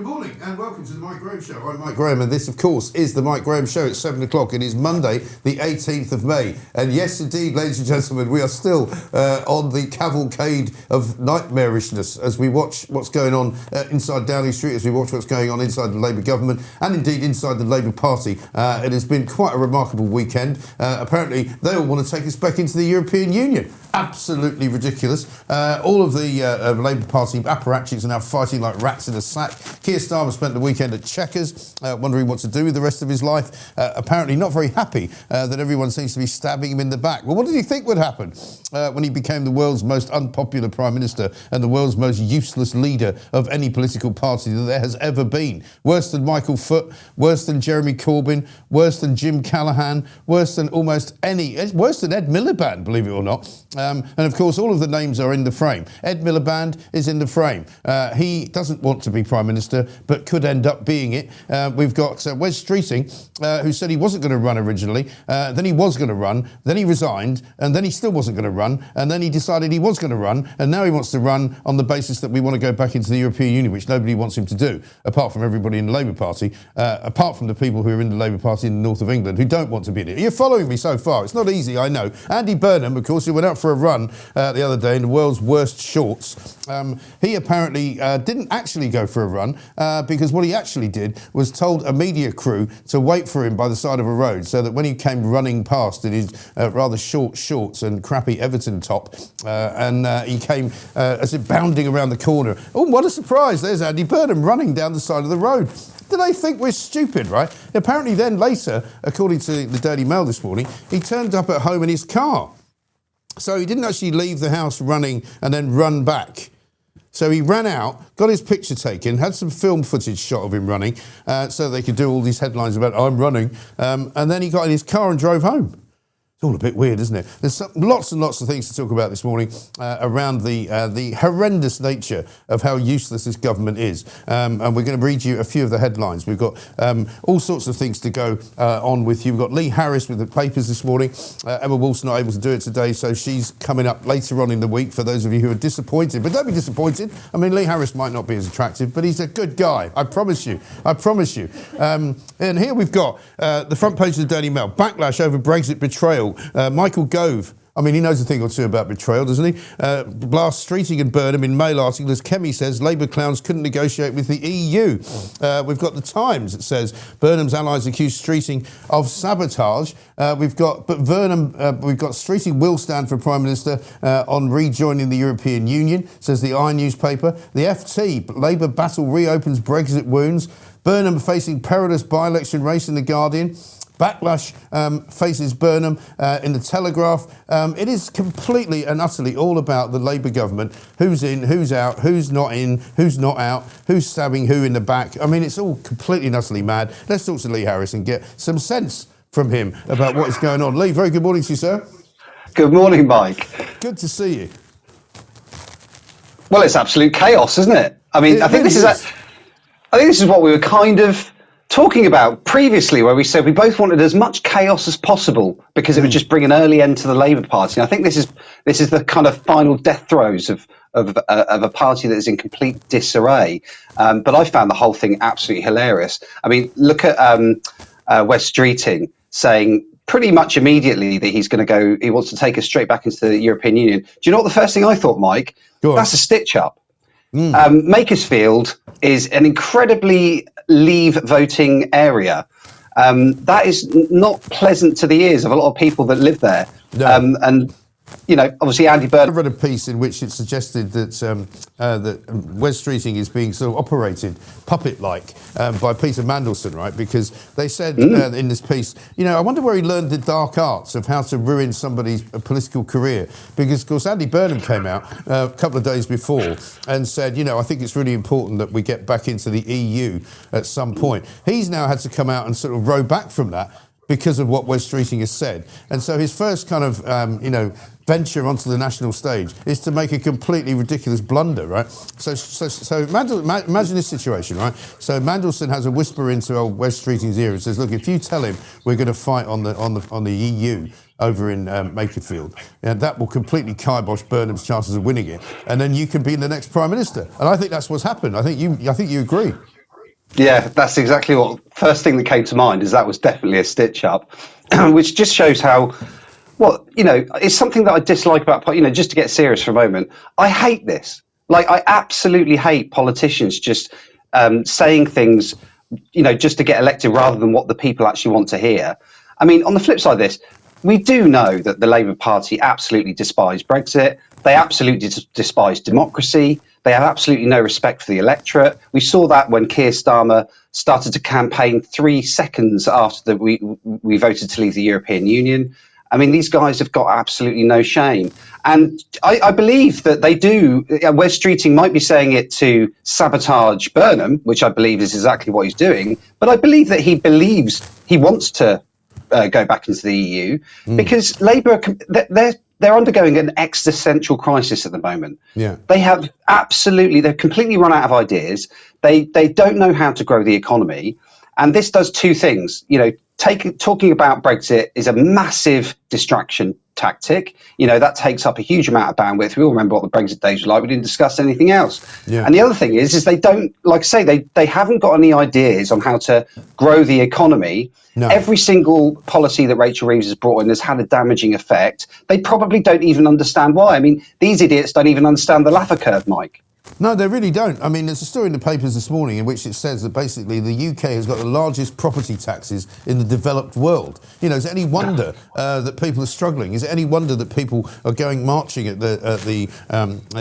Good morning and welcome to the Mike Graham Show. I'm Mike Graham and this, of course, is the Mike Graham Show at 7 o'clock. It is Monday, the 18th of May. And yes, indeed, ladies and gentlemen, we are still on the cavalcade of nightmarishness as we watch what's going on inside Downing Street, as we watch what's going on inside the Labour government and indeed inside the Labour Party. It has been quite a remarkable weekend. Apparently, they all want to take us back into the European Union. Absolutely ridiculous. All of the Labour Party apparatchiks are now fighting like rats in a sack. Keir Starmer spent the weekend at Chequers, wondering what to do with the rest of his life. Apparently not very happy that everyone seems to be stabbing him in the back. Well, what did he think would happen when he became the world's most unpopular Prime Minister and the world's most useless leader of any political party that there has ever been? Worse than Michael Foot, worse than Jeremy Corbyn, worse than Jim Callaghan, worse than almost any, worse than Ed Miliband, believe it or not. And of course, all of the names are in the frame. Ed Miliband is in the frame. He doesn't want to be Prime Minister, but could end up being it. We've got Wes Streeting, who said he wasn't going to run originally, then he was going to run, then he resigned, and then he still wasn't going to run, and then he decided he was going to run, and now he wants to run on the basis that we want to go back into the European Union, which nobody wants him to do, apart from everybody in the Labour Party, apart from the people who are in the Labour Party in the north of England who don't want to be in it. You're following me so far. It's not easy, I know. Andy Burnham, of course, who went out for a run the other day in the world's worst shorts, he apparently didn't actually go for a run because what he actually did was told a media crew to wait for him by the side of a road so that when he came running past in his rather short shorts and crappy Everton top he came as if bounding around the corner. Oh, what a surprise, there's Andy Burnham running down the side of the road. Do they think we're stupid, right? Apparently then later, according to the Daily Mail this morning, he turned up at home in his car. So he didn't actually leave the house running and then run back. So he ran out, got his picture taken, had some film footage shot of him running so they could do all these headlines about, I'm running, and then he got in his car and drove home. It's all a bit weird, isn't it? There's lots and lots of things to talk about this morning around the horrendous nature of how useless this government is. And we're going to read you a few of the headlines. We've got all sorts of things to go on with you. We've got Lee Harris with the papers this morning. Emma Wolf's not able to do it today, so she's coming up later on in the week for those of you who are disappointed. But don't be disappointed. I mean, Lee Harris might not be as attractive, but he's a good guy. I promise you. I promise you. And here we've got the front page of the Daily Mail. Backlash over Brexit betrayal. Michael Gove, I mean, he knows a thing or two about betrayal, doesn't he? Blast Streeting and Burnham in Mail article, as Kemi says, Labour clowns couldn't negotiate with the EU. We've got the Times, it says, Burnham's allies accuse Streeting of sabotage. We've got Streeting will stand for Prime Minister on rejoining the European Union, says the Iron newspaper. The FT, Labour battle reopens Brexit wounds. Burnham facing perilous by-election race in The Guardian. Backlash faces Burnham in the Telegraph. It is completely and utterly all about the Labour government. Who's in, who's out, who's not in, who's not out, who's stabbing who in the back. I mean, it's all completely and utterly mad. Let's talk to Lee Harris and get some sense from him about what is going on. Lee, very good morning to you, sir. Good morning, Mike. Good to see you. Well, it's absolute chaos, isn't it? I mean, I think this is what we were kind of talking about previously, where we said we both wanted as much chaos as possible because it would just bring an early end to the Labour Party. And I think this is the kind of final death throes of a party that is in complete disarray. But I found the whole thing absolutely hilarious. I mean, look at Wes Streeting saying pretty much immediately that he wants to take us straight back into the European Union. Do you know what the first thing I thought, Mike? That's a stitch up. Makersfield is an incredibly leave voting area. That is not pleasant to the ears of a lot of people that live there. No. And you know, obviously Andy Burnham. I read a piece in which it suggested that Wes Streeting is being sort of operated puppet-like by Peter Mandelson, right? Because they said in this piece, you know, I wonder where he learned the dark arts of how to ruin somebody's political career. Because, of course, Andy Burnham came out a couple of days before and said, you know, I think it's really important that we get back into the EU at some point. He's now had to come out and sort of row back from that because of what Wes Streeting has said. And so his first kind of, venture onto the national stage is to make a completely ridiculous blunder, right? So imagine this situation, right? So Mandelson has a whisper into old Wes Streeting's ear and says, look, if you tell him we're going to fight on the EU over in Makerfield, that will completely kibosh Burnham's chances of winning it, and then you can be the next Prime Minister. And I think that's what's happened. I think you agree. Yeah, that's exactly what first thing that came to mind is that was definitely a stitch up, which just shows how, well, it's something that I dislike about, just to get serious for a moment. I hate this. Like, I absolutely hate politicians just saying things, just to get elected rather than what the people actually want to hear. I mean, on the flip side of this, we do know that the Labour Party absolutely despise Brexit. They absolutely despise democracy. They have absolutely no respect for the electorate. We saw that when Keir Starmer started to campaign 3 seconds after we voted to leave the European Union. I mean, these guys have got absolutely no shame. And I believe that they do. Wes Streeting might be saying it to sabotage Burnham, which I believe is exactly what he's doing. But I believe that he believes he wants to go back into the EU because Labour, they're undergoing an existential crisis at the moment. Yeah. They've completely run out of ideas. They don't know how to grow the economy. And this does 2 things. Talking about Brexit is a massive distraction tactic. That takes up a huge amount of bandwidth. We all remember what the Brexit days were like. We didn't discuss anything else. Yeah. And the other thing is they don't, like I say, they haven't got any ideas on how to grow the economy. No. Every single policy that Rachel Reeves has brought in has had a damaging effect. They probably don't even understand why. I mean, these idiots don't even understand the Laffer curve, Mike. No, they really don't. I mean, there's a story in the papers this morning in which it says that basically the UK has got the largest property taxes in the developed world. Is it any wonder that people are struggling? Is it any wonder that people are going marching at the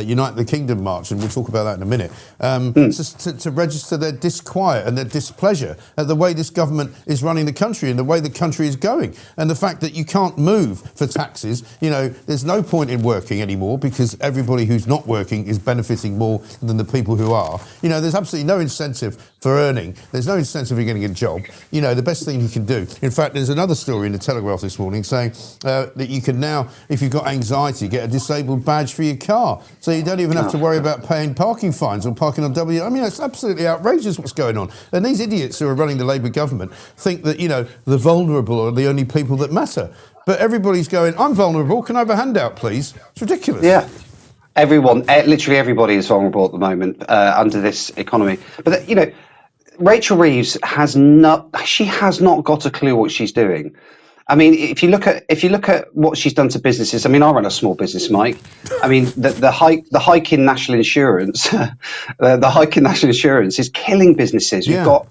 Unite the Kingdom march, and we'll talk about that in a minute, to register their disquiet and their displeasure at the way this government is running the country and the way the country is going, and the fact that you can't move for taxes. There's no point in working anymore because everybody who's not working is benefiting more than the people who are. There's absolutely no incentive for earning. There's no incentive for getting a job. The best thing you can do. In fact, there's another story in the Telegraph this morning saying that you can now, if you've got anxiety, get a disabled badge for your car. So you don't even have to worry about paying parking fines or parking on I mean, it's absolutely outrageous what's going on. And these idiots who are running the Labour government think that, the vulnerable are the only people that matter. But everybody's going, I'm vulnerable, can I have a handout, please? It's ridiculous. Yeah. Literally everybody is vulnerable at the moment under this economy. But Rachel Reeves has not got a clue what she's doing. I mean, if you look at what she's done to businesses. I mean, I run a small business, Mike. I mean, the hike in national insurance, the hike in national insurance is killing businesses. We've got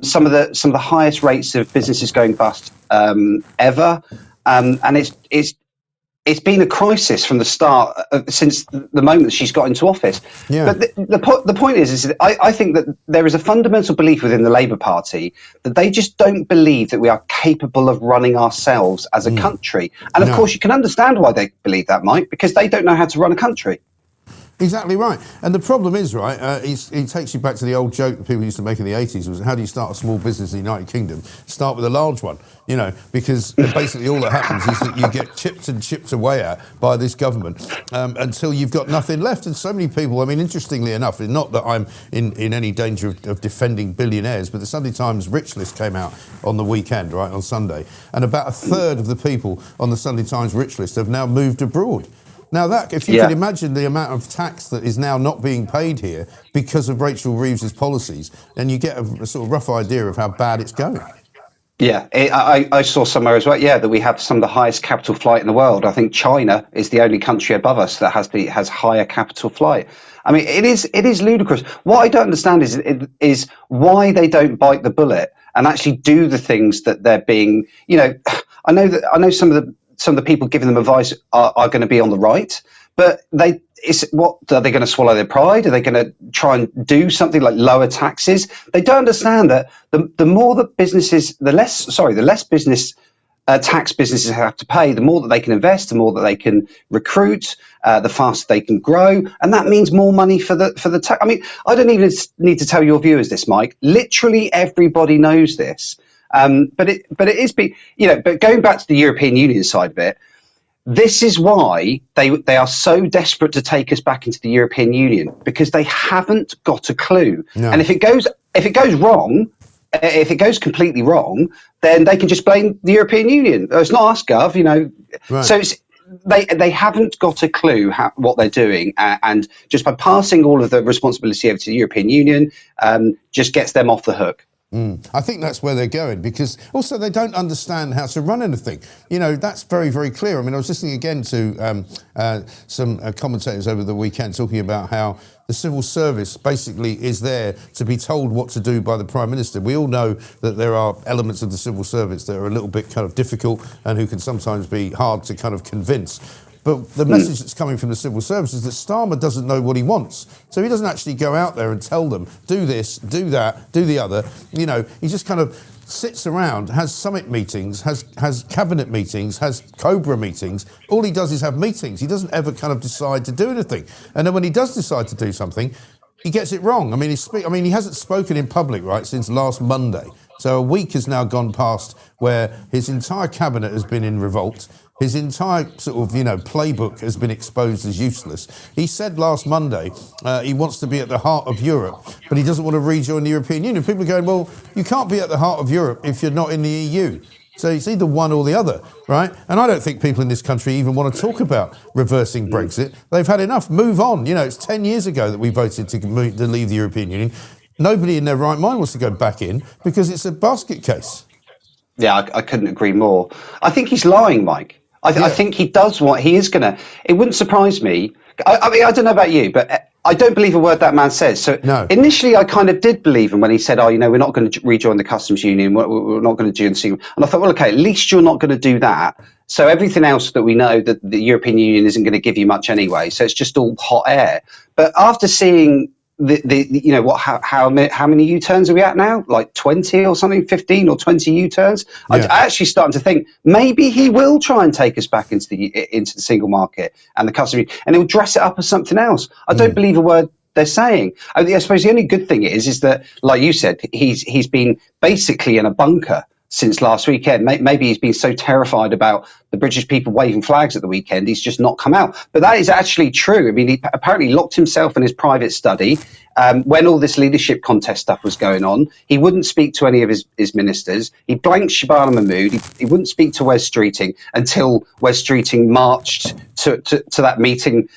some of the highest rates of businesses going bust ever, and it's been a crisis from the start since the moment she's got into office. Yeah. But the point is that I think that there is a fundamental belief within the Labour Party that they just don't believe that we are capable of running ourselves as a country. And of course, you can understand why they believe that, Mike, because they don't know how to run a country. Exactly right. And the problem is, right, it takes you back to the old joke that people used to make in the 80s was, how do you start a small business in the United Kingdom? Start with a large one, because basically all that happens is that you get chipped away at by this government until you've got nothing left. And so many people, I mean, interestingly enough, not that I'm in any danger of defending billionaires, but the Sunday Times Rich List came out on the weekend, right, on Sunday, and about a third of the people on the Sunday Times Rich List have now moved abroad. Now, if you can imagine the amount of tax that is now not being paid here because of Rachel Reeves' policies, then you get a sort of rough idea of how bad it's going. Yeah, I saw somewhere as well, that we have some of the highest capital flight in the world. I think China is the only country above us that has higher capital flight. I mean, it is ludicrous. What I don't understand is why they don't bite the bullet and actually do the things that they're being, I know some of the people giving them advice are going to be on the right, but are they going to swallow their pride? Are they going to try and do something like lower taxes? They don't understand that the more the less business tax businesses have to pay, the more that they can invest, the more that they can recruit, the faster they can grow, and that means more money for the tax. I mean, I don't even need to tell your viewers this, Mike. Literally everybody knows this. But going back to the European Union side of it, this is why they are so desperate to take us back into the European Union, because they haven't got a clue. No. And if it goes wrong, if it goes completely wrong, then they can just blame the European Union. It's not us, Gov. Right. So they haven't got a clue what they're doing, and just by passing all of the responsibility over to the European Union, just gets them off the hook. I think that's where they're going, because also they don't understand how to run anything. You know, that's very, very clear. I mean, I was listening again to some commentators over the weekend talking about how the civil service basically is there to be told what to do by the Prime Minister. We all know that there are elements of the civil service that are a little bit kind of difficult and who can sometimes be hard to kind of convince. But the message that's coming from the civil service is that Starmer doesn't know what he wants. So he doesn't actually go out there and tell them, do this, do that, do the other. You know, he just kind of sits around, has summit meetings, has cabinet meetings, has Cobra meetings. All he does is have meetings. He doesn't ever kind of decide to do anything. And then when he does decide to do something, he gets it wrong. I mean, he hasn't spoken in public, right, since last Monday. So a week has now gone past where his entire cabinet has been in revolt. His entire sort of, playbook has been exposed as useless. He said last Monday he wants to be at the heart of Europe, but he doesn't want to rejoin the European Union. People are going, well, you can't be at the heart of Europe if you're not in the EU. So it's either one or the other, right? And I don't think people in this country even want to talk about reversing Brexit. They've had enough. Move on. It's 10 years ago that we voted to leave the European Union. Nobody in their right mind wants to go back in because it's a basket case. Yeah, I couldn't agree more. I think he's lying, Mike. I think he does what he is going to. It wouldn't surprise me. I mean, I don't know about you, but I don't believe a word that man says. So initially, I kind of did believe him when he said, we're not going to rejoin the customs union. We're not going to do anything. And I thought, well, OK, at least you're not going to do that. So everything else that we know that the European Union isn't going to give you much anyway. So it's just all hot air. But after seeing how many U-turns are we at now? Like 20 or something, 15 or 20 U-turns. I actually starting to think maybe he will try and take us back into the single market and the customs, and he'll dress it up as something else. I don't believe a word they're saying. I suppose the only good thing is that, like you said, he's been basically in a bunker since last weekend. Maybe he's been so terrified about the British people waving flags at the weekend, he's just not come out. But that is actually true. I mean, he apparently locked himself in his private study when all this leadership contest stuff was going on. He wouldn't speak to any of his ministers. He blanked Siobhan Mahmood. He wouldn't speak to Wes Streeting until Wes Streeting marched to that meeting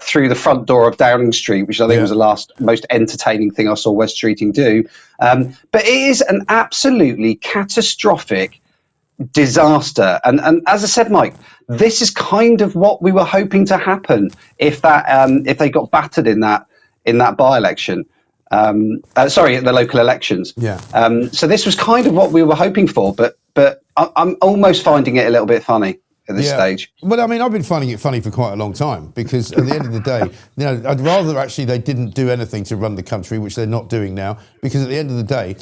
through the front door of Downing Street, which I think was the last most entertaining thing I saw Wes Streeting do. But it is an absolutely catastrophic disaster, and as I said, Mike, this is kind of what we were hoping to happen if they got battered in that by-election. At the local elections. So this was kind of what we were hoping for, but I'm almost finding it a little bit funny at this stage. Well, I mean, I've been finding it funny for quite a long time, because at the end of the day, I'd rather actually they didn't do anything to run the country, which they're not doing now, because at the end of the day,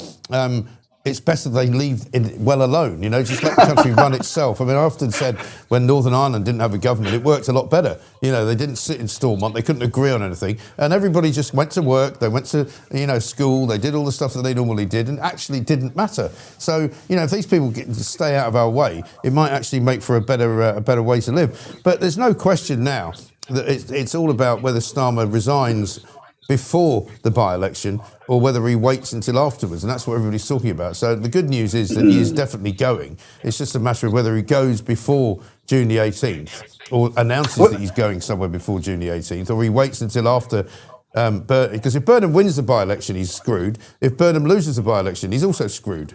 it's better they leave it well alone, just let the country run itself. I mean, I often said when Northern Ireland didn't have a government, it worked a lot better. They didn't sit in Stormont, they couldn't agree on anything, and everybody just went to work, they went to, school, they did all the stuff that they normally did, and actually didn't matter. So, if these people get to stay out of our way, it might actually make for a better way to live. But there's no question now that it's all about whether Starmer resigns before the by-election or whether he waits until afterwards, and that's what everybody's talking about. So the good news is that he is definitely going. It's just a matter of whether he goes before June the 18th or announces that he's going somewhere before June the 18th, or he waits until after because if Burnham wins the by-election, he's screwed. If Burnham loses the by-election, he's also screwed.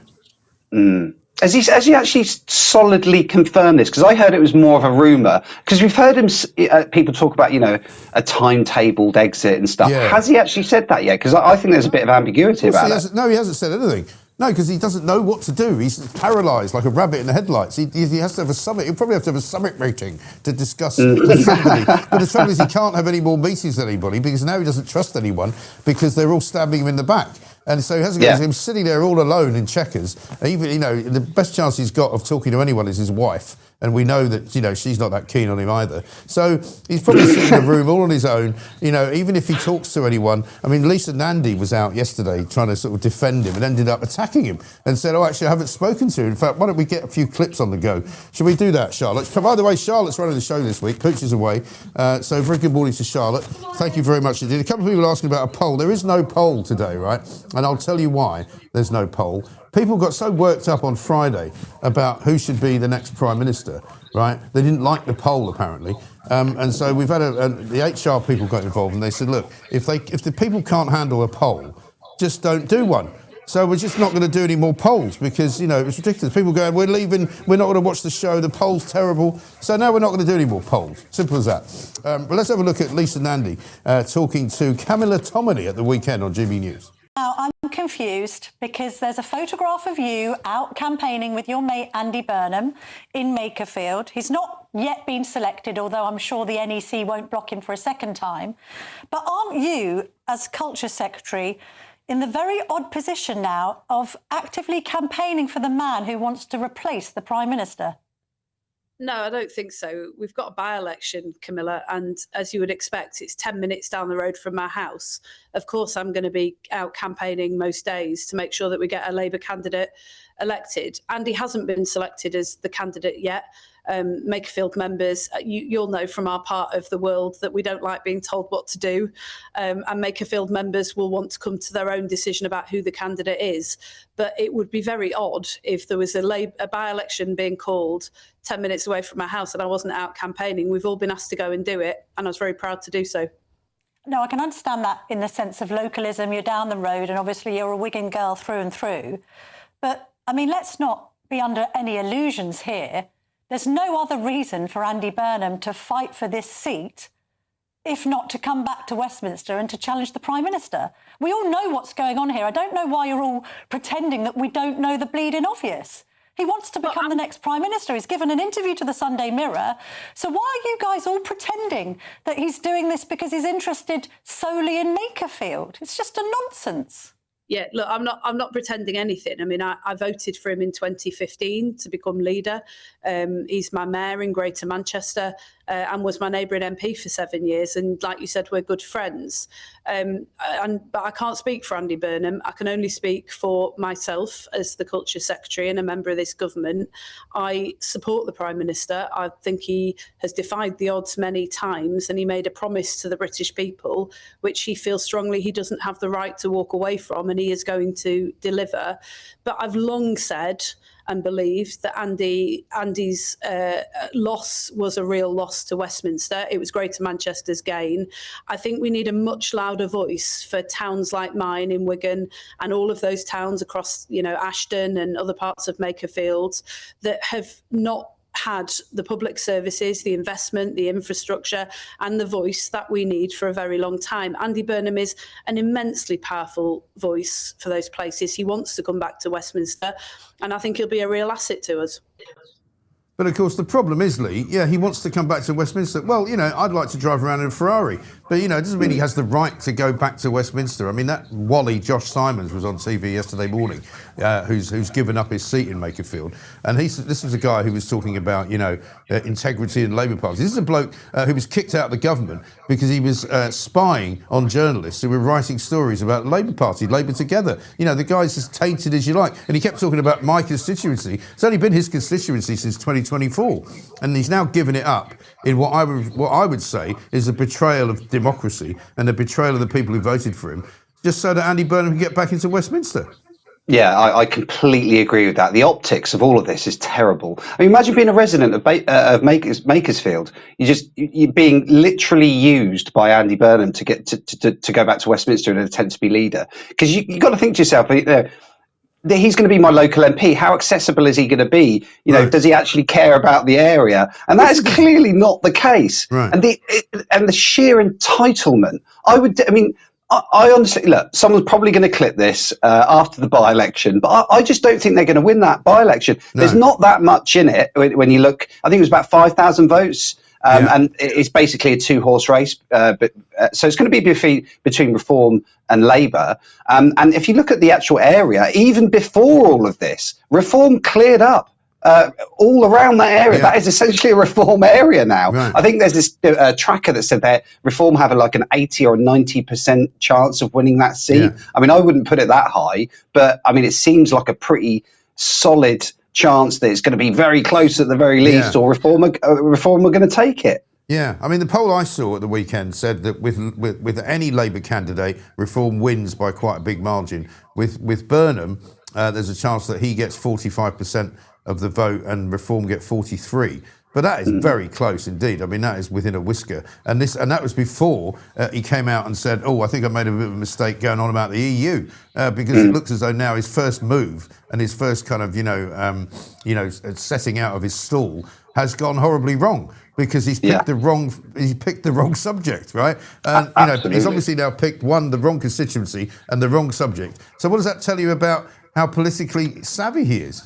Has he actually solidly confirmed this? Because I heard it was more of a rumour. Because we've heard people talk about, a timetabled exit and stuff. Yeah. Has he actually said that yet? Because I think there's a bit of ambiguity about it. No, he hasn't said anything. No, because he doesn't know what to do. He's paralysed like a rabbit in the headlights. He has to have a summit. He'll probably have to have a summit meeting to discuss with somebody. But the trouble is he can't have any more meetings with anybody, because now he doesn't trust anyone, because they're all stabbing him in the back. And so he hasn't got him sitting there all alone in Chequers. Even, the best chance he's got of talking to anyone is his wife. And we know that, she's not that keen on him either. So he's probably sitting in a room all on his own. Even if he talks to anyone. I mean, Lisa Nandy was out yesterday trying to sort of defend him and ended up attacking him and said, actually, I haven't spoken to him. In fact, why don't we get a few clips on the go? Should we do that, Charlotte? By the way, Charlotte's running the show this week. Pooch is away. So very good morning to Charlotte. Thank you very much indeed. A couple of people asking about a poll. There is no poll today, right? And I'll tell you why there's no poll. people got so worked up on Friday about who should be the next Prime Minister, right? They didn't like the poll, apparently. And so we've had the HR people got involved, and they said, look, if the people can't handle a poll, just don't do one. So we're just not going to do any more polls because, it's ridiculous. People going, we're leaving, we're not going to watch the show, the poll's terrible. So now we're not going to do any more polls. Simple as that. But let's have a look at Lisa Nandy talking to Camilla Tominey at the weekend on GB News. Now, I'm confused because there's a photograph of you out campaigning with your mate Andy Burnham in Makerfield. He's not yet been selected, although I'm sure the NEC won't block him for a second time. But aren't you, as Culture Secretary, in the very odd position now of actively campaigning for the man who wants to replace the Prime Minister? No, I don't think so. We've got a by-election, Camilla, and as you would expect, it's 10 minutes down the road from my house. Of course, I'm going to be out campaigning most days to make sure that we get a Labour candidate elected. Andy hasn't been selected as the candidate yet. Makerfield members, you'll know from our part of the world that we don't like being told what to do, and Makerfield members will want to come to their own decision about who the candidate is. But it would be very odd if there was a by-election being called 10 minutes away from my house and I wasn't out campaigning. We've all been asked to go and do it, and I was very proud to do so. No, I can understand that in the sense of localism. You're down the road and obviously you're a Wigan girl through and through. But, I mean, let's not be under any illusions here. There's no other reason for Andy Burnham to fight for this seat if not to come back to Westminster and to challenge the Prime Minister. We all know what's going on here. I don't know why you're all pretending that we don't know the bleeding obvious. He wants to become the next Prime Minister. He's given an interview to the Sunday Mirror. So why are you guys all pretending that he's doing this because he's interested solely in Makerfield? It's just a nonsense. Yeah, look, I'm not pretending anything. I mean, I voted for him in 2015 to become leader. He's my mayor in Greater Manchester and was my neighbouring MP for 7 years. And like you said, we're good friends. But I can't speak for Andy Burnham. I can only speak for myself as the Culture Secretary and a member of this government. I support the Prime Minister. I think he has defied the odds many times, and he made a promise to the British people, which he feels strongly he doesn't have the right to walk away from, and he is going to deliver. But I've long said and believed that Andy's loss was a real loss to Westminster. It was Greater Manchester's gain. I think we need a much louder voice for towns like mine in Wigan and all of those towns across, Ashton and other parts of Makerfield that have not had the public services, the investment, the infrastructure and the voice that we need for a very long time. Andy Burnham is an immensely powerful voice for those places. He wants to come back to Westminster, and I think he'll be a real asset to us. But of course, the problem is, Lee, he wants to come back to Westminster. Well, I'd like to drive around in a Ferrari, but, it doesn't mean he has the right to go back to Westminster. I mean, that Wally, Josh Simons, was on TV yesterday morning, who's given up his seat in Makerfield. And this was a guy who was talking about, integrity in Labour Party. This is a bloke who was kicked out of the government because he was spying on journalists who were writing stories about Labour Party, Labour Together. The guy's as tainted as you like. And he kept talking about my constituency. It's only been his constituency since 2024. And he's now given it up in what I would say is a betrayal of democracy and a betrayal of the people who voted for him, just so that Andy Burnham can get back into Westminster. Yeah, I completely agree with that. The optics of all of this is terrible. I mean, imagine being a resident of Makersfield. You're being literally used by Andy Burnham to get to go back to Westminster and attempt to be leader. Because you got to think to yourself, he's going to be my local MP. How accessible is he going to be? Right. Does he actually care about the area? And that is clearly not the case. Right. And the sheer entitlement. I honestly, look, someone's probably going to clip this after the by-election, but I just don't think they're going to win that by-election. No. There's not that much in it when you look. I think it was about 5,000 votes. And it's basically a two-horse race. So it's going to be between Reform and Labour. And if you look at the actual area, even before all of this, Reform cleared up all around that area. Yeah. That is essentially a Reform area now. Right. I think there's this tracker that said that Reform have an 80 or 90% chance of winning that seat. Yeah. I mean, I wouldn't put it that high, but I mean, it seems like a pretty solid chance that it's going to be very close at the very least, or Reform are going to take it. Yeah, I mean, the poll I saw at the weekend said that with any Labour candidate, Reform wins by quite a big margin. With Burnham, there's a chance that he gets 45% of the vote and Reform get 43%. But that is very close indeed. I mean, that is within a whisker. And that was before he came out and said, "Oh, I think I made a bit of a mistake going on about the EU," because it looks as though now his first move and his first kind of, setting out of his stall has gone horribly wrong because he's picked the wrong subject, right? And he's obviously now picked the wrong constituency and the wrong subject. So what does that tell you about how politically savvy he is?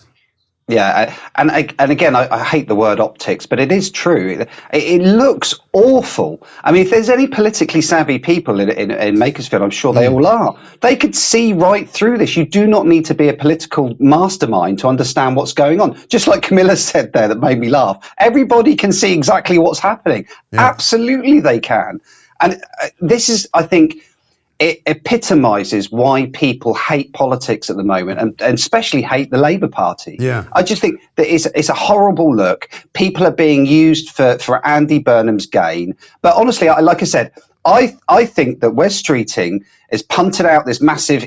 Yeah, and again, I hate the word optics, but it is true. It looks awful. I mean, if there's any politically savvy people in Makersfield, I'm sure they all are. They could see right through this. You do not need to be a political mastermind to understand what's going on. Just like Camilla said there, that made me laugh. Everybody can see exactly what's happening. Yeah. Absolutely, they can. And this is, I think, it epitomizes why people hate politics at the moment, and especially hate the Labour Party. Yeah. I just think that it's a horrible look. People are being used for Andy Burnham's gain. But honestly, like I said, I think that Wes Streeting has punted out this massive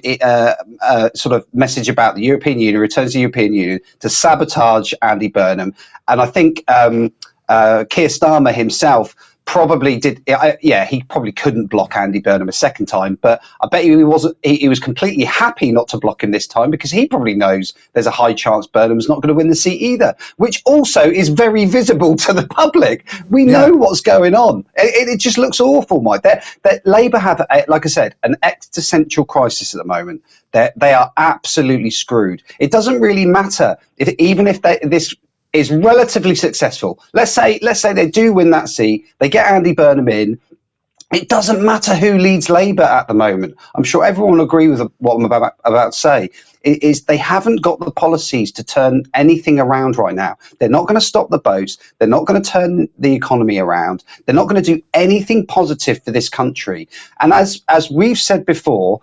sort of message about the European Union, returns to the European Union, to sabotage Andy Burnham. And I think Keir Starmer himself probably did. He probably couldn't block Andy Burnham a second time, but I bet you he was completely happy not to block him this time, because he probably knows there's a high chance Burnham's not going to win the seat either, which also is very visible to the public. We know what's going on. It just looks awful, Mike. That Labour have, like I said, an existential crisis at the moment. They are absolutely screwed. It doesn't really matter even if this is relatively successful. Let's say they do win that seat, they get Andy Burnham in. It doesn't matter who leads Labour at the moment. I'm sure everyone will agree with what I'm about to say. Is they haven't got the policies to turn anything around right now. They're not going to stop the boats. They're not going to turn the economy around. They're not going to do anything positive for this country. And as we've said before,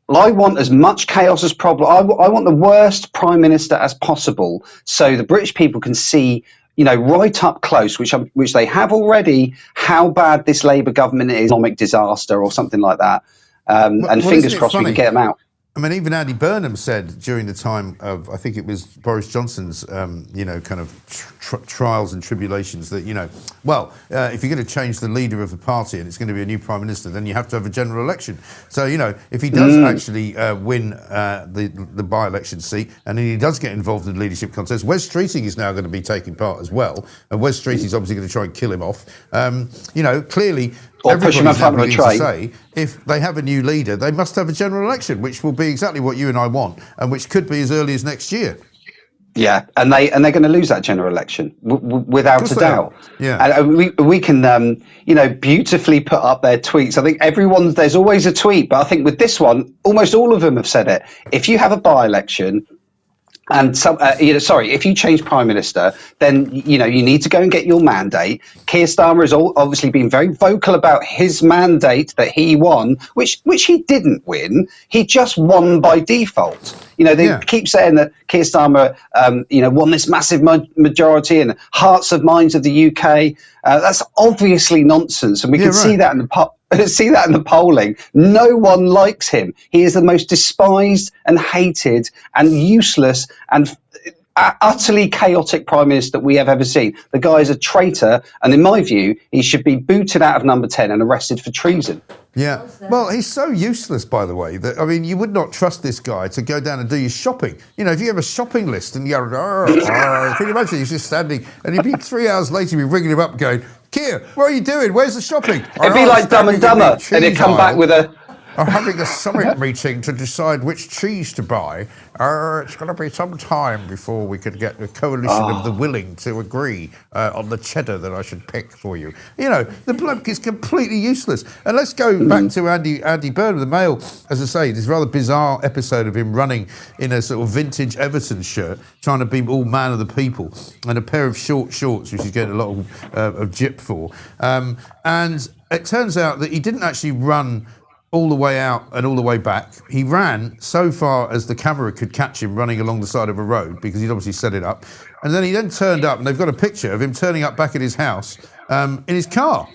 I want as much chaos as possible. I want the worst prime minister as possible, so the British people can see, right up close, which they have already, how bad this Labour government is, economic disaster or something like that. And fingers crossed we can get them out. I mean, even Andy Burnham said during the time of, I think it was Boris Johnson's, kind of trials and tribulations that, if you're going to change the leader of the party and it's going to be a new prime minister, then you have to have a general election. So, if he does actually win the by-election seat, and then he does get involved in the leadership contest, Wes Streeting is now going to be taking part as well. And Wes Streeting is obviously going to try and kill him off. Clearly, or push him up on the train. Say, if they have a new leader, they must have a general election, which will be exactly what you and I want, and which could be as early as next year. Yeah, and they're going to lose that general election without a doubt. Yeah, and we can beautifully put up their tweets. I think there's always a tweet, but I think with this one, almost all of them have said it. If you have a by-election, and if you change prime minister, then you need to go and get your mandate. Keir Starmer has obviously been very vocal about his mandate that he won, which he didn't win. He just won by default. They keep saying that Keir Starmer, won this massive majority in hearts and minds of the UK. That's obviously nonsense, and we can see that in the polling. No one likes him. He is the most despised and hated and useless and utterly chaotic prime minister that we have ever seen. The guy is a traitor, and in my view, he should be booted out of number 10 and arrested for treason. Yeah, well, he's so useless, by the way, that, you would not trust this guy to go down and do your shopping. If you have a shopping list and you go, can you imagine he's just standing, and he'd be 3 hours later, you'd be ringing him up going, Keir, what are you doing? Where's the shopping? It'd be like Dumb and Dumber, and he'd come back with a... I'm having a summit meeting to decide which cheese to buy. It's going to be some time before we could get the coalition of the willing to agree on the cheddar that I should pick for you. The bloke is completely useless. And let's go back to Andy Burnham, the Mail. As I say, this rather bizarre episode of him running in a sort of vintage Everton shirt, trying to be all man of the people, and a pair of short shorts, which he's getting a lot of gyp for. And it turns out that he didn't actually run all the way out and all the way back. He ran so far as the camera could catch him running along the side of a road, because he'd obviously set it up. And then he turned up, and they've got a picture of him turning up back at his house in his car.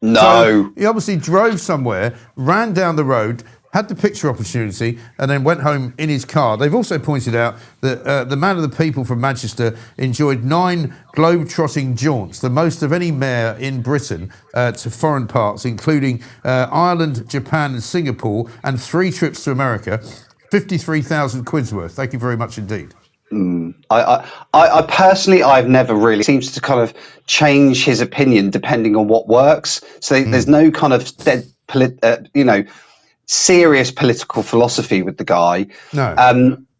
No. So he obviously drove somewhere, ran down the road, had the picture opportunity, and then went home in his car. They've also pointed out that the man of the people from Manchester enjoyed 9 globe-trotting jaunts, the most of any mayor in Britain, to foreign parts, including Ireland, Japan and Singapore, and 3 trips to America, 53,000 quid's worth. Thank you very much indeed. I personally, I've never really seems to kind of change his opinion depending on what works. So there's no kind of serious political philosophy with the guy. No.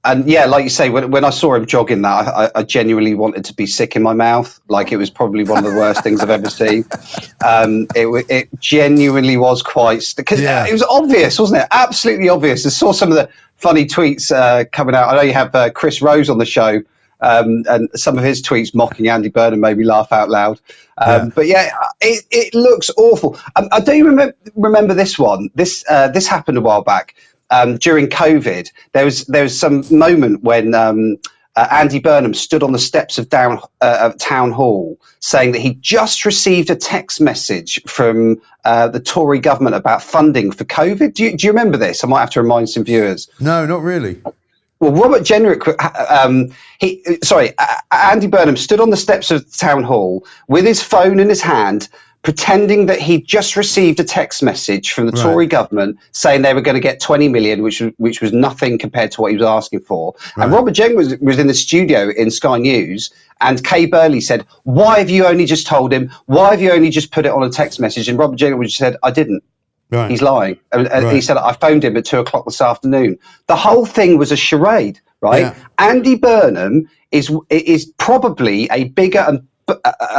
And yeah, like you say, when I saw him jogging that, I genuinely wanted to be sick in my mouth. Like, it was probably one of the worst things I've ever seen. It genuinely was quite, because it was obvious, wasn't it? Absolutely obvious. I saw some of the funny tweets coming out. I know you have Chris Rose on the show, and some of his tweets mocking Andy Burnham made me laugh out loud. But yeah, it looks awful. I do remember this one. This happened a while back. During COVID, there was some moment when Andy Burnham stood on the steps of Town Hall saying that he just received a text message from the Tory government about funding for COVID. Do you remember this? I might have to remind some viewers. No, not really. Well, Robert Jenrick, Andy Burnham stood on the steps of Town Hall with his phone in his hand, pretending that he just received a text message from the Tory government saying they were going to get 20 million, which was nothing compared to what he was asking for. Right. And Robert Jenrick was in the studio in Sky News, and Kay Burley said, "Why have you only just told him? Why have you only just put it on a text message?" And Robert Jenrick said, "I didn't." Right. He's lying. And he said, "I phoned him at 2:00 this afternoon." The whole thing was a charade, right? Yeah. Andy Burnham is probably a bigger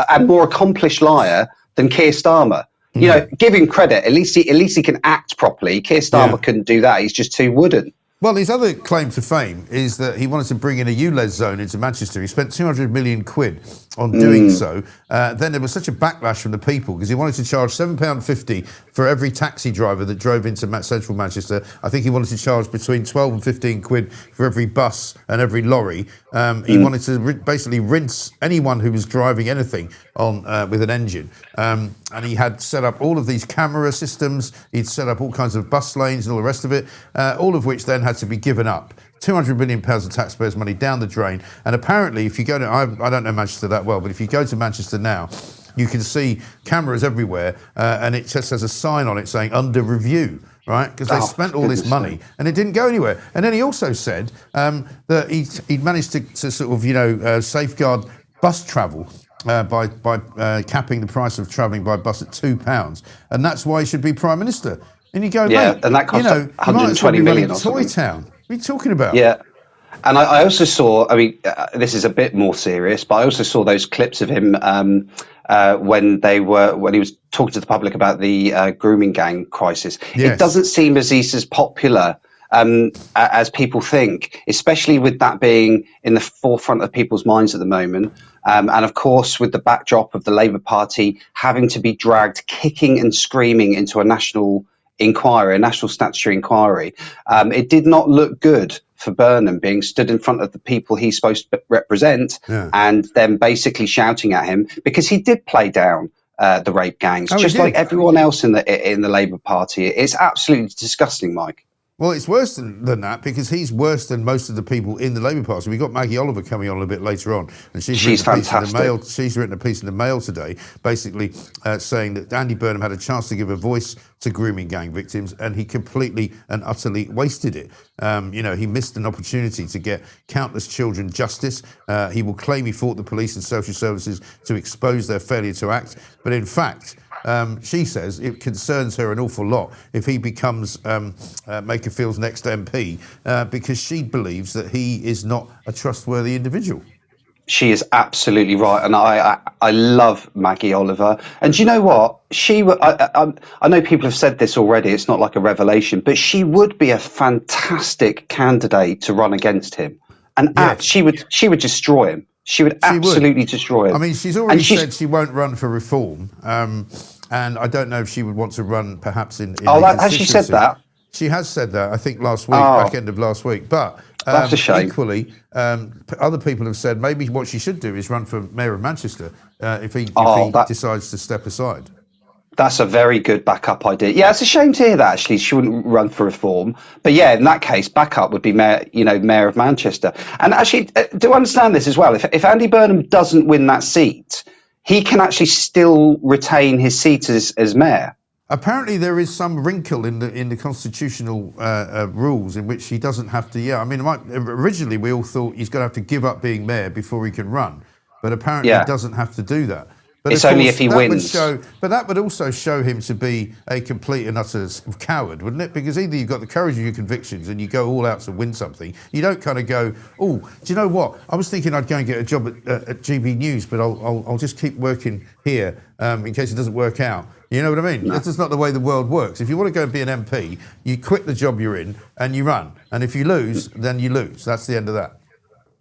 and more accomplished liar than Keir Starmer. You know, give him credit. At least he can act properly. Keir Starmer couldn't do that. He's just too wooden. Well, his other claim to fame is that he wanted to bring in a ULEZ zone into Manchester. He spent 200 million quid on doing so. Then there was such a backlash from the people because he wanted to charge £7.50 for every taxi driver that drove into central Manchester. I think he wanted to charge between 12 and 15 quid for every bus and every lorry. He wanted to basically rinse anyone who was driving anything on with an engine. And he had set up all of these camera systems. He'd set up all kinds of bus lanes and all the rest of it, all of which then had to be given up. £200 million of taxpayers' money down the drain. And apparently, if you go to, I don't know Manchester that well, but if you go to Manchester now, you can see cameras everywhere, and it just has a sign on it saying under review, right? Because they spent all this money and it didn't go anywhere. And then he also said that he'd managed to sort of, safeguard bus travel by capping the price of travelling by bus at £2. And that's why he should be Prime Minister. And you go, mate, and that cost 120 million or something. Toy Town. What are you talking about? Yeah. And I also saw, this is a bit more serious, but I also saw those clips of him when he was talking to the public about the grooming gang crisis. Yes. It doesn't seem as he's as popular as people think, especially with that being in the forefront of people's minds at the moment. And of course, with the backdrop of the Labour Party having to be dragged kicking and screaming into a national inquiry, a national statutory inquiry, it did not look good for Burnham being stood in front of the people he's supposed to represent and then basically shouting at him because he did play down the rape gangs, just like everyone else in the Labour Party. It's absolutely disgusting, Mike. Well, it's worse than that because he's worse than most of the people in the Labour Party. We've got Maggie Oliver coming on a bit later on, and she's fantastic. She's written a piece in the Mail today, basically saying that Andy Burnham had a chance to give a voice to grooming gang victims, and he completely and utterly wasted it. He missed an opportunity to get countless children justice. He will claim he fought the police and social services to expose their failure to act, but in fact, she says it concerns her an awful lot if he becomes Makerfield's next MP because she believes that he is not a trustworthy individual. She is absolutely right, and I love Maggie Oliver. And do you know what? I know people have said this already. It's not like a revelation, but she would be a fantastic candidate to run against him. And she would destroy him. She would absolutely destroy him. I mean, she's already said she won't run for reform, and I don't know if she would want to run perhaps in has she said that? She has said that, I think last week, back end of last week. But that's a shame. Equally, other people have said maybe what she should do is run for Mayor of Manchester if he decides to step aside. That's a very good backup idea. Yeah, it's a shame to hear that, actually. She wouldn't run for reform. But yeah, in that case, backup would be Mayor of Manchester. And actually, do understand this as well. If Andy Burnham doesn't win that seat, he can actually still retain his seat as mayor. Apparently, there is some wrinkle in the constitutional rules in which he doesn't have to. Yeah, I mean, originally we all thought he's going to have to give up being mayor before he can run, but apparently he doesn't have to do that. But it's only if he wins. But that would also show him to be a complete and utter coward, wouldn't it? Because either you've got the courage of your convictions and you go all out to win something. You don't kind of go, oh, do you know what? I was thinking I'd go and get a job at GB News, but I'll just keep working here in case it doesn't work out. You know what I mean? No. That's just not the way the world works. If you want to go and be an MP, you quit the job you're in and you run. And if you lose, then you lose. That's the end of that.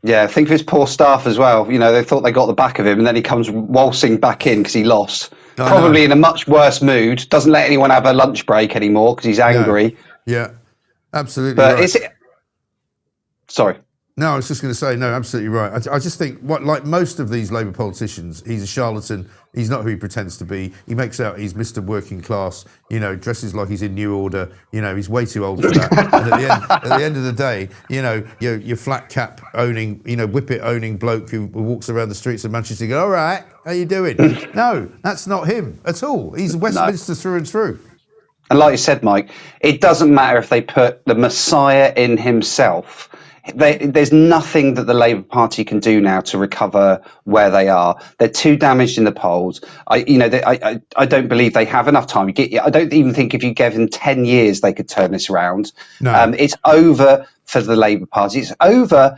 Yeah, think of his poor staff as well. You know, they thought they got the back of him, and then he comes waltzing back in because he lost. Probably in a much worse mood. Doesn't let anyone have a lunch break anymore because he's angry. Yeah, absolutely. But right. Sorry. No, I was just going to say, no, absolutely right. I just think, like most of these Labour politicians, he's a charlatan. He's not who he pretends to be. He makes out he's Mr. Working Class, you know, dresses like he's in New Order. You know, he's way too old for that. And at the end of the day, you know, your flat cap owning, you know, whippet owning bloke who walks around the streets of Manchester and goes, all right, how you doing? No, that's not him at all. He's Westminster through and through. And like you said, Mike, it doesn't matter if they put the Messiah in himself. There's nothing that the Labour Party can do now to recover where they are. They're too damaged in the polls. I don't believe they have enough time. I don't even think if you gave them 10 years they could turn this around. No. It's over for the Labour Party. It's over.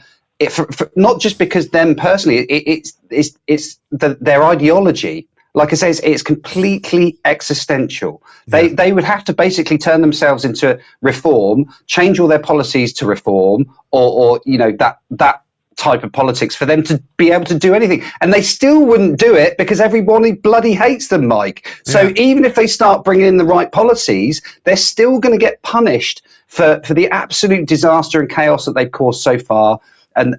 For not just because them personally. It's their ideology. Like I say, it's completely existential. They would have to basically turn themselves into reform, change all their policies to reform, or you know, that type of politics for them to be able to do anything. And they still wouldn't do it because everybody bloody hates them, Mike. So even if they start bringing in the right policies, they're still going to get punished for the absolute disaster and chaos that they've caused so far. And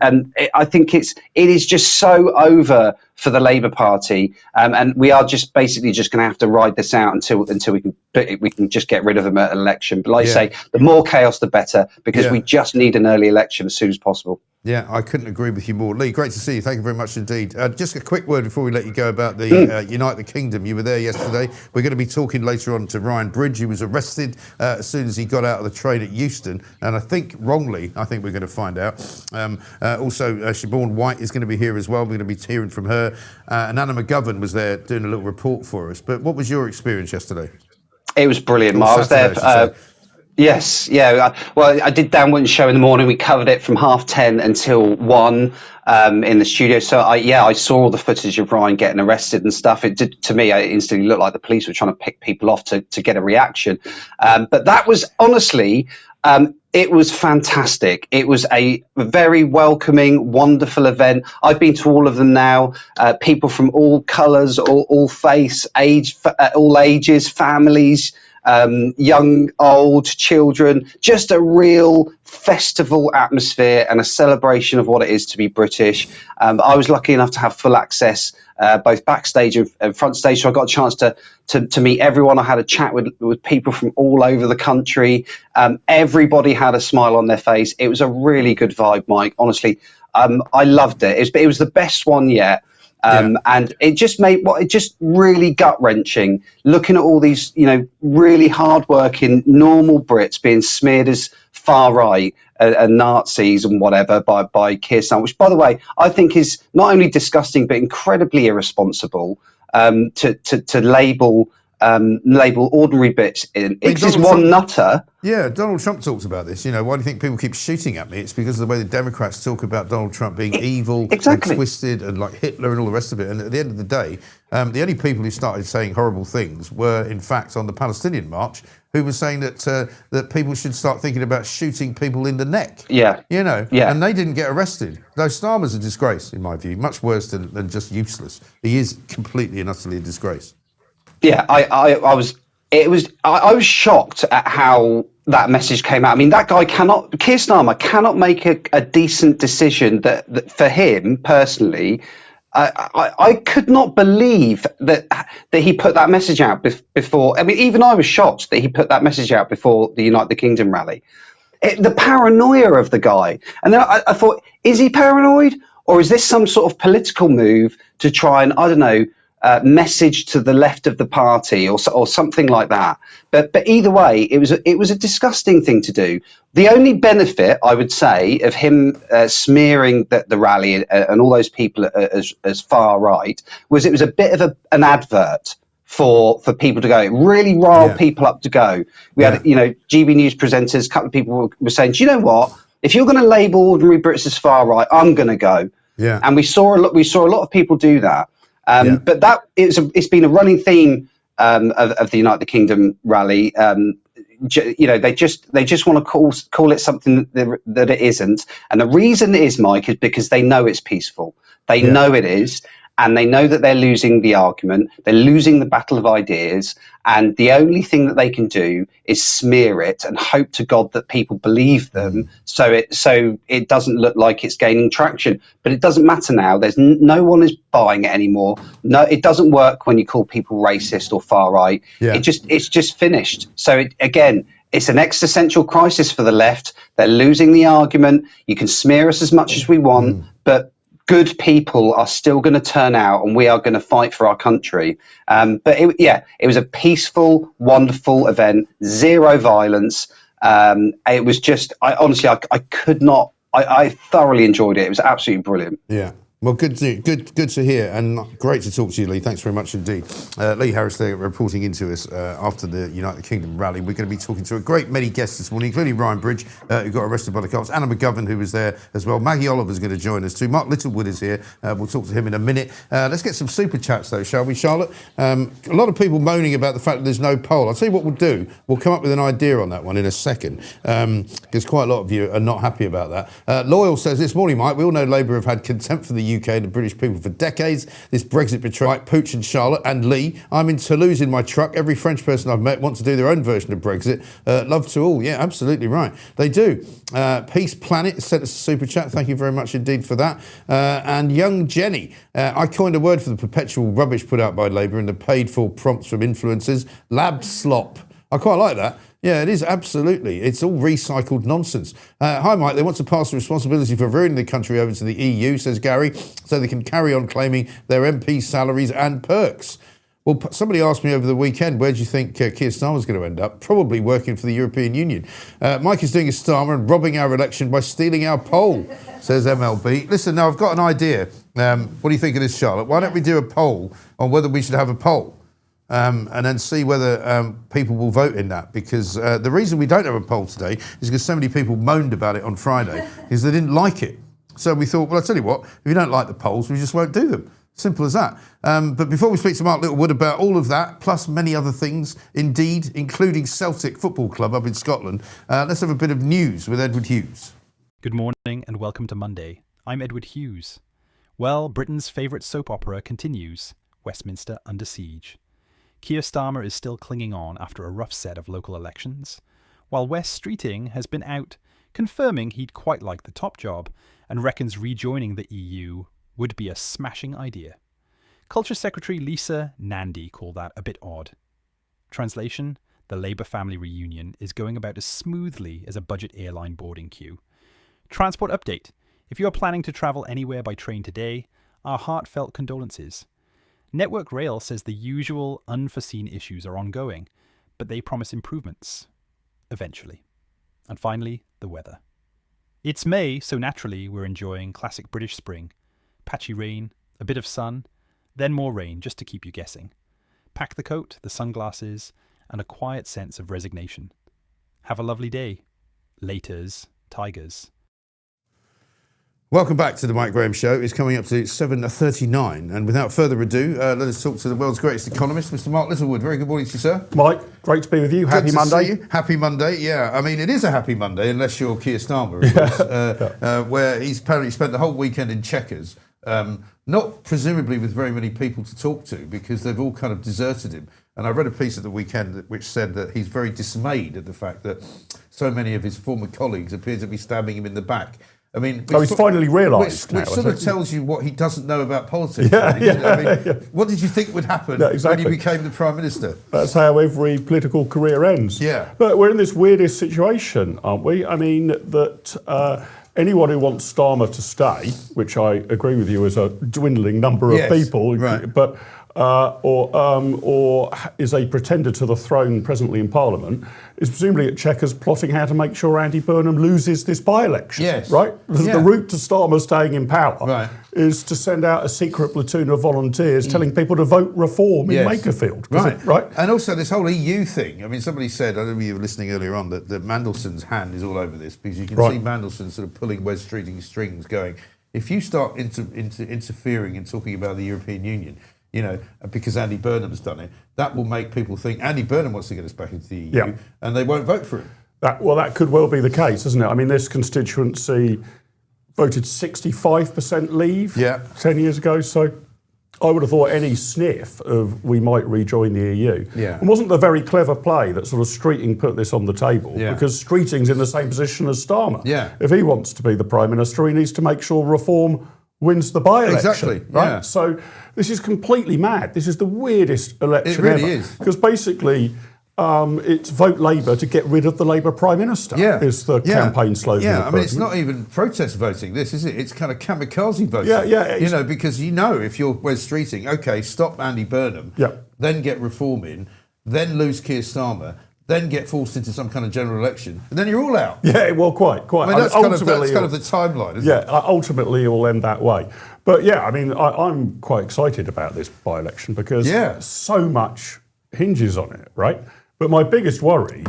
I think it is just so over for the Labour Party, and we are just basically just going to have to ride this out until we can just get rid of them at an election. But like I say, the more chaos, the better, because we just need an early election as soon as possible. Yeah, I couldn't agree with you more. Lee, great to see you. Thank you very much indeed. Just a quick word before we let you go about the United Kingdom. You were there yesterday. We're going to be talking later on to Ryan Bridge, who was arrested as soon as he got out of the train at Euston. And I think wrongly, I think we're going to find out. Also, Siobhan White is going to be here as well. We're going to be hearing from her. And Anna McGovern was there doing a little report for us. But what was your experience yesterday? It was brilliant, Mark. I was there. Yes, yeah. Well, I did Dan Wooden's show in the morning. We covered it from 10:30 until 1 in the studio. So I saw all the footage of Ryan getting arrested and stuff. It did, to me, it instantly looked like the police were trying to pick people off to get a reaction. But that was honestly, it was fantastic. It was a very welcoming, wonderful event. I've been to all of them now. People from all colours, all faiths, all ages, families. Young, old, children, just a real festival atmosphere and a celebration of what it is to be British. I was lucky enough to have full access both backstage and front stage, so I got a chance to meet everyone. I had a chat with people from all over the country. Everybody had a smile on their face. It was a really good vibe, Mike. Honestly, I loved it. It was the best one yet. And it just really gut wrenching looking at all these, you know, really hardworking normal Brits being smeared as far right and Nazis and whatever by Keir, which, by the way, I think is not only disgusting but incredibly irresponsible to label ordinary bits in. It's just one nutter. Yeah, Donald Trump talks about this. You know, why do you think people keep shooting at me? It's because of the way the Democrats talk about Donald Trump being evil and twisted and like Hitler and all the rest of it. And at the end of the day, the only people who started saying horrible things were, in fact, on the Palestinian march, who were saying that people should start thinking about shooting people in the neck. Yeah. You know, and they didn't get arrested. Though Starmer's a disgrace, in my view, much worse than just useless. He is completely and utterly a disgrace. Yeah, I was shocked at how that message came out. I mean, that guy Keir Starmer cannot make a decent decision that for him personally I could not believe that he put that message out before. I mean, even I was shocked that he put that message out before the United Kingdom rally. The paranoia of the guy. And then I thought, is he paranoid? Or is this some sort of political move to try and, I don't know, message to the left of the party or something like that? But either way, it was a disgusting thing to do. The only benefit, I would say, of him smearing the rally and all those people as far right was it was a bit of an advert for people to go. It really riled people up to go. We had, GB News presenters, a couple of people were saying, do you know what? If you're going to label ordinary Brits as far right, I'm going to go. Yeah. And we saw a lot of people do that. But it's been a running theme of the United Kingdom rally. They just want to call it something that it isn't. And the reason it is, Mike, is because they know it's peaceful. They know it is. And they know that they're losing the argument. They're losing the battle of ideas. And the only thing that they can do is smear it and hope to God that people believe them. So it doesn't look like it's gaining traction. But it doesn't matter now. There's no one is buying it anymore. No, it doesn't work when you call people racist or far right. Yeah. It's just finished. So it's an existential crisis for the left. They're losing the argument. You can smear us as much as we want, but good people are still going to turn out and we are going to fight for our country. But it was a peaceful, wonderful event, zero violence. It was just, I could not, I thoroughly enjoyed it. It was absolutely brilliant. Yeah. Well, good to hear, and great to talk to you, Lee. Thanks very much indeed. Lee Harris there reporting into us after the United Kingdom rally. We're going to be talking to a great many guests this morning, including Ryan Bridge, who got arrested by the cops, Anna McGovern, who was there as well. Maggie Oliver is going to join us too. Mark Littlewood is here. We'll talk to him in a minute. Let's get some super chats, though, shall we, Charlotte? A lot of people moaning about the fact that there's no poll. I'll tell you what we'll do. We'll come up with an idea on that one in a second, because quite a lot of you are not happy about that. Loyal says, this morning, Mike, we all know Labour have had contempt for the UK and the British people for decades. This Brexit betrayal, like Pooch and Charlotte and Lee. I'm in Toulouse in my truck. Every French person I've met wants to do their own version of Brexit. Love to all. Yeah, absolutely right. They do. Peace Planet sent us a super chat. Thank you very much indeed for that. And young Jenny, I coined a word for the perpetual rubbish put out by Labour and the paid for prompts from influencers. Lab slop. I quite like that. Yeah, it is, absolutely. It's all recycled nonsense. Hi, Mike. They want to pass the responsibility for ruining the country over to the EU, says Gary, so they can carry on claiming their MP salaries and perks. Well, somebody asked me over the weekend, where do you think Keir Starmer's going to end up? Probably working for the European Union. Mike is doing a Starmer and robbing our election by stealing our poll, says MLB. Listen, now I've got an idea. What do you think of this, Charlotte? Why don't we do a poll on whether we should have a poll? And then see whether people will vote in that. Because the reason we don't have a poll today is because so many people moaned about it on Friday, is they didn't like it. So we thought, well, I'll tell you what, if you don't like the polls, we just won't do them. Simple as that. But before we speak to Mark Littlewood about all of that, plus many other things, indeed, including Celtic Football Club up in Scotland, let's have a bit of news with Edward Hughes. Good morning and welcome to Monday. I'm Edward Hughes. Well, Britain's favourite soap opera continues, Westminster under siege. Keir Starmer is still clinging on after a rough set of local elections, while Wes Streeting has been out, confirming he'd quite like the top job and reckons rejoining the EU would be a smashing idea. Culture Secretary Lisa Nandy called that a bit odd. Translation, the Labour family reunion is going about as smoothly as a budget airline boarding queue. Transport update. If you are planning to travel anywhere by train today, our heartfelt condolences. Network Rail says the usual unforeseen issues are ongoing, but they promise improvements. Eventually. And finally, the weather. It's May, so naturally we're enjoying classic British spring. Patchy rain, a bit of sun, then more rain just to keep you guessing. Pack the coat, the sunglasses, and a quiet sense of resignation. Have a lovely day. Laters, Tigers. Welcome back to the Mike Graham Show. It's coming up to 7:39, and without further ado, let us talk to the world's greatest economist, Mr. Mark Littlewood. Very good morning to you, sir. Mike, great to be with you. Happy Monday. Happy Monday, yeah. I mean, it is a happy Monday, unless you're Keir Starmer, of course, where he's apparently spent the whole weekend in Chequers, not presumably with very many people to talk to, because they've all kind of deserted him. And I read a piece at the weekend which said that he's very dismayed at the fact that so many of his former colleagues appear to be stabbing him in the back. I mean, So he's finally realised now. Which sort of tells you what he doesn't know about politics. Yeah, What did you think would happen exactly. when he became the Prime Minister? That's how every political career ends. Yeah. But we're in this weirdest situation, aren't we? I mean, that anyone who wants Starmer to stay, which I agree with you is a dwindling number of people, right. but or is a pretender to the throne presently in Parliament, is presumably at Chequers plotting how to make sure Andy Burnham loses this by-election. Yes. Right? The route to Starmer staying in power is to send out a secret platoon of volunteers telling people to vote reform in Makerfield. Right. And also this whole EU thing. I mean, somebody said, I don't know if you were listening earlier on, that Mandelson's hand is all over this, because you can see Mandelson sort of pulling Wes Streeting strings going, if you start interfering and talking about the European Union, you know, because Andy Burnham's done it, that will make people think Andy Burnham wants to get us back into the EU, and they won't vote for him. That could well be the case, isn't it? I mean, this constituency voted 65% leave 10 years ago, so I would have thought any sniff of we might rejoin the EU. Yeah. It wasn't the very clever play that sort of Streeting put this on the table, because Streeting's in the same position as Starmer. Yeah. If he wants to be the Prime Minister, he needs to make sure reform wins the by-election. Exactly, right? So this is completely mad. This is the weirdest election ever. It really ever. is. Because basically, it's vote Labour to get rid of the Labour Prime Minister, is the campaign slogan. Yeah, I mean, it's not even protest voting, this, is it? It's kind of kamikaze voting. You know, because if you're Wes Streeting, OK, stop Andy Burnham, then get reform in, then lose Keir Starmer, then get forced into some kind of general election, and then you're all out. Yeah, well, quite. I mean, that's kind of the timeline, isn't it? Yeah, ultimately it will end that way. But yeah, I mean, I'm quite excited about this by-election because so much hinges on it, right? But my biggest worry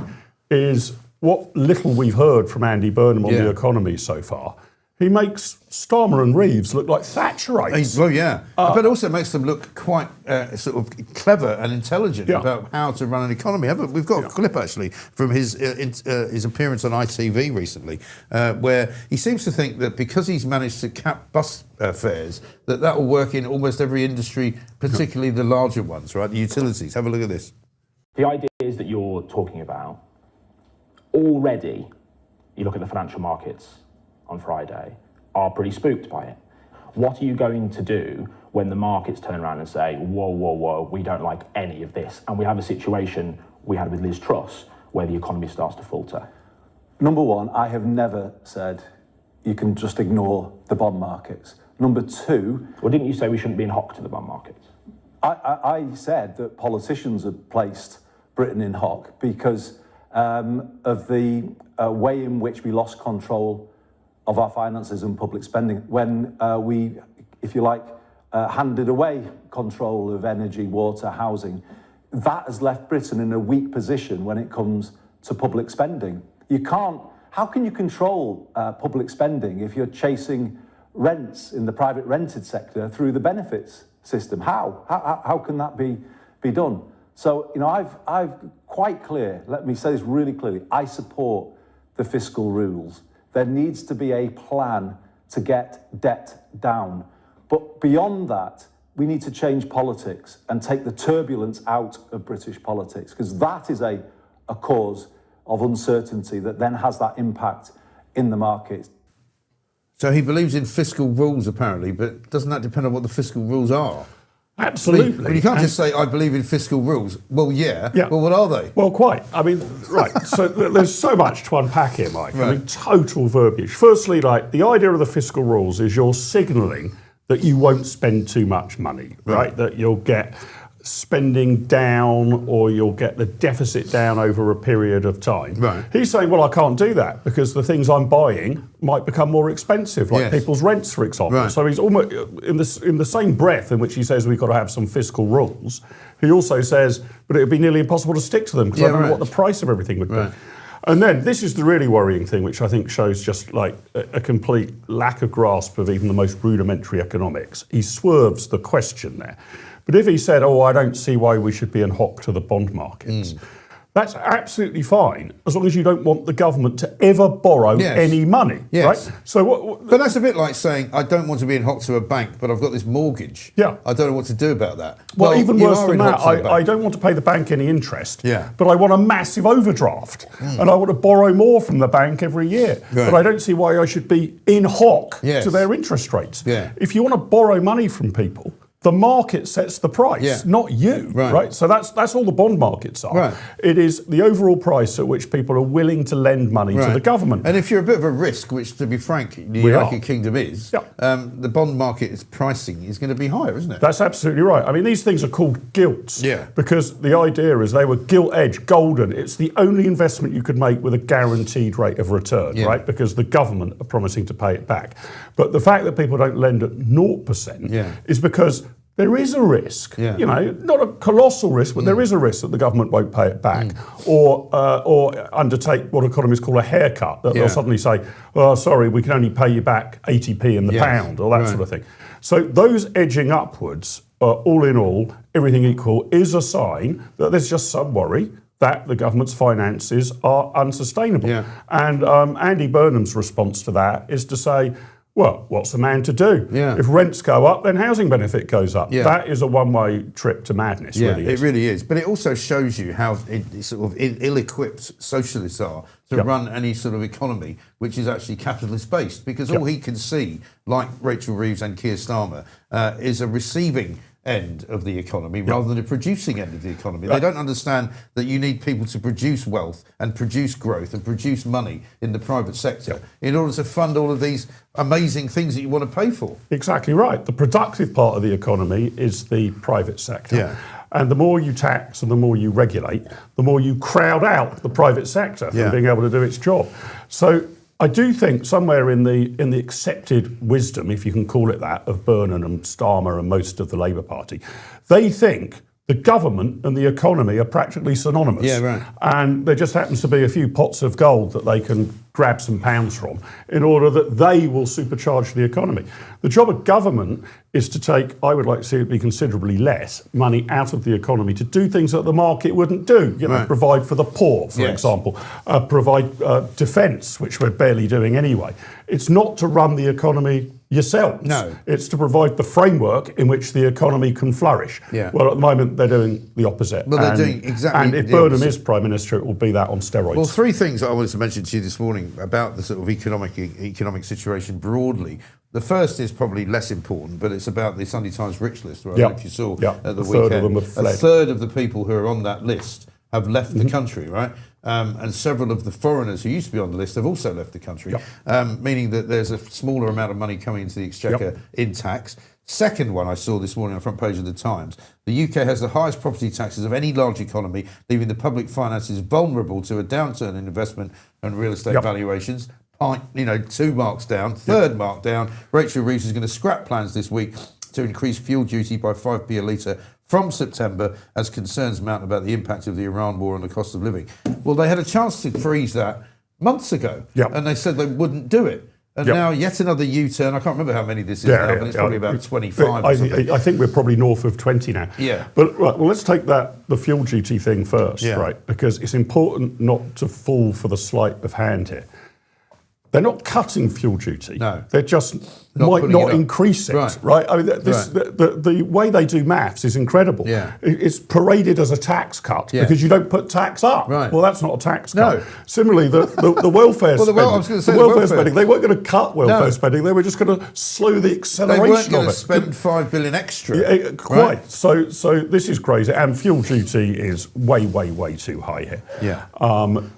is what little we've heard from Andy Burnham on the economy so far. He makes Starmer and Reeves look like Thatcherites. But also makes them look quite sort of clever and intelligent about how to run an economy. We've got a clip actually from his appearance on ITV recently, where he seems to think that because he's managed to cap bus fares, that will work in almost every industry, particularly the larger ones, right? The utilities. Have a look at this. The ideas that you're talking about, already, you look at the financial markets on Friday, are pretty spooked by it. What are you going to do when the markets turn around and say, whoa, we don't like any of this, and we have a situation we had with Liz Truss where the economy starts to falter? Number one, I have never said you can just ignore the bond markets. Number two... Well, didn't you say we shouldn't be in hock to the bond markets? I said that politicians have placed Britain in hock because of the way in which we lost control of our finances and public spending when we, if you like, handed away control of energy, water, housing. That has left Britain in a weak position when it comes to public spending. How can you control public spending if you're chasing rents in the private rented sector through the benefits system? How can that be done? So, I've quite clear, let me say this really clearly, I support the fiscal rules. There needs to be a plan to get debt down. But beyond that, we need to change politics and take the turbulence out of British politics, because that is a cause of uncertainty that then has that impact in the markets. So he believes in fiscal rules, apparently, but doesn't that depend on what the fiscal rules are? Absolutely. But you can't just say, I believe in fiscal rules. Well, well, what are they? Well, quite. I mean, right. So there's so much to unpack here, Mike. I mean, total verbiage. Firstly, the idea of the fiscal rules is you're signalling that you won't spend too much money, right? That you'll get spending down or you'll get the deficit down over a period of time. Right. He's saying, well, I can't do that because the things I'm buying might become more expensive, like people's rents, for example. Right. So he's almost in the same breath in which he says we've got to have some fiscal rules, he also says, but it would be nearly impossible to stick to them because I don't know what the price of everything would be. And then this is the really worrying thing, which I think shows just like a complete lack of grasp of even the most rudimentary economics. He swerves the question there. But if he said, I don't see why we should be in hock to the bond markets, That's absolutely fine, as long as you don't want the government to ever borrow any money, right? So, but that's a bit like saying, I don't want to be in hock to a bank, but I've got this mortgage. Yeah. I don't know what to do about that. Well, even worse than that, I don't want to pay the bank any interest, but I want a massive overdraft, and I want to borrow more from the bank every year. But I don't see why I should be in hock to their interest rates. If you want to borrow money from people, the market sets the price, not you, right? So that's all the bond markets are. Right. It is the overall price at which people are willing to lend money to the government. And if you're a bit of a risk, which to be frank, the United Kingdom is, the bond market pricing is going to be higher, isn't it? That's absolutely right. I mean, these things are called gilts because the idea is they were gilt edge, golden. It's the only investment you could make with a guaranteed rate of return, right? Because the government are promising to pay it back. But the fact that people don't lend at 0% is because there is a risk, you know, not a colossal risk, but there is a risk that the government won't pay it back or undertake what economists call a haircut, that they'll suddenly say, oh, sorry, we can only pay you back 80p in the pound or that sort of thing. So those edging upwards, all in all, everything equal, is a sign that there's just some worry that the government's finances are unsustainable. And Andy Burnham's response to that is to say, well, what's a man to do? If rents go up, then housing benefit goes up. That is a one-way trip to madness, really is. It really is. But it also shows you how sort of ill-equipped socialists are to run any sort of economy which is actually capitalist-based, because all he can see, like Rachel Reeves and Keir Starmer, is a receiving end of the economy rather than a producing end of the economy. They don't understand that you need people to produce wealth and produce growth and produce money in the private sector in order to fund all of these amazing things that you want to pay for. Exactly right. The productive part of the economy is the private sector. And the more you tax and the more you regulate, the more you crowd out the private sector from being able to do its job. So I do think somewhere in the accepted wisdom, if you can call it that, of Burnham and Starmer and most of the Labour Party, they think the government and the economy are practically synonymous. And there just happens to be a few pots of gold that they can grab some pounds from in order that they will supercharge the economy. The job of government is to take, I would like to see it be considerably less, money out of the economy to do things that the market wouldn't do. You know, provide for the poor, for example, provide defence, which we're barely doing anyway. It's not to run the economy yourselves. No. It's to provide the framework in which the economy can flourish. Well, at the moment, they're doing the opposite. Well, they're doing exactly And if the Burnham opposite. is Prime Minister, it will be that on steroids. Well, three things I wanted to mention to you this morning about the sort of economic situation broadly. The first is probably less important, but it's about the Sunday Times rich list, where I don't know if you saw at the weekend. A third of the people who are on that list have left the country, right? And several of the foreigners who used to be on the list have also left the country, meaning that there's a smaller amount of money coming into the exchequer in tax. Second one I saw this morning on the front page of the Times, the UK has the highest property taxes of any large economy, leaving the public finances vulnerable to a downturn in investment and real estate valuations. Two marks down. Third mark down. Rachel Reeves is going to scrap plans this week to increase fuel duty by 5p a litre from September as concerns mount about the impact of the Iran war on the cost of living. Well, they had a chance to freeze that months ago, and they said they wouldn't do it. And now yet another U-turn. I can't remember how many this is now, but it's probably about 25 or something. I think we're probably north of 20 now. But let's take the fuel duty thing first, right? Because it's important not to fall for the sleight of hand here. They're not cutting fuel duty. No. They're just might not increase it, right? I mean, the way they do maths is incredible. It's paraded as a tax cut because you don't put tax up. Well, that's not a tax cut. No. Similarly, the welfare spending. I was going to say the welfare spending. They weren't going to cut welfare spending. They were just going to slow the acceleration of it. They weren't going to spend 5 billion extra. Quite. Right? So this is crazy. And fuel duty is way, way, way too high here.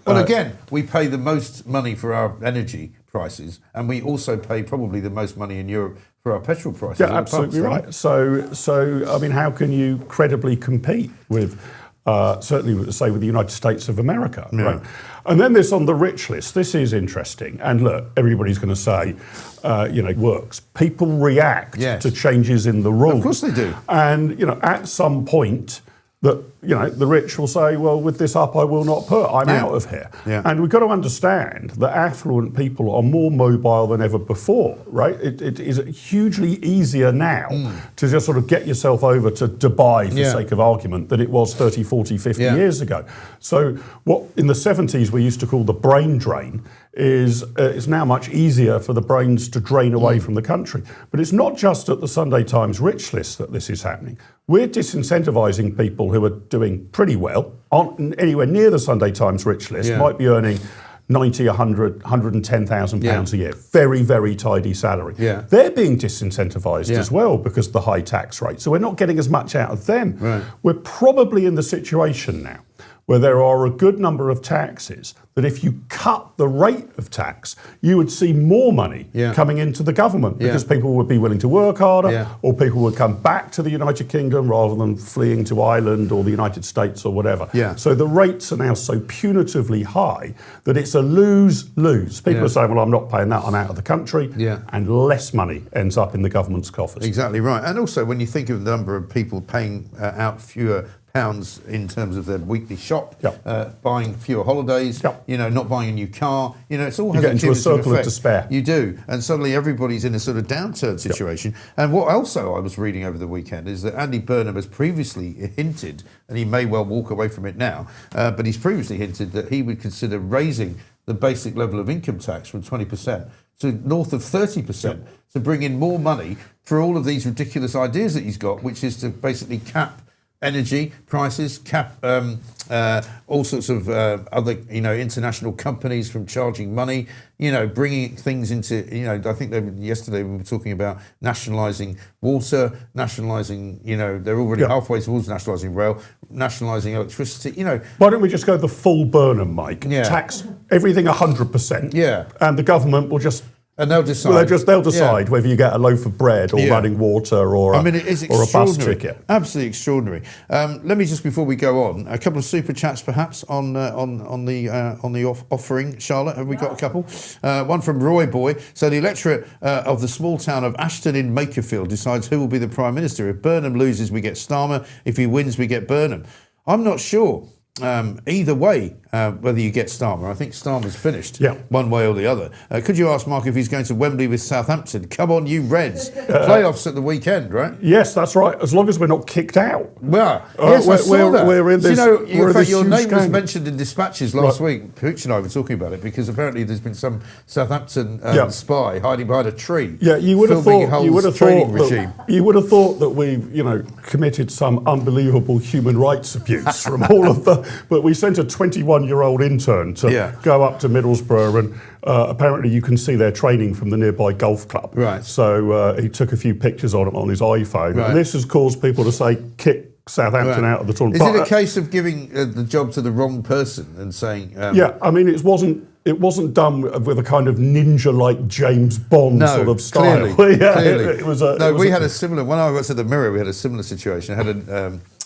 Again, we pay the most money for our energy prices, and we also pay probably the most money in Europe for our petrol prices. Yeah, absolutely right. So I mean, how can you credibly compete with, certainly, say, with the United States of America, right? And then this on the rich list. This is interesting. And look, everybody's going to say, it works. People react to changes in the rules. Of course they do. And at some point, that, you know, the rich will say, well, with this up, I will not put. I'm out of here. Yeah. And we've got to understand that affluent people are more mobile than ever before, right? It is hugely easier now to just sort of get yourself over to Dubai, for sake of argument, than it was 30, 40, 50 years ago. So what in the 70s we used to call the brain drain is it's now much easier for the brains to drain away from the country. But it's not just at the Sunday Times rich list that this is happening. We're disincentivising people who are doing pretty well, aren't anywhere near the Sunday Times rich list, might be earning 90, 100, 110,000 pounds a year. Very, very tidy salary. They're being disincentivised as well because of the high tax rate. So we're not getting as much out of them. We're probably in the situation now where there are a good number of taxes that if you cut the rate of tax, you would see more money coming into the government because people would be willing to work harder or people would come back to the United Kingdom rather than fleeing to Ireland or the United States or whatever. So the rates are now so punitively high that it's a lose-lose. People are saying, well, I'm not paying that, I'm out of the country, and less money ends up in the government's coffers. Exactly right. And also when you think of the number of people paying out fewer pounds in terms of their weekly shop, buying fewer holidays, you know, not buying a new car, you know, it's all has get into a circle effect. of despair. You do, and suddenly everybody's in a sort of downturn situation. And what also I was reading over the weekend is that Andy Burnham has previously hinted, and he may well walk away from it now, but he's previously hinted that he would consider raising the basic level of income tax from 20% to north of 30% to bring in more money for all of these ridiculous ideas that he's got, which is to basically cap energy prices, cap all sorts of other, you know, international companies from charging money, you know, bringing things into, you know, I think yesterday we were talking about nationalising water, nationalising, you know, they're already halfway towards nationalising rail, nationalising electricity, you know. Why don't we just go the full Burnham, Mike? Tax everything 100%. And the government will just... And they'll decide. Well, they'll decide whether you get a loaf of bread or running water or a bus ticket. Absolutely extraordinary. Let me just, before we go on, a couple of super chats perhaps on the offering. Charlotte, have we got a couple? One from Roy Boy. So the electorate of the small town of Ashton in Makerfield decides who will be the Prime Minister. If Burnham loses, we get Starmer. If he wins, we get Burnham. I'm not sure. Either way, whether you get Starmer, I think Starmer's finished one way or the other. Could you ask Mark if he's going to Wembley with Southampton? Come on, you Reds. Playoffs at the weekend, right? Yes, that's right. As long as we're not kicked out. Well, yes, I saw that. We're in this. You know, in fact, your name was mentioned in dispatches last week. Pooch and I were talking about it because apparently there's been some Southampton spy hiding behind a tree. Yeah, you would have thought. You would have thought that we've, you know, committed some unbelievable human rights abuse from all of the. But we sent a 21-year-old intern to go up to Middlesbrough, and apparently you can see their training from the nearby golf club. Right. So he took a few pictures on his iPhone, and this has caused people to say, kick Southampton out of the tournament. Is it a case of giving the job to the wrong person and saying? I mean, it wasn't done with a kind of ninja-like James Bond sort of style. Clearly. We had a similar. When I was at the Mirror, we had a similar situation. I had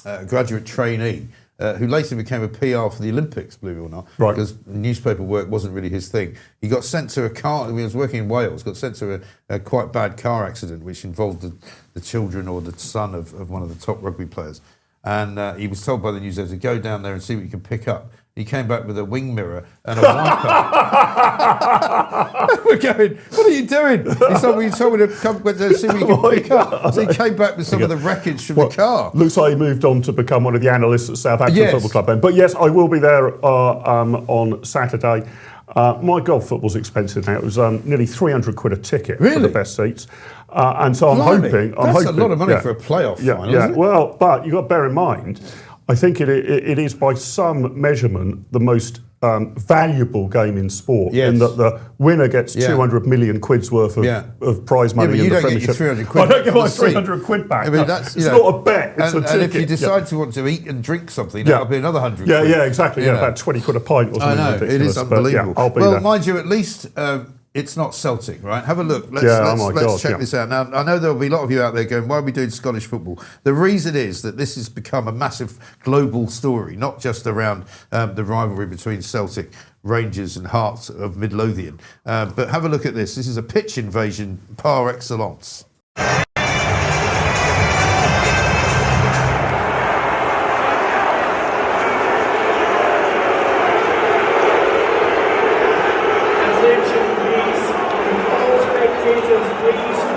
a graduate trainee. Who later became a PR for the Olympics, believe it or not, because newspaper work wasn't really his thing. He got sent to a car, he was working in Wales, got sent to a quite bad car accident which involved the children or the son of one of the top rugby players. And he was told by the news to go down there and see what you can pick up. He came back with a wing mirror and a wiper. We're going, what are you doing? He said, well, you told me to come see what you can pick up. So he came back with some of the wreckage from the car. Looks like he moved on to become one of the analysts at Southampton Football Club then. But yes, I will be there on Saturday. My golf football's expensive now. It was nearly 300 quid a ticket for the best seats. And so I'm hoping... That's a lot of money for a playoff final, isn't it? Well, but you've got to bear in mind, I think it is by some measurement the most valuable game in sport, in that the winner gets 200 million quid's worth of prize money in the Premiership. Get your 300 quid. I don't get my 300 quid back. I mean, it's not a bet, it's a ticket. And if you decide to want to eat and drink something, that'll be another 100 quid. Yeah, exactly. About 20 quid a pint or something ridiculous. It is unbelievable. I'll be there. Mind you, at least... it's not Celtic, right? Have a look. Let's check this out. Now, I know there'll be a lot of you out there going, why are we doing Scottish football? The reason is that this has become a massive global story, not just around the rivalry between Celtic, Rangers and Hearts of Midlothian. But have a look at this. This is a pitch invasion par excellence.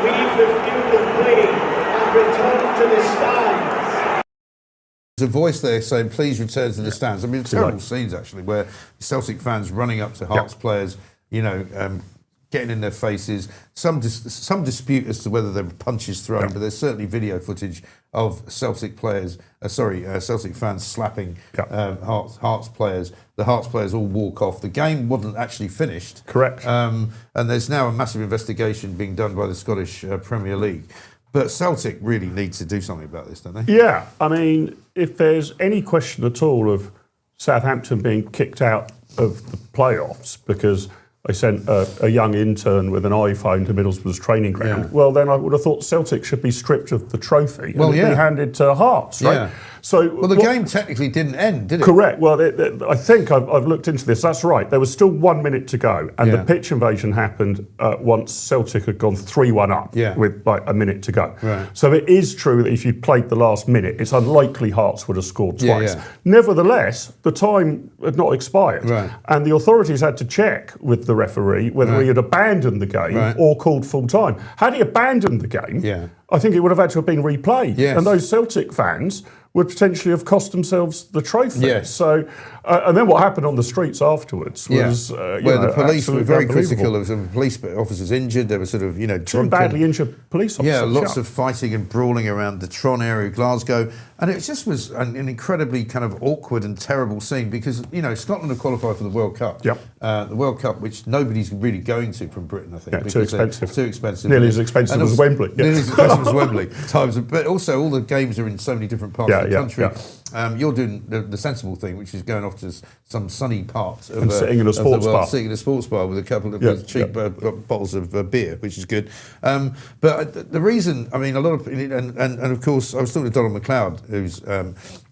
leave the field of play and return to the stands. There's a voice there saying, please return to the stands. I mean, terrible scenes, actually, where Celtic fans running up to Hearts players, you know, getting in their faces. Some dispute as to whether there were punches thrown, but there's certainly video footage of Celtic players, Celtic fans slapping Hearts players. The Hearts players all walk off. The game wasn't actually finished. Correct. And there's now a massive investigation being done by the Scottish Premier League. But Celtic really need to do something about this, don't they? Yeah, I mean, if there's any question at all of Southampton being kicked out of the playoffs because they sent a young intern with an iPhone to Middlesbrough's training ground, well, then I would have thought Celtic should be stripped of the trophy and be handed to Hearts, right? Yeah. So, well, the game technically didn't end, did it? Correct. Well, I think I've looked into this. That's right. There was still 1 minute to go, and the pitch invasion happened once Celtic had gone 3-1 up with like a minute to go. Right. So it is true that if you played the last minute, it's unlikely Hearts would have scored twice. Yeah. Nevertheless, the time had not expired, and the authorities had to check with the referee whether he had abandoned the game or called full time. Had he abandoned the game, I think it would have had to have been replayed. Yes. And those Celtic fans would potentially have cost themselves the trophy. Yes. So, and then what happened on the streets afterwards was, where the police were very critical. There were some police officers injured. There were sort of, two badly injured police officers. Yeah, lots of fighting and brawling around the Tron area of Glasgow, and it just was an incredibly kind of awkward and terrible scene because Scotland have qualified for the World Cup. Yep. The World Cup, which nobody's really going to from Britain, I think. Yeah, too expensive. Too expensive. Nearly as expensive as Wembley. Nearly as expensive as Wembley. But also all the games are in so many different parts of the country. Yeah. You're doing the sensible thing, which is going off to some sunny part of sitting in a sports bar. Sitting in a sports bar with a couple of cheap bottles of beer, which is good. But the reason, I mean, a lot of, and of course, I was talking to Donald McLeod, who's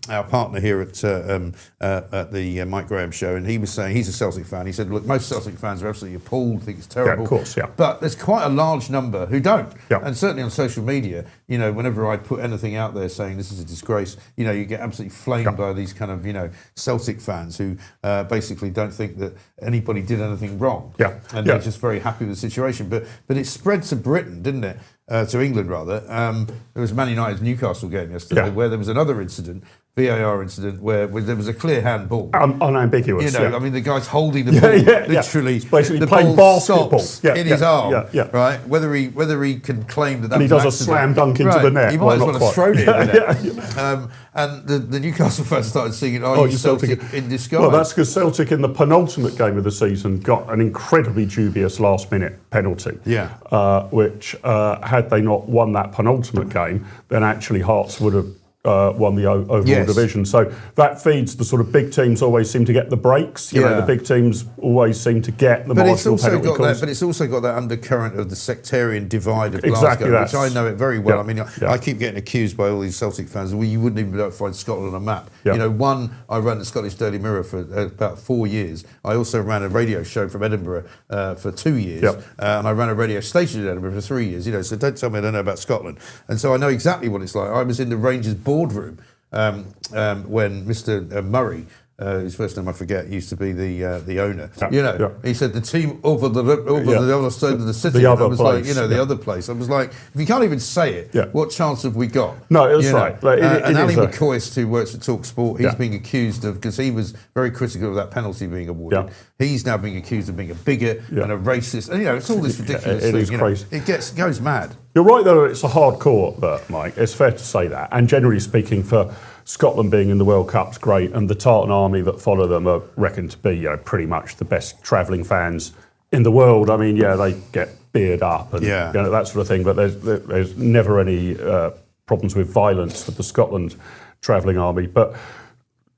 our partner here at the Mike Graham show, and he was saying he's a Celtic fan. He said, look, most Celtic fans are absolutely appalled, think it's terrible. Yeah, of course, But there's quite a large number who don't. Yeah. And certainly on social media, whenever I put anything out there saying this is a disgrace, you get absolutely flamed by these kind of, Celtic fans who basically don't think that anybody did anything wrong. Yeah. And they're just very happy with the situation. But it spread to Britain, didn't it? To England, rather. There was Man United's Newcastle game yesterday where there was another incident, VAR incident, where there was a clear handball. Unambiguous. I mean, the guy's holding the ball, literally. It's basically the playing ball basketball stops in his arm, right? Whether he can claim that and he does a slam dunk into the net. He might as well have thrown it in the net. And the Newcastle fans started singing, "Are you Celtic in disguise?" Well, that's because Celtic in the penultimate game of the season got an incredibly dubious last-minute penalty. Which had they not won that penultimate game, then actually Hearts would have won the overall division. So that feeds the sort of big teams always seem to get the breaks. The big teams always seem to get the marginal penalty calls. But it's also got that undercurrent of the sectarian divide of Glasgow, which I know it very well. I mean, I keep getting accused by all these Celtic fans, well, you wouldn't even be able to find Scotland on a map. I ran the Scottish Daily Mirror for about 4 years. I also ran a radio show from Edinburgh for 2 years. And I ran a radio station in Edinburgh for 3 years. So don't tell me I don't know about Scotland. And so I know exactly what it's like. I was in the Rangers boardroom when Mr. Murray, whose first name I forget, used to be the owner. He said the team over the other side of the city. The other I was place, like, the other place. I was like, if you can't even say it, what chance have we got? No, that's right. Like, and Ali McCoist, who works at Talk Sport, he's being accused of, because he was very critical of that penalty being awarded. He's now being accused of being a bigot and a racist. And it's all this ridiculous thing. It is crazy. It goes mad. You're right, though. It's a hard court, Mike. It's fair to say that. And generally speaking, for Scotland being in the World Cup's great, and the Tartan army that follow them are reckoned to be, pretty much the best travelling fans in the world. I mean, they get beard up and that sort of thing, but there's never any problems with violence with the Scotland travelling army. But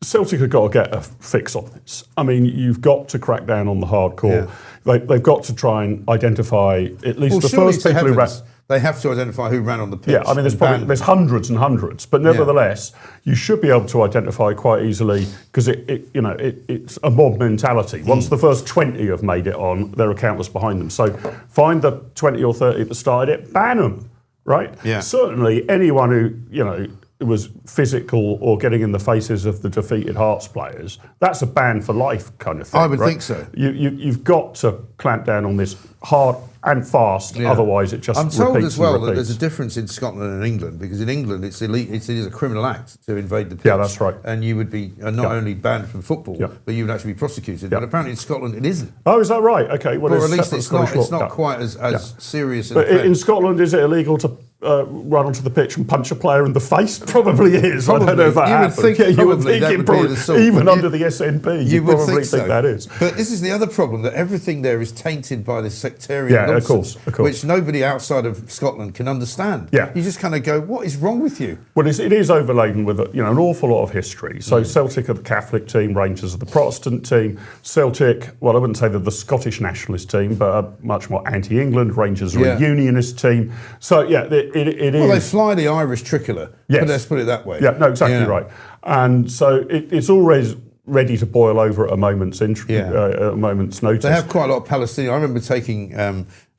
Celtic have got to get a fix on this. I mean, you've got to crack down on the hardcore. They've got to try and identify at least the first people who ran. They have to identify who ran on the pitch. Yeah, I mean, there's hundreds and hundreds, but nevertheless, you should be able to identify quite easily because it's a mob mentality. Once the first 20 have made it on, there are countless behind them. So find the 20 or 30 that started it, ban them, right? Yeah. Certainly, anyone who was physical or getting in the faces of the defeated Hearts players, that's a ban for life kind of thing. I would right? think so. You've got to clamp down on this hard and fast, otherwise it just I'm told repeats as well and that repeats. there's a difference in Scotland and England, because in England it is a criminal act to invade the pitch. Yeah, that's right. And you would be not only banned from football, but you would actually be prosecuted. But apparently in Scotland it isn't. Oh, is that right? Okay. Well, Or at least separate it's not. Scottish It's not law. quite as serious. But in Scotland, is it illegal to run onto the pitch and punch a player in the face? Probably is. I don't know if that happens. You would think you would probably think that it would be probably, an assault, even but under the SNP, you would probably think so. that is. But this is the other problem, that everything there is tainted by this sectarian nonsense, of course. which nobody outside of Scotland can understand. Yeah. You just kind of go, what is wrong with you? Well, it is overladen with an awful lot of history. So Celtic are the Catholic team, Rangers are the Protestant team. Celtic, well, I wouldn't say they're the Scottish nationalist team, but are much more anti-England. Rangers are a unionist team. So yeah, it is. Well, they fly the Irish tricolour. Yes. Let's put it that way. Yeah, no, exactly right. And so it's always ready to boil over at a moment's notice. They have quite a lot of Palestinian. I remember taking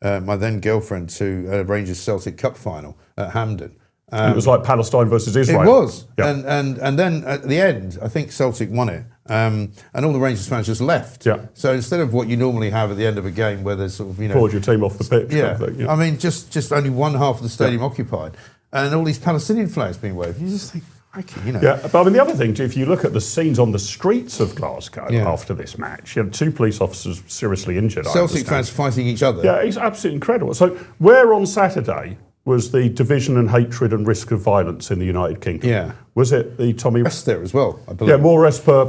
my then girlfriend to a Rangers Celtic Cup final at Hampden. And it was like Palestine versus Israel. It was. Yeah. And then at the end, I think Celtic won it. And all the Rangers fans just left. Yeah. So instead of what you normally have at the end of a game where there's sort of, poured your team off the pitch. Yeah. Kind of thing, I mean, just only one half of the stadium occupied, and all these Palestinian flags being waved. You just think, okay, Yeah, but I mean, the other thing, if you look at the scenes on the streets of Glasgow after this match, you had 2 police officers seriously injured. Celtic fans fighting each other. Yeah, it's absolutely incredible. So, where on Saturday was the division and hatred and risk of violence in the United Kingdom? Yeah. Was it the Tommy... Arrests there as well, I believe. Yeah, more arrests per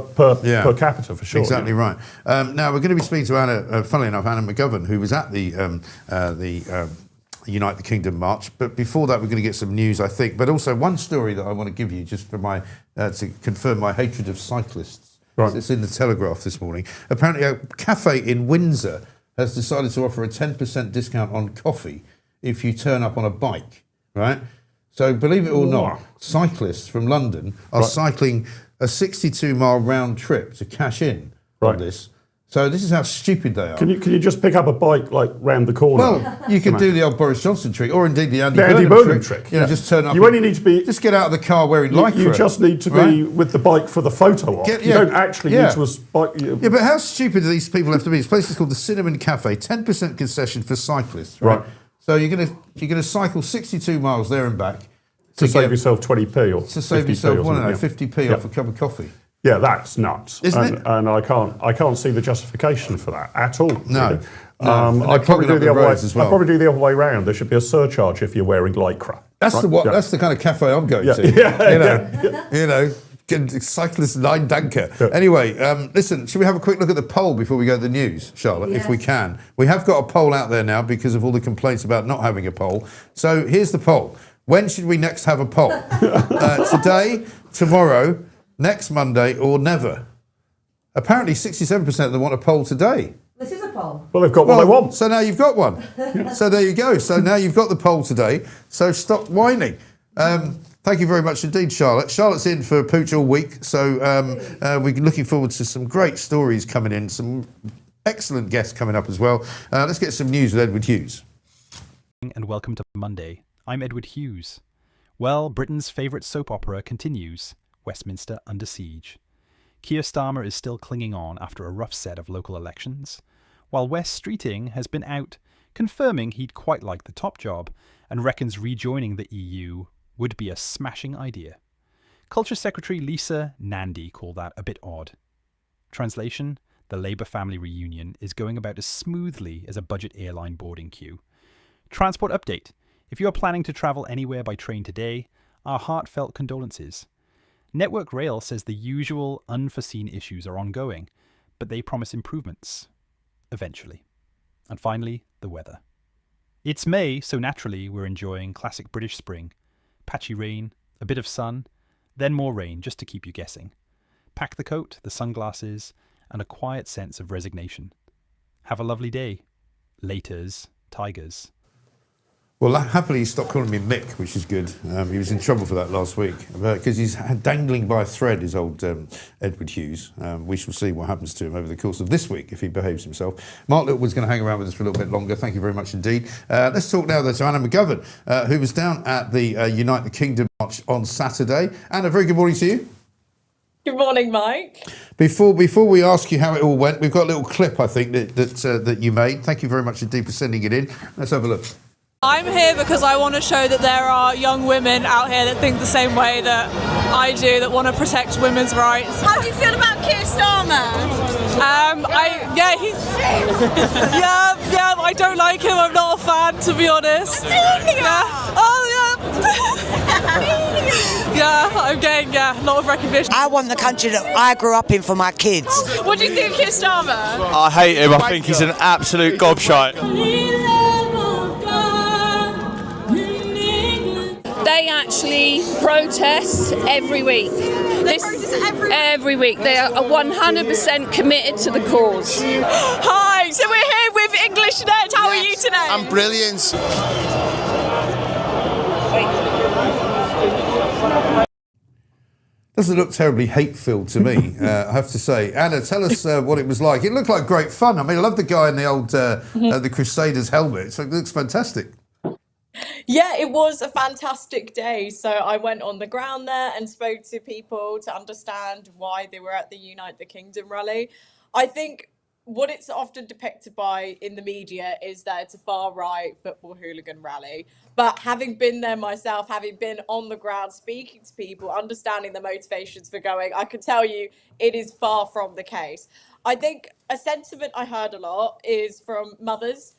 capita, for sure. Exactly right. Now, we're going to be speaking to Anna, funnily enough, Anna McGovern, who was at the Unite the Kingdom march. But before that, we're going to get some news, I think. But also one story that I want to give you, just for my to confirm my hatred of cyclists. Right. It's in the Telegraph this morning. Apparently, a cafe in Windsor has decided to offer a 10% discount on coffee if you turn up on a bike, right? So believe it or not, cyclists from London are cycling a 62-mile round trip to cash in on this. So this is how stupid they are. Can you just pick up a bike like round the corner? Well, you could do the old Boris Johnson trick, or indeed the Andy Burnham trick. You know, just turn up. You only need to be... Just get out of the car wearing lycra. You just need to be with the bike for the photo op. You don't actually need to... Yeah, but how stupid do these people have to be? This place is called the Cinnamon Cafe, 10% concession for cyclists, right? So you're gonna cycle 62 miles there and back to save yourself 20p or to save yourself 50p off a cup of coffee. Yeah, that's nuts, isn't it? And I can't see the justification for that at all. No. Really. I'd probably do the other way. I'd probably do the other way around. There should be a surcharge if you're wearing lycra. That's That's the kind of cafe I'm going to. You know. Cyclist 9 danker. Yeah. Anyway, listen, should we have a quick look at the poll before we go to the news, Charlotte, if we can? We have got a poll out there now because of all the complaints about not having a poll. So here's the poll. When should we next have a poll? Today, tomorrow, next Monday, or never? Apparently 67% of them want a poll today. This is a poll. Well, they've got what they want. So now you've got one. So there you go. So now you've got the poll today. So stop whining. Thank you very much indeed, Charlotte. Charlotte's in for Pooch all week, so we're looking forward to some great stories coming in, some excellent guests coming up as well. Let's get some news with Edward Hughes. And welcome to Monday. I'm Edward Hughes. Well, Britain's favourite soap opera continues, Westminster under siege. Keir Starmer is still clinging on after a rough set of local elections, while Wes Streeting has been out, confirming he'd quite like the top job and reckons rejoining the EU would be a smashing idea. Culture Secretary Lisa Nandy called that a bit odd. Translation: the Labour family reunion is going about as smoothly as a budget airline boarding queue. Transport update: if you are planning to travel anywhere by train today, our heartfelt condolences. Network Rail says the usual unforeseen issues are ongoing, but they promise improvements. Eventually. And finally, the weather. It's May, so naturally we're enjoying classic British spring. Patchy rain, a bit of sun, then more rain just to keep you guessing. Pack the coat, the sunglasses, and a quiet sense of resignation. Have a lovely day. Laters, tigers. Well, happily he stopped calling me Mick, which is good. He was in trouble for that last week because he's dangling by a thread, his old Edward Hughes. We shall see what happens to him over the course of this week if he behaves himself. Mark Littlewood's going to hang around with us for a little bit longer. Thank you very much indeed. Let's talk now to Anna McGovern, who was down at the Unite the Kingdom march on Saturday. Anna, very good morning to you. Good morning, Mike. Before we ask you how it all went, we've got a little clip, I think, that you made. Thank you very much indeed for sending it in. Let's have a look. I'm here because I want to show that there are young women out here that think the same way that I do, that want to protect women's rights. How do you feel about Keir Starmer? I don't like him. I'm not a fan, to be honest. I'm getting a lot of recognition. I want the country that I grew up in for my kids. What do you think of Keir Starmer? I hate him. I think he's an absolute gobshite. They actually protest every week. Every week. They are 100% committed to the cause. Hi, so we're here with EnglishNet. How are you today? I'm brilliant. Doesn't look terribly hate-filled to me, I have to say. Anna, tell us what it was like. It looked like great fun. I mean, I love the guy in the old the Crusaders helmet. So it looks fantastic. Yeah, it was a fantastic day. So I went on the ground there and spoke to people to understand why they were at the Unite the Kingdom rally. I think what it's often depicted by in the media is that it's a far-right football hooligan rally. But having been there myself, having been on the ground, speaking to people, understanding the motivations for going, I can tell you it is far from the case. I think a sentiment I heard a lot is from mothers,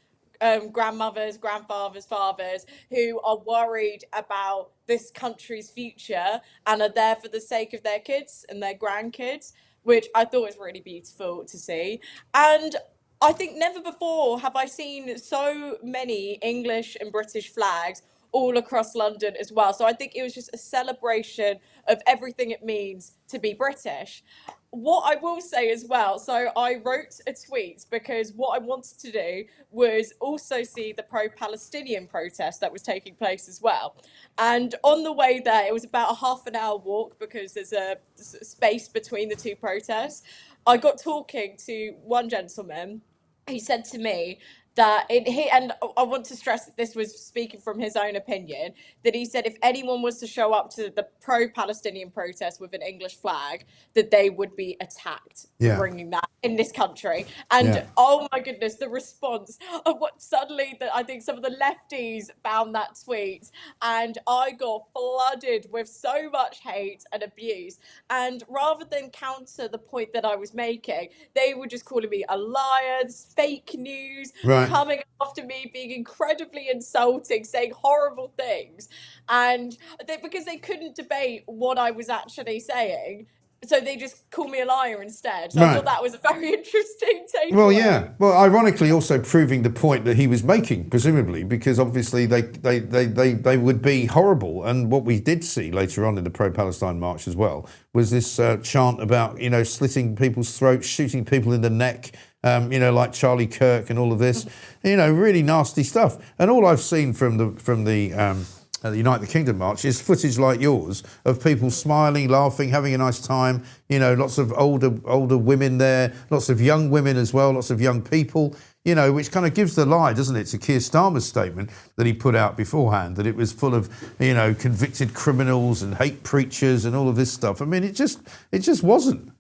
grandmothers, grandfathers, fathers who are worried about this country's future and are there for the sake of their kids and their grandkids, which I thought was really beautiful to see. And I think never before have I seen so many English and British flags all across London as well. So I think it was just a celebration of everything it means to be British. What I will say as well, so I wrote a tweet because what I wanted to do was also see the pro-Palestinian protest that was taking place as well. And on the way there, it was about a half an hour walk because there's a space between the two protests. I got talking to one gentleman. He said to me that and I want to stress that this was speaking from his own opinion, that he said if anyone was to show up to the pro-Palestinian protest with an English flag, that they would be attacked for bringing that in this country. And oh my goodness, the response of what suddenly that I think some of the lefties found that tweet, and I got flooded with so much hate and abuse. And rather than counter the point that I was making, they were just calling me a liar, fake news, coming after me, being incredibly insulting, saying horrible things. And because they couldn't debate what I was actually saying, so they just call me a liar instead. So I thought that was a very interesting take. Well, yeah. Well, ironically, also proving the point that he was making, presumably, because obviously they would be horrible. And what we did see later on in the pro-Palestine march as well was this chant about, slitting people's throats, shooting people in the neck, like Charlie Kirk and all of this, really nasty stuff. And all I've seen from the Unite the Kingdom march is footage like yours of people smiling, laughing, having a nice time. Lots of older women there, lots of young women as well, lots of young people. Which kind of gives the lie, doesn't it, to Keir Starmer's statement that he put out beforehand, that it was full of, convicted criminals and hate preachers and all of this stuff. I mean, it just wasn't.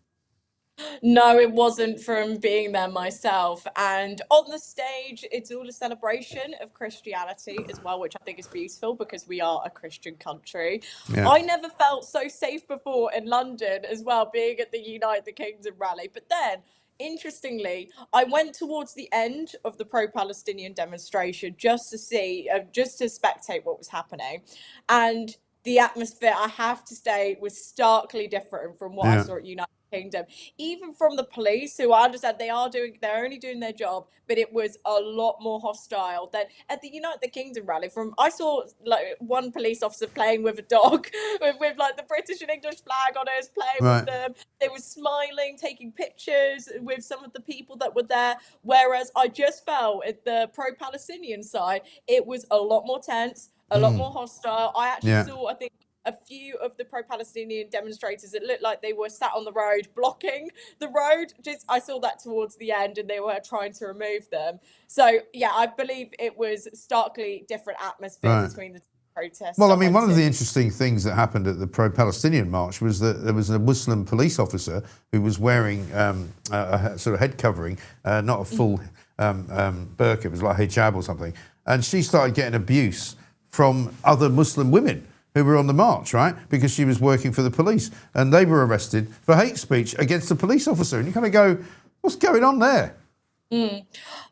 No, it wasn't, from being there myself. And on the stage, it's all a celebration of Christianity as well, which I think is beautiful because we are a Christian country. Yeah. I never felt so safe before in London as well, being at the Unite the Kingdom rally. But then, interestingly, I went towards the end of the pro-Palestinian demonstration just to spectate what was happening. And the atmosphere, I have to say, was starkly different from what I saw at Unite Kingdom, even from the police, who I understand they're only doing their job, but it was a lot more hostile than at the United Kingdom rally. I saw like one police officer playing with a dog with like the British and English flag on it, playing with them. They were smiling, taking pictures with some of the people that were there. Whereas I just felt at the pro-Palestinian side, it was a lot more tense, a lot more hostile. I actually saw, I think, a few of the pro-Palestinian demonstrators, it looked like they were sat on the road, blocking the road. I saw that towards the end, and they were trying to remove them. So, yeah, I believe it was starkly different atmosphere between the two protests. Well, I mean, one of the interesting things that happened at the pro-Palestinian march was that there was a Muslim police officer who was wearing a sort of head covering, not a full burqa, it was like hijab or something. And she started getting abuse from other Muslim women who were on the march, right? Because she was working for the police, and they were arrested for hate speech against a police officer. And you kind of go, what's going on there?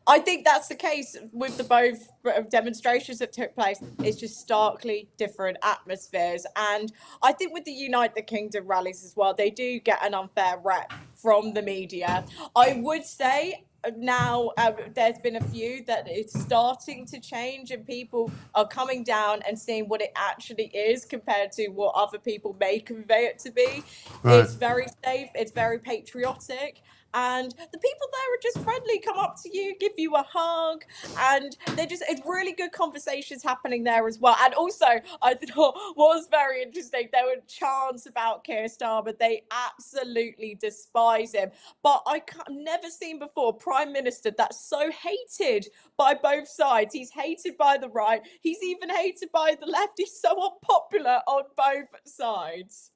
I think that's the case with the both demonstrations that took place. It's just starkly different atmospheres. And I think with the Unite the Kingdom rallies as well, they do get an unfair rep from the media. I would say now there's been a few that it's starting to change, and people are coming down and seeing what it actually is compared to what other people may convey it to be. It's very safe, it's very patriotic, and the people there are just friendly, come up to you, give you a hug, and it's really good conversations happening there as well. And also, I thought what was very interesting, there were chants about Keir Starmer. They absolutely despise him, but I've never seen before Prime Minister that's so hated by both sides. He's hated by the right, he's even hated by the left. He's so unpopular on both sides.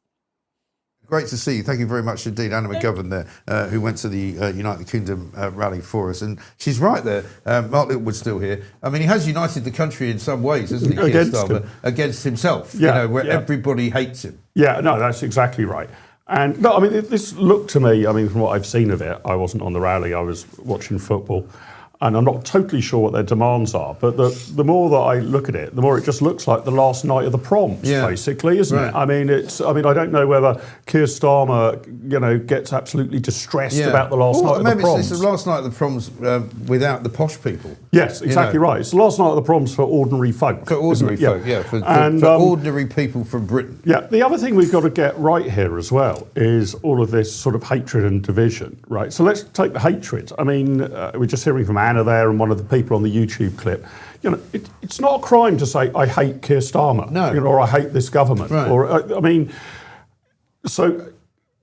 Great to see you. Thank you very much indeed, Anna McGovern there, who went to the United Kingdom rally for us. And she's right there. Mark Littlewood's still here. I mean, he has united the country in some ways, hasn't he, Keir Starmer, against himself, where everybody hates him. Yeah, no, that's exactly right. And no, I mean, this looked to me, I mean, from what I've seen of it, I wasn't on the rally, I was watching football. And I'm not totally sure what their demands are, but the more that I look at it, the more it just looks like the last night of the proms, basically, isn't it? I mean, I don't know whether Keir Starmer, gets absolutely distressed about the last night of the proms. It's the last night of the proms without the posh people. Yes, exactly right. It's the last night of the proms for ordinary folk. For ordinary folk, for ordinary people from Britain. Yeah, the other thing we've got to get right here as well is all of this sort of hatred and division, right? So let's take the hatred. I mean, we're just hearing from Anna there and one of the people on the YouTube clip. It's not a crime to say I hate Keir Starmer, or I hate this government, or I mean, so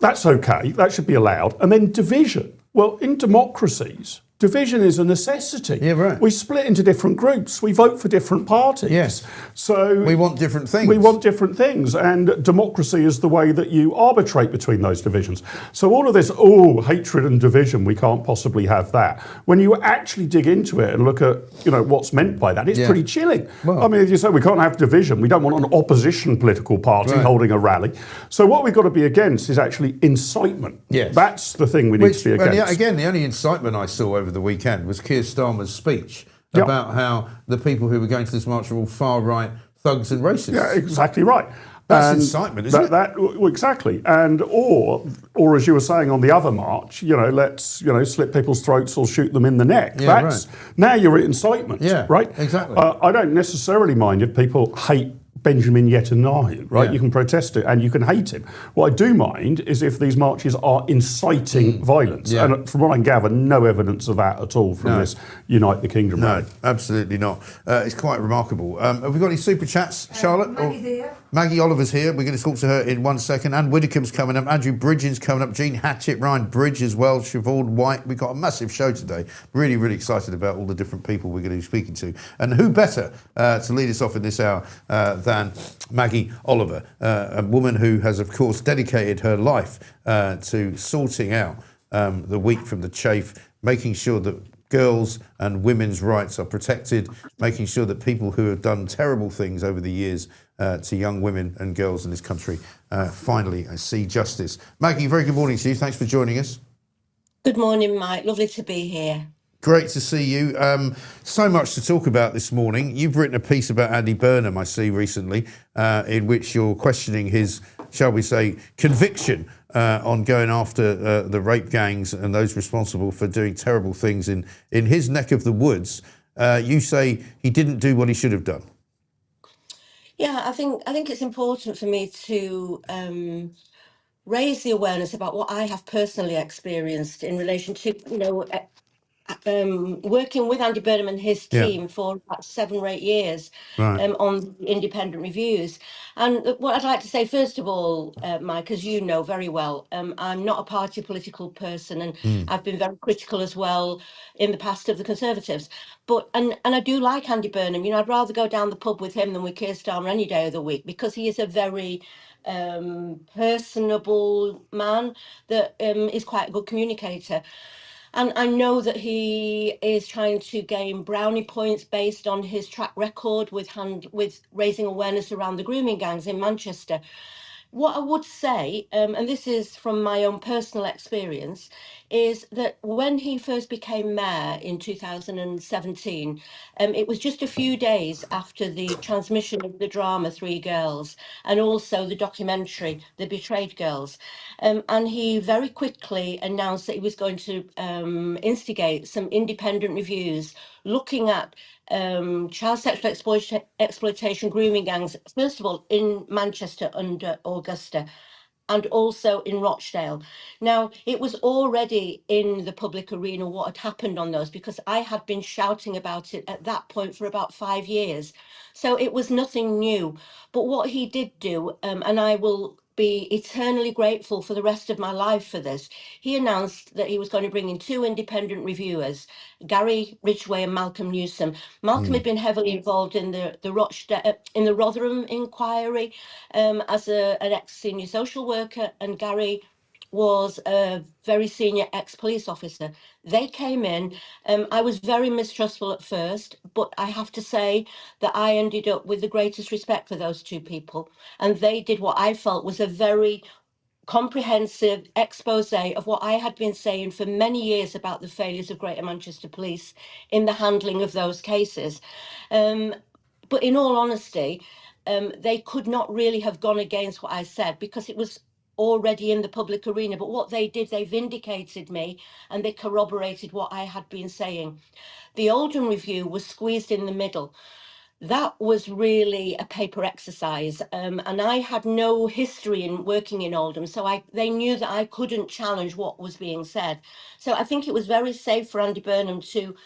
that's okay. That should be allowed. And then division. Well, in democracies, division is a necessity. Yeah, right. We split into different groups. We vote for different parties. Yes. So we want different things. We want different things. And democracy is the way that you arbitrate between those divisions. So all of this, hatred and division, we can't possibly have that. When you actually dig into it and look at, what's meant by that, it's pretty chilling. Well, I mean, if you say we can't have division, we don't want an opposition political party holding a rally. So what we've got to be against is actually incitement. Yes. That's the thing we need to be against. Again, the only incitement I saw over the weekend was Keir Starmer's speech about how the people who were going to this march are all far-right thugs and racists. Yeah, exactly right. That's incitement, isn't it? Exactly. And or as you were saying on the other march, let's slit people's throats or shoot them in the neck. Yeah, now you're at incitement. Yeah, right. Exactly. I don't necessarily mind if people hate Benjamin Netanyahu, right? You can protest it and you can hate him. What I do mind is if these marches are inciting violence. And from what I can gather, no evidence of that at all from this Unite the Kingdom rally. No, absolutely not. It's quite remarkable. Have we got any super chats, Charlotte? Maggie's here. Maggie Oliver's here. We're going to talk to her in 1 second. Ann Widdecombe's coming up. Andrew Bridgen's coming up. Gene Hatchet, Ryan Bridge as well. Siobhan White. We've got a massive show today. Really, really excited about all the different people we're going to be speaking to. And who better to lead us off in this hour than Maggie Oliver, a woman who has, of course, dedicated her life to sorting out the wheat from the chaff, making sure that girls and women's rights are protected, making sure that people who have done terrible things over the years to young women and girls in this country finally see justice. Maggie, very good morning to you. Thanks for joining us. Good morning, Mike. Lovely to be here. Great to see you. So much to talk about this morning. You've written a piece about Andy Burnham, I see, recently, in which you're questioning his, shall we say, conviction on going after the rape gangs and those responsible for doing terrible things in his neck of the woods. You say he didn't do what he should have done. Yeah, I think it's important for me to raise the awareness about what I have personally experienced in relation to, working with Andy Burnham and his team for about 7 or 8 years on independent reviews. And what I'd like to say, first of all, Mike, as you know very well, I'm not a party political person, and I've been very critical as well in the past of the Conservatives. But and I do like Andy Burnham. I'd rather go down the pub with him than with Keir Starmer any day of the week, because he is a very personable man that is quite a good communicator. And I know that he is trying to gain brownie points based on his track record with raising awareness around the grooming gangs in Manchester. What I would say, and this is from my own personal experience, is that when he first became mayor in 2017, it was just a few days after the transmission of the drama Three Girls and also the documentary The Betrayed Girls. And he very quickly announced that he was going to instigate some independent reviews looking at child sexual exploitation grooming gangs, first of all in Manchester under Augusta, and also in Rochdale. Now, it was already in the public arena what had happened on those, because I had been shouting about it at that point for about 5 years. So it was nothing new. But what he did do, and I will be eternally grateful for the rest of my life for this, he announced that he was going to bring in 2 independent reviewers, Gary Ridgway and Malcolm Newsom. Malcolm had been heavily involved in the Rotherham inquiry as an ex-senior social worker, and Gary was a very senior ex-police officer. They came in. I was very mistrustful at first, but I have to say that I ended up with the greatest respect for those 2 people. And they did what I felt was a very comprehensive expose of what I had been saying for many years about the failures of Greater Manchester Police in the handling of those cases. But in all honesty, they could not really have gone against what I said, because it was already in the public arena. But what they did, they vindicated me and they corroborated what I had been saying. The Oldham review was squeezed in the middle. That was really a paper exercise, and I had no history in working in Oldham, so they knew that I couldn't challenge what was being said. So I think it was very safe for Andy Burnham to,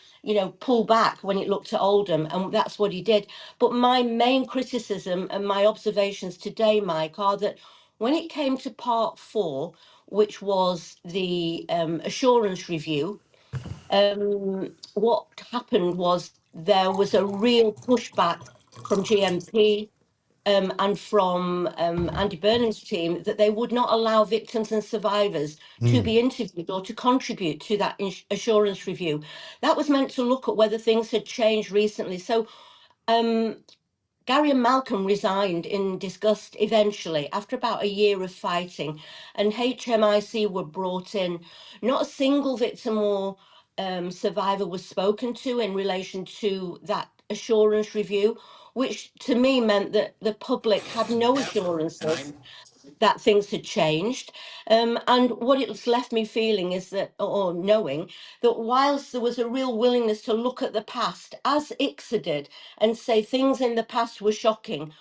pull back when it looked at Oldham, and that's what he did. But my main criticism and my observations today, Mike, are that when it came to part 4, which was the assurance review, what happened was there was a real pushback from GMP and from Andy Burnham's team that they would not allow victims and survivors to be interviewed or to contribute to that assurance review. That was meant to look at whether things had changed recently. So Gary and Malcolm resigned in disgust eventually after about a year of fighting, and HMIC were brought in. Not a single victim or survivor was spoken to in relation to that assurance review, which to me meant that the public had no assurances that things had changed. And what it's left me feeling is that, or knowing, that whilst there was a real willingness to look at the past, as ICSA did, and say things in the past were shocking,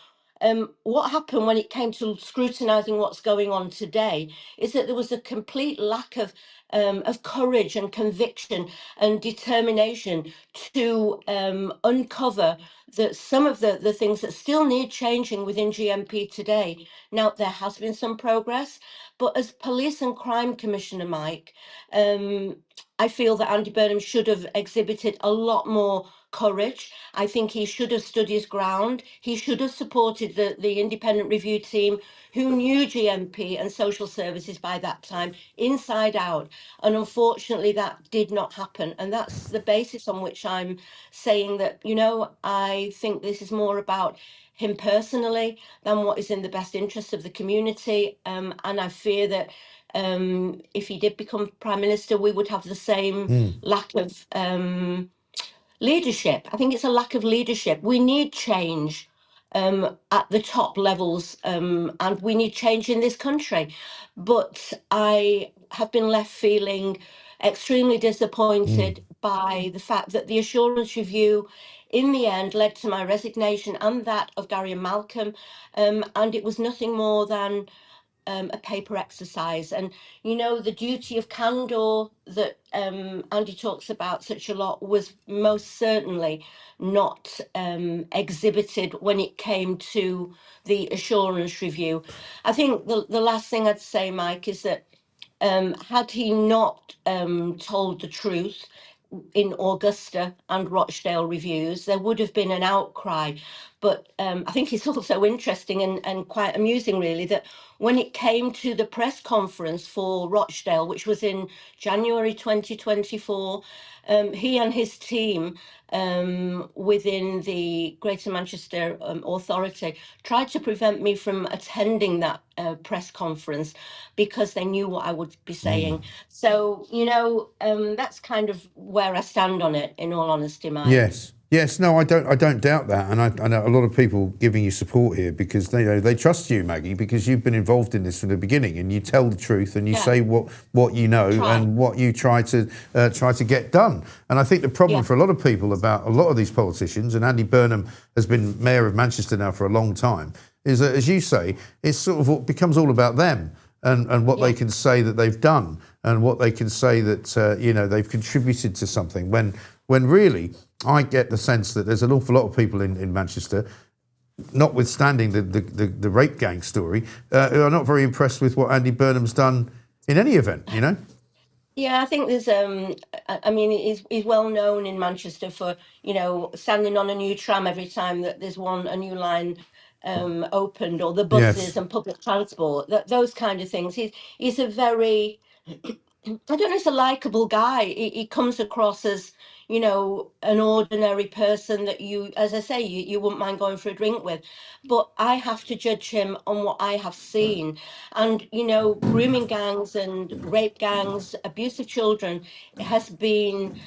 what happened when it came to scrutinising what's going on today is that there was a complete lack of courage and conviction and determination to uncover that some of the things that still need changing within GMP today. Now, there has been some progress, but as Police and Crime Commissioner, Mike, I feel that Andy Burnham should have exhibited a lot more courage. I think he should have stood his ground. He should have supported the independent review team who knew GMP and social services by that time, inside out. And unfortunately, that did not happen. And that's the basis on which I'm saying that, I think this is more about him personally than what is in the best interest of the community. And I fear that if he did become Prime Minister, we would have the same lack of leadership. I think it's a lack of leadership. We need change. at the top levels, and we need change in this country. But I have been left feeling extremely disappointed by the fact that the assurance review in the end led to my resignation and that of Gary and Malcolm, and it was nothing more than a paper exercise. And you know, the duty of candour that Andy talks about such a lot was most certainly not exhibited when it came to the assurance review. I think the last thing I'd say, Mike, is that had he not told the truth in Augusta and Rochdale reviews, there would have been an outcry. But I think it's also interesting and quite amusing, really, that when it came to the press conference for Rochdale, which was in January 2024, he and his team within the Greater Manchester Authority tried to prevent me from attending that press conference because they knew what I would be saying. So, you know, that's kind of where I stand on it, in all honesty, Mike. Yes, no, I don't doubt that, and I know a lot of people giving you support here because they trust you, Maggie, because you've been involved in this from the beginning, and you tell the truth and you say what you know and what you try to get done. And I think the problem for a lot of people about a lot of these politicians, and Andy Burnham has been mayor of Manchester now for a long time, is that, as you say, it's sort of what becomes all about them. And what they can say that they've done, and what they can say that they've contributed to something. When really, I get the sense that there's an awful lot of people in Manchester, notwithstanding the rape gang story, who are not very impressed with what Andy Burnham's done in any event. You know. Yeah, I think there's, I mean, he's well known in Manchester for, you know, standing on a new tram every time that there's a new line opened, or the buses and public transport, those kind of things. He's a very, I don't know, he's a likable guy. He comes across as, you know, an ordinary person that you, as I say, you wouldn't mind going for a drink with. But I have to judge him on what I have seen. And, you know, grooming gangs and rape gangs, abuse of children, it has been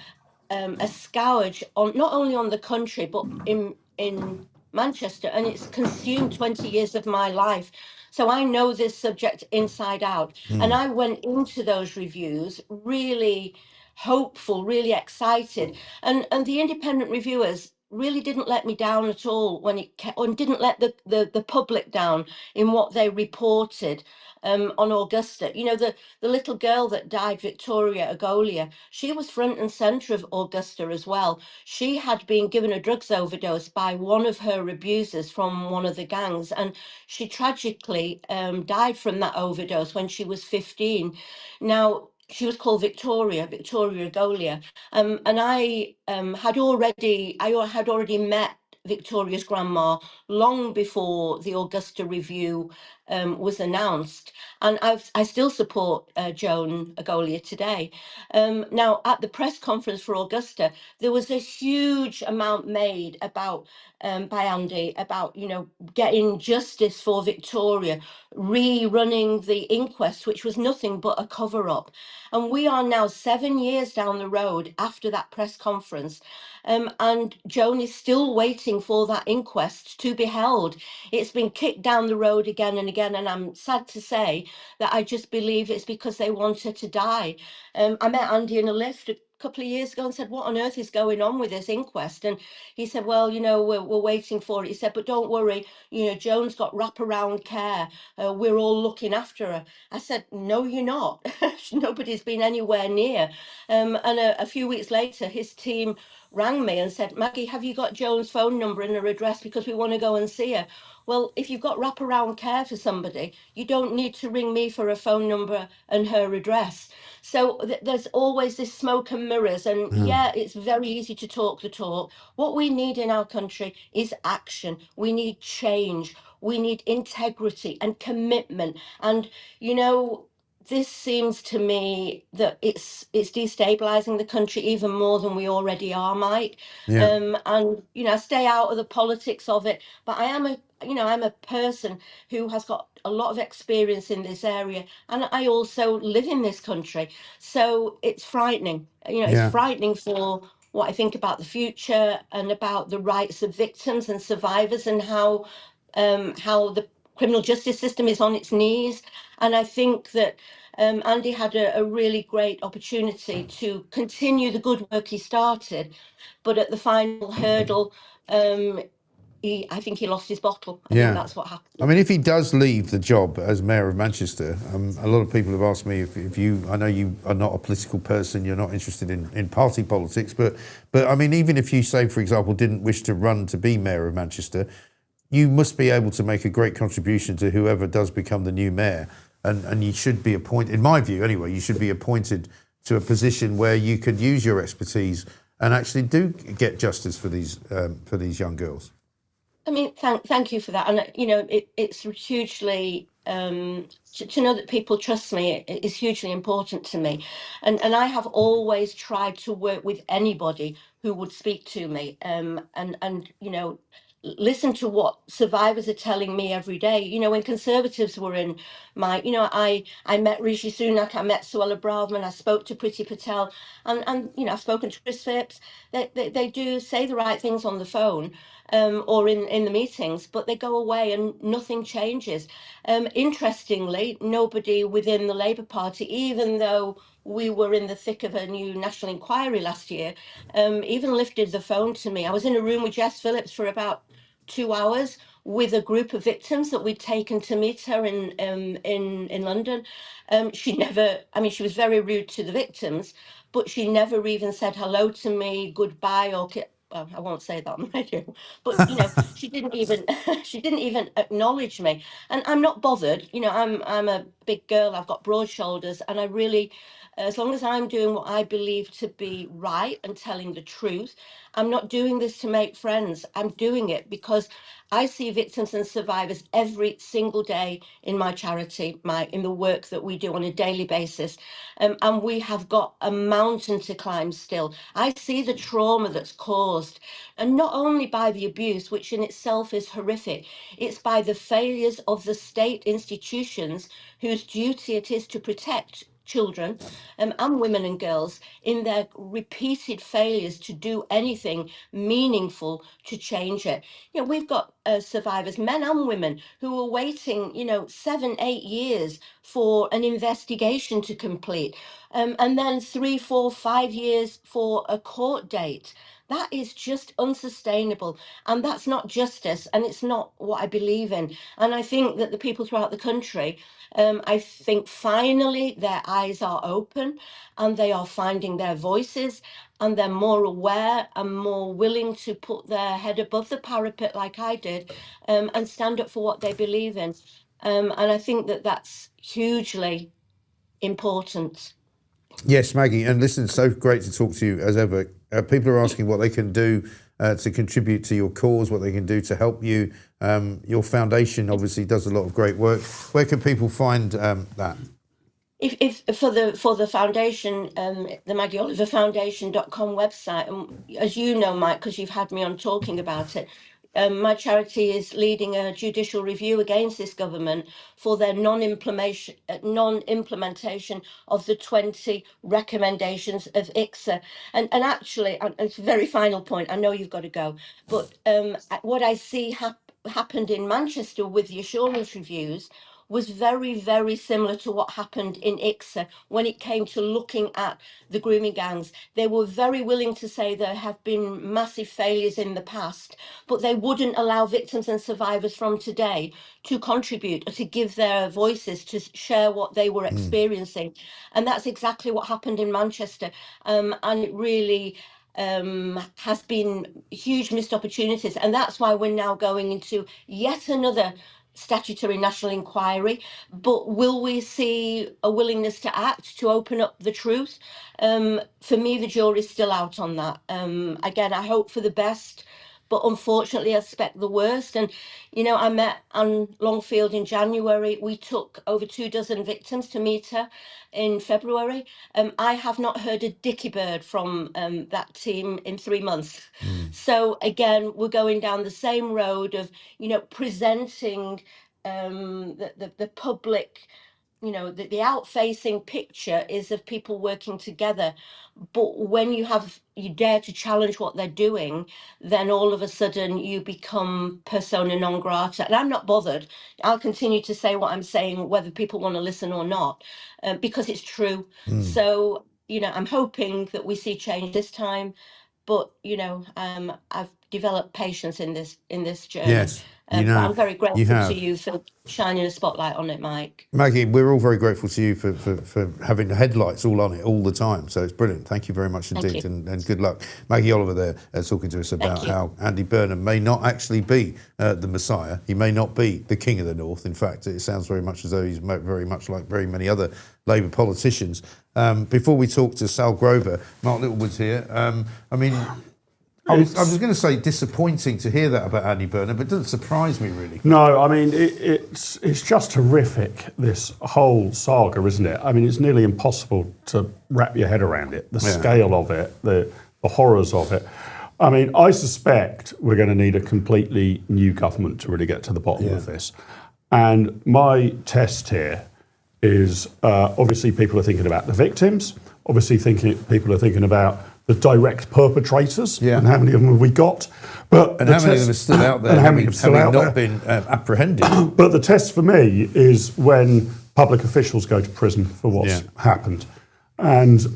a scourge on not only on the country, but in Manchester, and it's consumed 20 years of my life. So I know this subject inside out. And I went into those reviews really hopeful, really excited. And the independent reviewers really didn't let me down at all when and didn't let the public down in what they reported on Augusta. You know, the little girl that died, Victoria Agolia, she was front and centre of Augusta as well. She had been given a drugs overdose by one of her abusers from one of the gangs, and she tragically died from that overdose when she was 15. Now, she was called Victoria Agolia, and I had already met Victoria's grandma long before the Augusta review was announced, and I still support Joan Agolia today. Now, at the press conference for Augusta, there was a huge amount made about by Andy about, you know, getting justice for Victoria, rerunning the inquest, which was nothing but a cover-up. And we are now 7 years down the road after that press conference, and Joan is still waiting for that inquest to be held. It's been kicked down the road again and again, and I'm sad to say that I just believe it's because they want her to die. I met Andy in a lift a couple of years ago and said, what on earth is going on with this inquest? And he said, well, you know, we're waiting for it. He said, but don't worry, you know, Joan's got wraparound care. We're all looking after her. I said, no, you're not. Nobody's been anywhere near. And a few weeks later, his team rang me and said, Maggie, have you got Joan's phone number and her address, because we want to go and see her? Well, if you've got wraparound care for somebody, you don't need to ring me for a phone number and her address. So there's always this smoke and mirrors. And yeah, it's very easy to talk the talk. What we need in our country is action. We need change. We need integrity and commitment. And, you know, this seems to me that it's destabilizing the country even more than we already are, Mike. And, you know, I stay out of the politics of it, but I'm a person who has got a lot of experience in this area, and I also live in this country. So it's frightening. You know, it's frightening for what I think about the future and about the rights of victims and survivors, and how the criminal justice system is on its knees. And I think that Andy had a really great opportunity to continue the good work he started, but at the final hurdle, I think he lost his bottle. I think that's what happened. I mean, if he does leave the job as Mayor of Manchester, a lot of people have asked me if you, I know you are not a political person, you're not interested in party politics, but I mean, even if you say, for example, didn't wish to run to be Mayor of Manchester, you must be able to make a great contribution to whoever does become the new mayor. And you should be appointed, in my view anyway, you should be appointed to a position where you could use your expertise and actually do get justice for these young girls. I mean, thank you for that. And, you know, it's hugely, to know that people trust me is hugely important to me. And I have always tried to work with anybody who would speak to me, and you know, listen to what survivors are telling me every day. You know, when Conservatives were in my, you know, I met Rishi Sunak, I met Suella Braverman, I spoke to Priti Patel, and you know, I've spoken to Chris Phipps. They do say the right things on the phone, or in the meetings, but they go away and nothing changes. Interestingly, nobody within the Labour Party, even though we were in the thick of a new national inquiry last year, even lifted the phone to me. I was in a room with Jess Phillips for about 2 hours with a group of victims that we'd taken to meet her in London. She never, I mean, she was very rude to the victims, but she never even said hello to me, goodbye, or well, I won't say that on the radio, but you know, she didn't even acknowledge me, and I'm not bothered. You know, I'm a big girl. I've got broad shoulders, and I really, as long as I'm doing what I believe to be right and telling the truth, I'm not doing this to make friends. I'm doing it because I see victims and survivors every single day in my charity, in the work that we do on a daily basis. And we have got a mountain to climb still. I see the trauma that's caused, and not only by the abuse, which in itself is horrific, it's by the failures of the state institutions whose duty it is to protect children and women and girls in their repeated failures to do anything meaningful to change it. You know, we've got survivors, men and women, who are waiting, you know, 7, 8 years for an investigation to complete, and then 3, 4, 5 years for a court date. That is just unsustainable, and that's not justice, and it's not what I believe in. And I think that the people throughout the country, I think finally their eyes are open and they are finding their voices, and they're more aware and more willing to put their head above the parapet like I did, and stand up for what they believe in. And I think that that's hugely important. Yes, Maggie, and listen, so great to talk to you as ever. People are asking what they can do to contribute to your cause, what they can do to help you. Your foundation obviously does a lot of great work. Where can people find that? If for the foundation, the Maggie Oliver Foundation.com website, and as you know, Mike, because you've had me on talking about it, my charity is leading a judicial review against this government for their non-implementation of the 20 recommendations of ICSA. And actually, and it's a very final point, I know you've got to go, but what I see happened in Manchester with the assurance reviews was very, very similar to what happened in ICSA when it came to looking at the grooming gangs. They were very willing to say there have been massive failures in the past, but they wouldn't allow victims and survivors from today to contribute or to give their voices, to share what they were experiencing. And that's exactly what happened in Manchester. And it really has been huge missed opportunities. And that's why we're now going into yet another statutory national inquiry. But will we see a willingness to act, to open up the truth? For me, the jury's still out on that. Again, I hope for the best, but unfortunately I expect the worst. And you know, I met Anne Longfield in January. We took over 24 victims to meet her in February. I have not heard a dicky bird from that team in 3 months. So again, we're going down the same road of, you know, presenting the public you know, the outfacing picture is of people working together. But when you dare to challenge what they're doing, then all of a sudden you become persona non grata. And I'm not bothered. I'll continue to say what I'm saying, whether people want to listen or not, because it's true. So, you know, I'm hoping that we see change this time. But, you know, I've developed patience in this journey. Yes, you know, but I'm very you grateful have. to you for shining a spotlight on it, Mike. Maggie, we're all very grateful to you for having the headlights all on it all the time. So it's brilliant. Thank you very much indeed, and good luck. Maggie Oliver there talking to us about how Andy Burnham may not actually be the Messiah. He may not be the King of the North. In fact, it sounds very much as though he's very much like very many other Labour politicians. Before we talk to Sal Grover, Mark Littlewood's here. I mean, I was going to say disappointing to hear that about Andy Burnham, but it doesn't surprise me really. No, I mean, it's just horrific, this whole saga, isn't it? I mean, it's nearly impossible to wrap your head around it, the scale of it, the horrors of it. I mean, I suspect we're going to need a completely new government to really get to the bottom of this. And my test here is obviously people are thinking about the victims, obviously people are thinking about the direct perpetrators, and how many of them have we got? But and how many of them are still out there? And how many have still out not been apprehended? But the test for me is when public officials go to prison for what's happened. And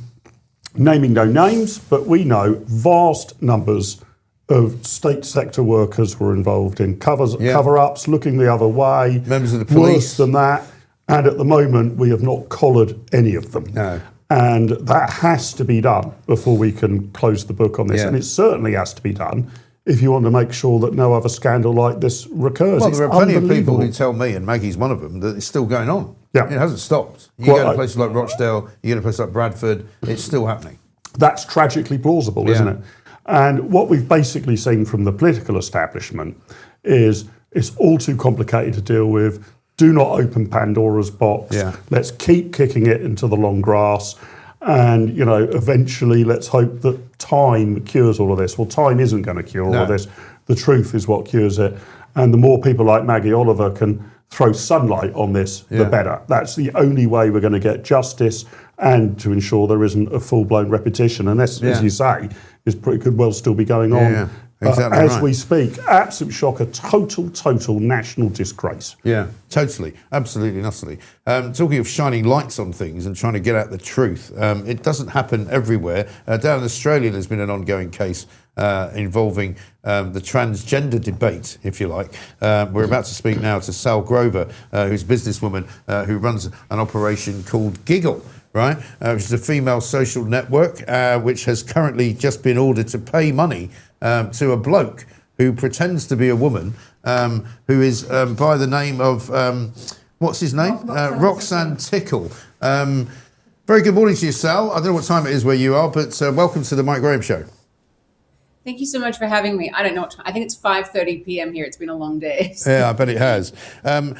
naming no names, but we know vast numbers of state sector workers were involved in cover-ups, looking the other way, members of the police, worse than that. And at the moment, we have not collared any of them. No. And that has to be done before we can close the book on this. And it certainly has to be done if you want to make sure that no other scandal like this recurs. Well, there are plenty of people who tell me, and Maggie's one of them, that it's still going on. Yeah. It hasn't stopped. You go to places like Rochdale, you go to places like Bradford, it's still happening. That's tragically plausible, isn't it? And what we've basically seen from the political establishment is it's all too complicated to deal with. Do not open Pandora's box. Let's keep kicking it into the long grass. And, you know, eventually let's hope that time cures all of this. Well, time isn't going to cure all of this. The truth is what cures it. And the more people like Maggie Oliver can throw sunlight on this, the better. That's the only way we're going to get justice and to ensure there isn't a full-blown repetition. And this, as you say, could well still be going on. Exactly as we speak. Absolute shocker, total national disgrace. Yeah, totally, absolutely and utterly. Talking of shining lights on things and trying to get at the truth, it doesn't happen everywhere. Down in Australia, there's been an ongoing case involving the transgender debate, if you like. We're about to speak now to Sal Grover, who's a businesswoman who runs an operation called Giggle, right? Which is a female social network, which has currently just been ordered to pay money to a bloke who pretends to be a woman, who is by the name of, what's his name? Roxanne Tickle. Very good morning to you, Sal. I don't know what time it is where you are, but welcome to the Mike Graham Show. Thank you so much for having me. I don't know what time. I think it's 5:30 p.m. here. It's been a long day. Yeah, I bet it has.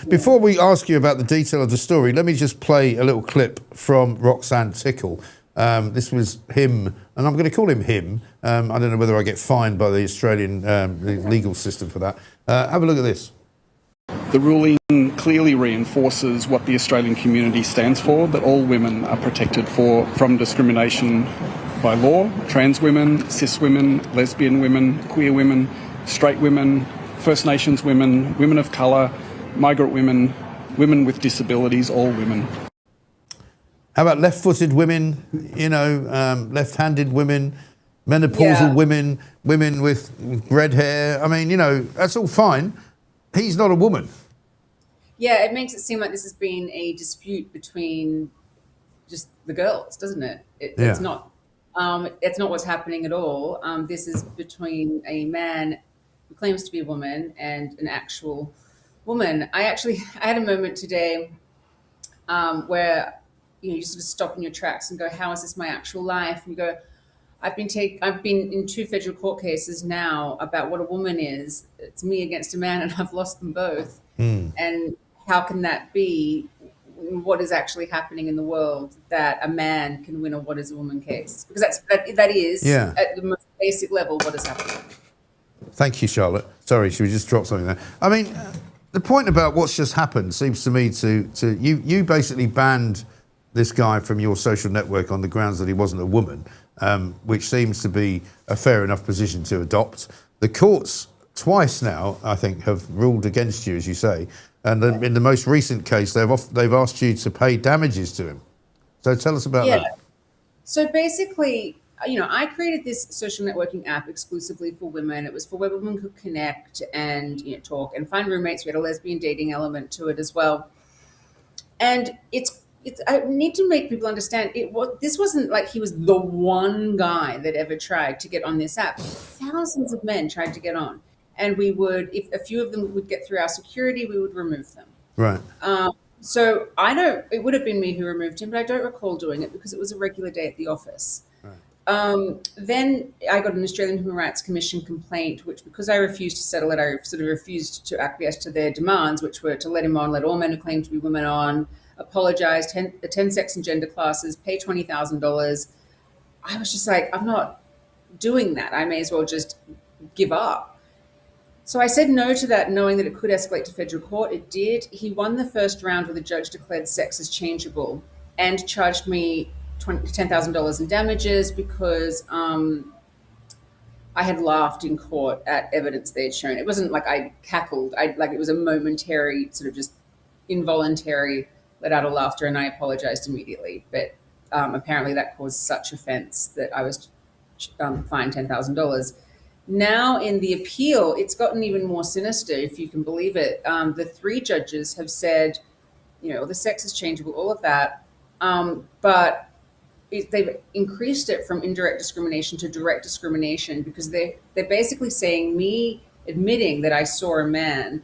Before we ask you about the detail of the story, let me just play a little clip from Roxanne Tickle. This was him, and I'm going to call him him. I don't know whether I get fined by the Australian legal system for that. Have a look at this. The ruling clearly reinforces what the Australian community stands for, that all women are protected from discrimination by law. Trans women, cis women, lesbian women, queer women, straight women, First Nations women, women of colour, migrant women, women with disabilities, all women. How about left-footed women, you know, left-handed women, menopausal women, women with red hair? I mean, you know, that's all fine. He's not a woman. Yeah, it makes it seem like this has been a dispute between just the girls, doesn't it? It's not. It's not what's happening at all. This is between a man who claims to be a woman and an actual woman. I had a moment today where you sort of stop in your tracks and go, how is this my actual life? And you go, I've been in 2 federal court cases now about what a woman is. It's me against a man, and I've lost them both. And how can that be? What is actually happening in the world that a man can win a what is a woman case? Because that is at the most basic level what is happening. Thank you, Charlotte. Sorry, should we just drop something there? I mean, The point about what's just happened seems to me to you basically banned this guy from your social network on the grounds that he wasn't a woman, which seems to be a fair enough position to adopt. The courts twice now, I think, have ruled against you, as you say, and then in the most recent case, they've asked you to pay damages to him. So tell us about that. So basically, I created this social networking app exclusively for women. It was for where women could connect and talk and find roommates. We had a lesbian dating element to it as well. And I need to make people understand this wasn't like he was the one guy that ever tried to get on this app. Thousands of men tried to get on. And we would, if a few of them would get through our security, we would remove them. Right. So it would have been me who removed him, but I don't recall doing it because it was a regular day at the office. Then I got an Australian Human Rights Commission complaint, which because I refused to settle it, I sort of refused to acquiesce to their demands, which were to let him on, let all men who claim to be women on, apologise, attend sex and gender classes, pay $20,000. I was just like, I'm not doing that. I may as well just give up. So I said no to that, knowing that it could escalate to federal court. It did. He won the first round where the judge declared sex as changeable and charged me $10,000 in damages because I had laughed in court at evidence they had shown. It wasn't like I cackled. It was a momentary, sort of just involuntary let out of laughter, and I apologized immediately. But apparently that caused such offense that I was fined $10,000. Now in the appeal, it's gotten even more sinister, if you can believe it. The three judges have said, the sex is changeable, all of that, but they've increased it from indirect discrimination to direct discrimination because they're basically saying me admitting that I saw a man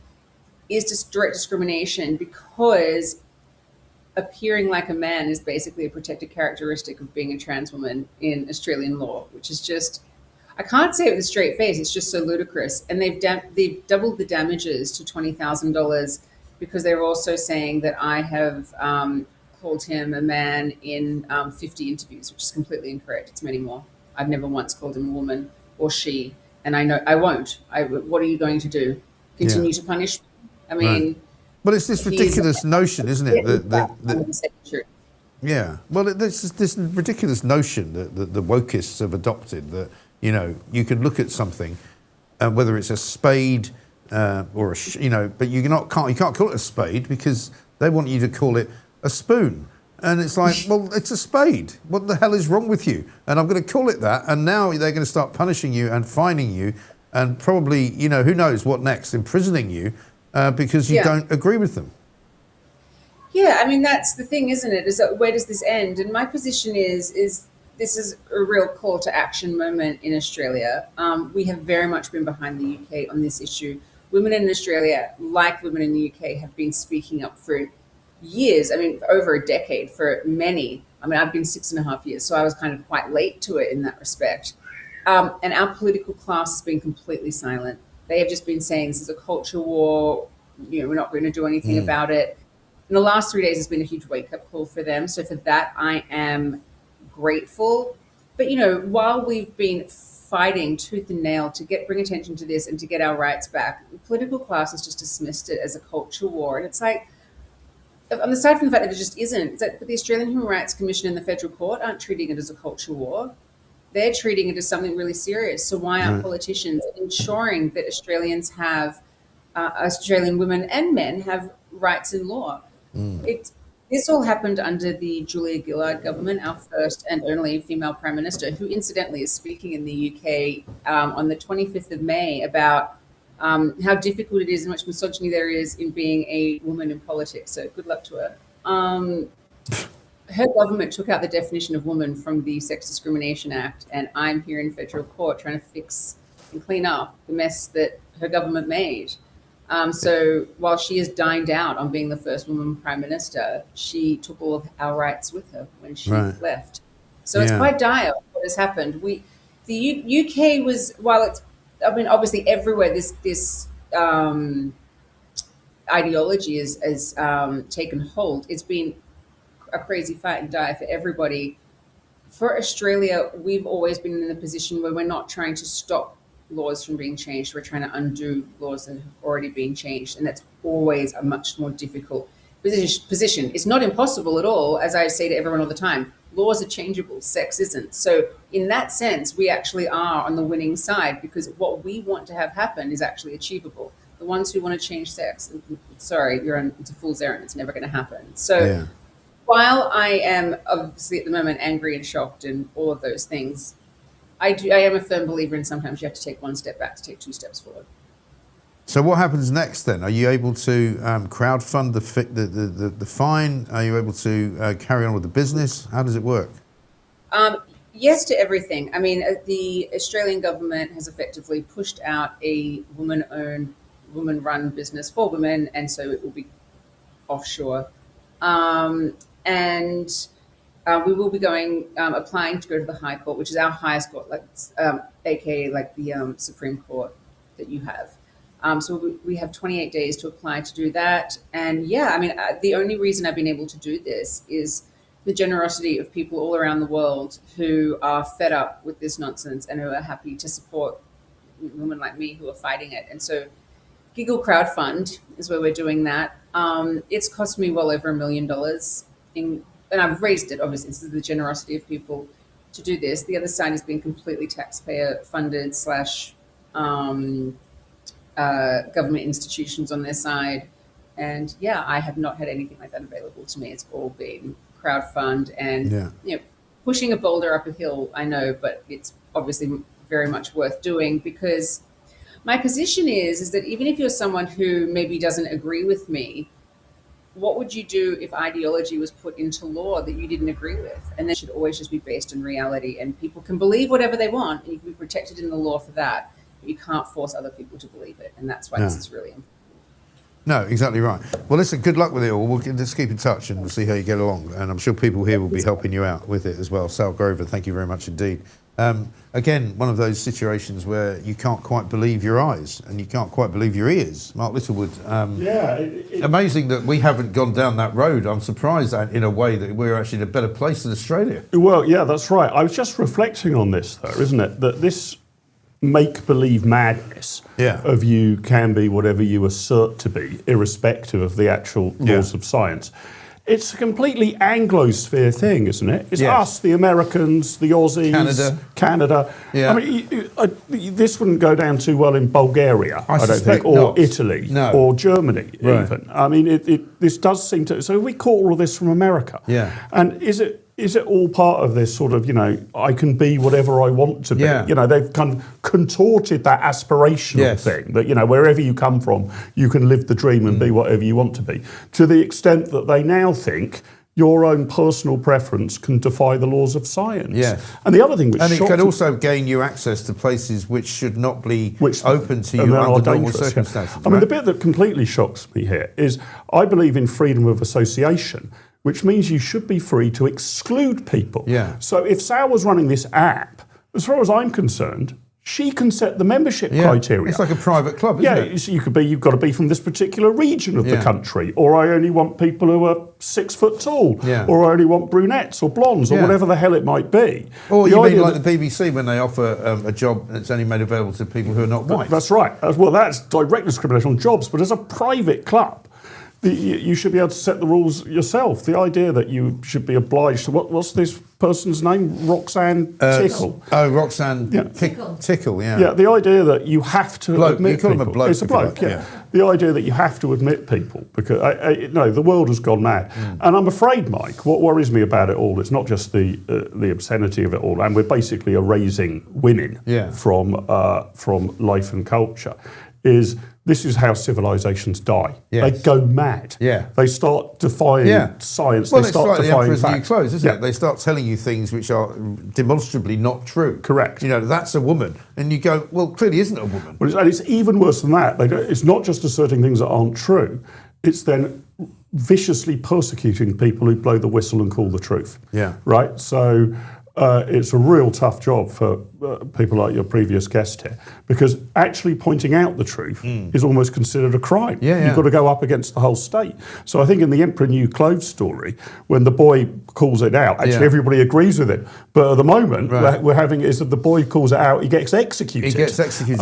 is just direct discrimination because appearing like a man is basically a protected characteristic of being a trans woman in Australian law, which is just, I can't say it with a straight face. It's just so ludicrous. And they've doubled the damages to $20,000 because they're also saying that I have called him a man in 50 interviews, which is completely incorrect. It's many more. I've never once called him a woman or she, and I know I won't. What are you going to do? Continue to punish me? I mean... Right. But it's this ridiculous notion, isn't it? Yeah. Well, there's this ridiculous notion that the wokists have adopted that, you can look at something, whether it's a spade or but you can't call it a spade because they want you to call it a spoon. And it's like, well, it's a spade. What the hell is wrong with you? And I'm going to call it that. And now they're going to start punishing you and fining you and probably, who knows what next, imprisoning you because you don't agree with them. Yeah, I mean, that's the thing, isn't it? Is that where does this end? And my position is this is a real call to action moment in Australia. We have very much been behind the UK on this issue. Women in Australia, like women in the UK, have been speaking up for years. I mean, over a decade for many. I mean, I've been 6.5 years, so I was kind of quite late to it in that respect. And our political class has been completely silent. They have just been saying this is a culture war. We're not going to do anything about it. In the last 3 days, has been a huge wake-up call for them. So for that, I am grateful. But, while we've been fighting tooth and nail to bring attention to this and to get our rights back, the political class has just dismissed it as a culture war. And it's like, aside from the fact that it just isn't, it's that the Australian Human Rights Commission and the federal court aren't treating it as a culture war. They're treating it as something really serious. So why aren't politicians ensuring that Australians have, Australian women and men have rights in law? This all happened under the Julia Gillard government, our first and only female prime minister, who incidentally is speaking in the UK on the 25th of May about how difficult it is and much misogyny there is in being a woman in politics. So good luck to her. Her government took out the definition of woman from the Sex Discrimination Act, and I'm here in federal court trying to fix and clean up the mess that her government made. So while she has dined out on being the first woman prime minister, she took all of our rights with her when she left. So it's quite dire what has happened. The UK was, while it's, I mean, obviously everywhere this ideology has taken hold, it's been a crazy fight and die for everybody. For Australia, we've always been in a position where we're not trying to stop laws from being changed. We're trying to undo laws that have already been changed. And that's always a much more difficult position. It's not impossible at all, as I say to everyone all the time. Laws are changeable, sex isn't. So in that sense, we actually are on the winning side, because what we want to have happen is actually achievable. The ones who want to change sex, sorry, it's a fool's errand. It's never going to happen. So while I am obviously at the moment angry and shocked and all of those things, I am a firm believer in sometimes you have to take one step back to take two steps forward. So what happens next then? Are you able to crowdfund the fine? Are you able to carry on with the business? How does it work? Yes to everything. I mean, the Australian government has effectively pushed out a woman-owned, woman-run business for women, and so it will be offshore. And we will be applying to go to the High Court, which is our highest court, aka like the Supreme Court that you have. So we have 28 days to apply to do that. And yeah, I mean, the only reason I've been able to do this is the generosity of people all around the world who are fed up with this nonsense and who are happy to support women like me who are fighting it. And so Giggle Crowdfund is where we're doing that. It's cost me well over $1 million, and I've raised it, obviously. This is the generosity of people to do this. The other side has been completely taxpayer funded / government institutions on their side. And yeah, I have not had anything like that available to me. It's all been crowdfund and pushing a boulder up a hill, I know, but it's obviously very much worth doing, because my position is that even if you're someone who maybe doesn't agree with me, what would you do if ideology was put into law that you didn't agree with? And that should always just be based on reality, and people can believe whatever they want and you can be protected in the law for that. You can't force other people to believe it, and that's why this is really important. No, exactly right. Well, listen, good luck with it all. We'll just keep in touch and we'll see how you get along. And I'm sure people here will be helping you out with it as well. Sal Grover, thank you very much indeed. Again, one of those situations where you can't quite believe your eyes and you can't quite believe your ears. Mark Littlewood, amazing that we haven't gone down that road. I'm surprised that in a way that we're actually in a better place than Australia. Well, yeah, that's right. I was just reflecting on this, though, isn't it? That this make-believe madness of you can be whatever you assert to be, irrespective of the actual laws of science. It's a completely Anglosphere thing, isn't it? It's us, the Americans, the Aussies, Canada. Yeah. I mean, this wouldn't go down too well in Bulgaria, I don't think, or not. Italy, or Germany, even. I mean, this does seem to. So we caught all of this from America. Yeah. And is it all part of this sort of, I can be whatever I want to be? Yeah. They've kind of contorted that aspirational thing that, wherever you come from, you can live the dream and be whatever you want to be, to the extent that they now think your own personal preference can defy the laws of science. Yeah. And the other thing which it can also gain you access to places which should not be open to you under normal circumstances. I mean, the bit that completely shocks me here is I believe in freedom of association, which means you should be free to exclude people. Yeah. So if Sal was running this app, as far as I'm concerned, she can set the membership criteria. It's like a private club, isn't it? Yeah, you've got to be from this particular region of the country, or I only want people who are 6 foot tall, or I only want brunettes or blondes, or whatever the hell it might be. Or you mean like the BBC when they offer a job that's only made available to people who are not white? That's right. Well, that's direct discrimination on jobs, but as a private club, you should be able to set the rules yourself. The idea that you should be obliged to what's this person's name? Roxanne Tickle. Roxanne Tickle. Yeah. Yeah. The idea that you have to admit you call people. him a bloke. It's a bloke. Yeah. The idea that you have to admit people because the world has gone mad, and I'm afraid, Mike, what worries me about it all, it's not just the obscenity of it all, and we're basically erasing women from life and culture. This is how civilizations die. They go mad. They start defying science. Well, they it's start like the defying emperor's new facts. clothes, isn't it? They start telling you things which are demonstrably not true. Correct. That's a woman. And you go, well, clearly isn't a woman. And it's even worse than that. It's not just asserting things that aren't true. It's then viciously persecuting people who blow the whistle and call the truth. Yeah. Right? So it's a real tough job for people like your previous guest here, because actually pointing out the truth is almost considered a crime. You've got to go up against the whole state. So I think in the Emperor New Clothes story, when the boy calls it out, actually everybody agrees with it. But at the moment, we're having is that the boy calls it out, he gets executed. He gets executed,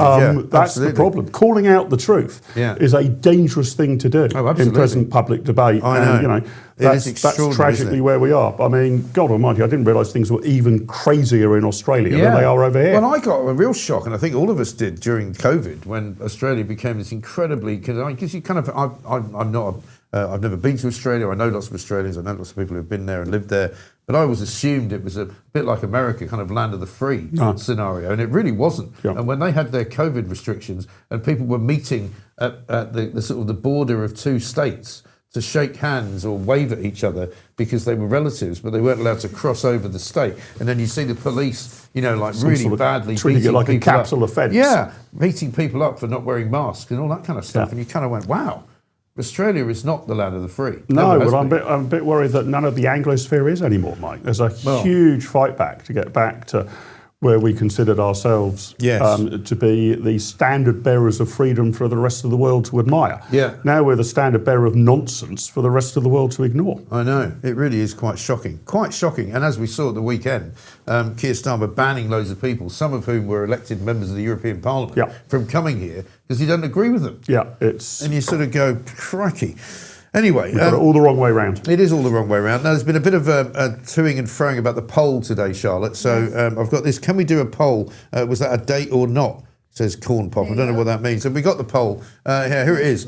that's the problem. Calling out the truth is a dangerous thing to do in present public debate. I know. And, you know, that's tragically where we are. I mean, God almighty, I didn't realise things were even crazier in Australia than they are over here. Well, I got a real shock, and I think all of us did during COVID when Australia became this incredibly. Because you kind of, I'm not. I've never been to Australia. I know lots of Australians. I know lots of people who've been there and lived there. But I always assumed it was a bit like America, kind of land of the free scenario, and it really wasn't. And when they had their COVID restrictions and people were meeting at the sort of the border of two states to shake hands or wave at each other because they were relatives, but they weren't allowed to cross over the state. And then you see the police, you know, like really sort of badly treating it like a capital offence. Yeah, beating people up for not wearing masks and all that kind of stuff. And you kind of went, wow. Australia is not the land of the free. No, but I'm a bit worried that none of the Anglosphere is anymore, Mike. There's a huge fight back to get back to where we considered ourselves to be the standard bearers of freedom for the rest of the world to admire. Now we're the standard bearer of nonsense for the rest of the world to ignore. I know. It really is quite shocking. Quite shocking. And as we saw at the weekend, Keir Starmer banning loads of people, some of whom were elected members of the European Parliament, from coming here because he doesn't agree with them. And you sort of go, crikey. Anyway, we've got it all the wrong way round. It is all the wrong way round. Now, there's been a bit of a toing and froing about the poll today, Charlotte. So I've got this. Can we do a poll? Was that a date or not? Says Corn Pop. I don't know what that means. So we got the poll. Here it is.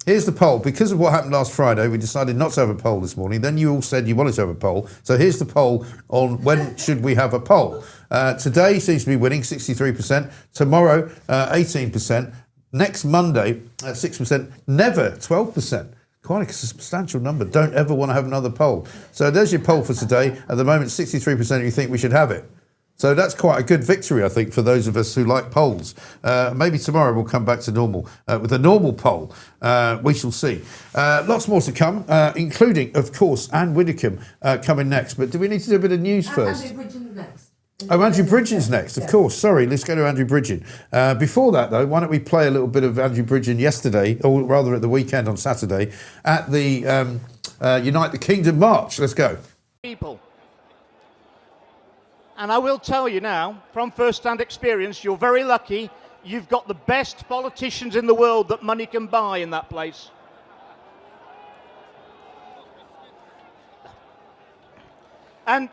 Here's the poll. Because of what happened last Friday, we decided not to have a poll this morning. Then you all said you wanted to have a poll. So here's the poll on when should we have a poll. Today seems to be winning, 63%. Tomorrow, 18%. Next Monday, 6%. Never, 12%. Quite a substantial number. Don't ever want to have another poll. So there's your poll for today. At the moment, 63% of you think we should have it. So that's quite a good victory, I think, for those of us who like polls. Maybe tomorrow we'll come back to normal with a normal poll. We shall see. Lots more to come, including, of course, Ann Widdecombe coming next. But do we need to do a bit of news first? Andrew Bridgen next. Oh, Andrew Bridgen's next, of course. Sorry, let's go to Andrew Bridgen. Before that, though, why don't we play a little bit of Andrew Bridgen yesterday, or rather at the weekend on Saturday, at the Unite the Kingdom March. Let's go. People. And I will tell you now, from first-hand experience, you're very lucky. You've got the best politicians in the world that money can buy in that place. And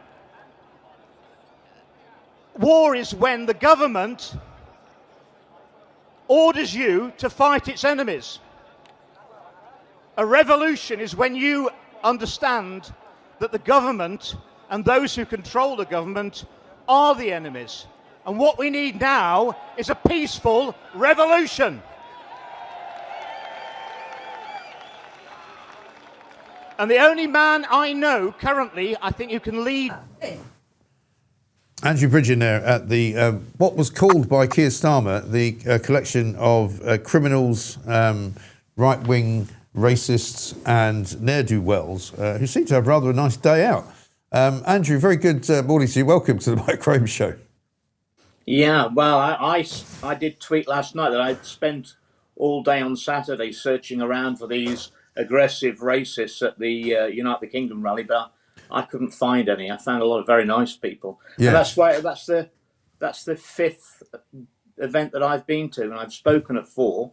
war is when the government orders you to fight its enemies. A revolution is when you understand that the government and those who control the government are the enemies. And what we need now is a peaceful revolution. And the only man I know currently, I think, who can lead... Andrew Bridgen there at the, what was called by Keir Starmer, the collection of criminals, right-wing racists and ne'er-do-wells who seem to have rather a nice day out. Andrew, very good morning to you. Welcome to the Mike Graham Show. Yeah, well, I did tweet last night that I'd spent all day on Saturday searching around for these aggressive racists at the Unite the Kingdom rally, but I couldn't find any. I found a lot of very nice people. Yeah. And that's why that's the fifth event that I've been to, and I've spoken at 4.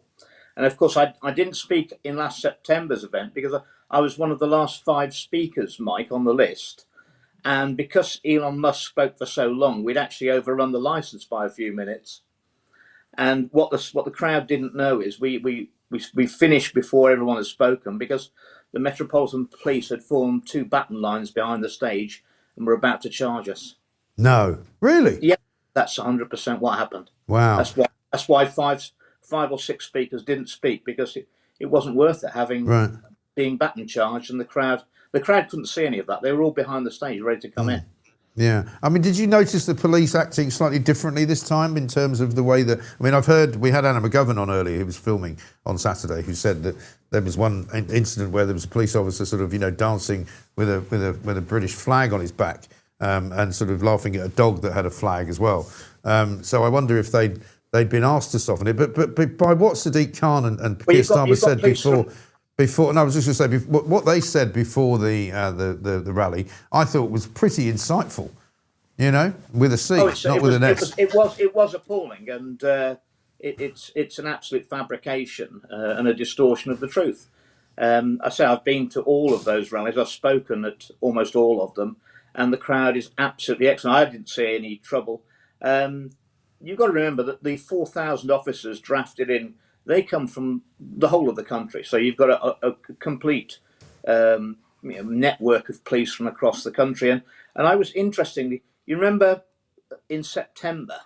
And of course, I didn't speak in last September's event because I was one of the last 5 speakers, Mike, on the list. And because Elon Musk spoke for so long, we'd actually overrun the license by a few minutes. And what the crowd didn't know is we finished before everyone had spoken because the Metropolitan Police had formed 2 baton lines behind the stage and were about to charge us. No, really? Yeah, that's 100% what happened. Wow. That's why 5 or 6 speakers didn't speak because it wasn't worth it having being baton charged, and the crowd couldn't see any of that. They were all behind the stage, ready to come in. Yeah. I mean, did you notice the police acting slightly differently this time in terms of the way that... I mean, I've heard... We had Anna McGovern on earlier, who was filming on Saturday, who said that there was one incident where there was a police officer sort of, dancing with a British flag on his back. and sort of laughing at a dog that had a flag as well. So I wonder if they'd been asked to soften it. But by what Sadiq Khan and Keir Starmer said before, and I was just going to say, what they said before the rally, I thought was pretty insightful. You know, with a C, not with an S. It was appalling, and it's an absolute fabrication and a distortion of the truth. I say I've been to all of those rallies. I've spoken at almost all of them, and the crowd is absolutely excellent. I didn't see any trouble. You've got to remember that the 4,000 officers drafted in, they come from the whole of the country. So you've got a complete network of police from across the country. And I was interestingly, you remember in September,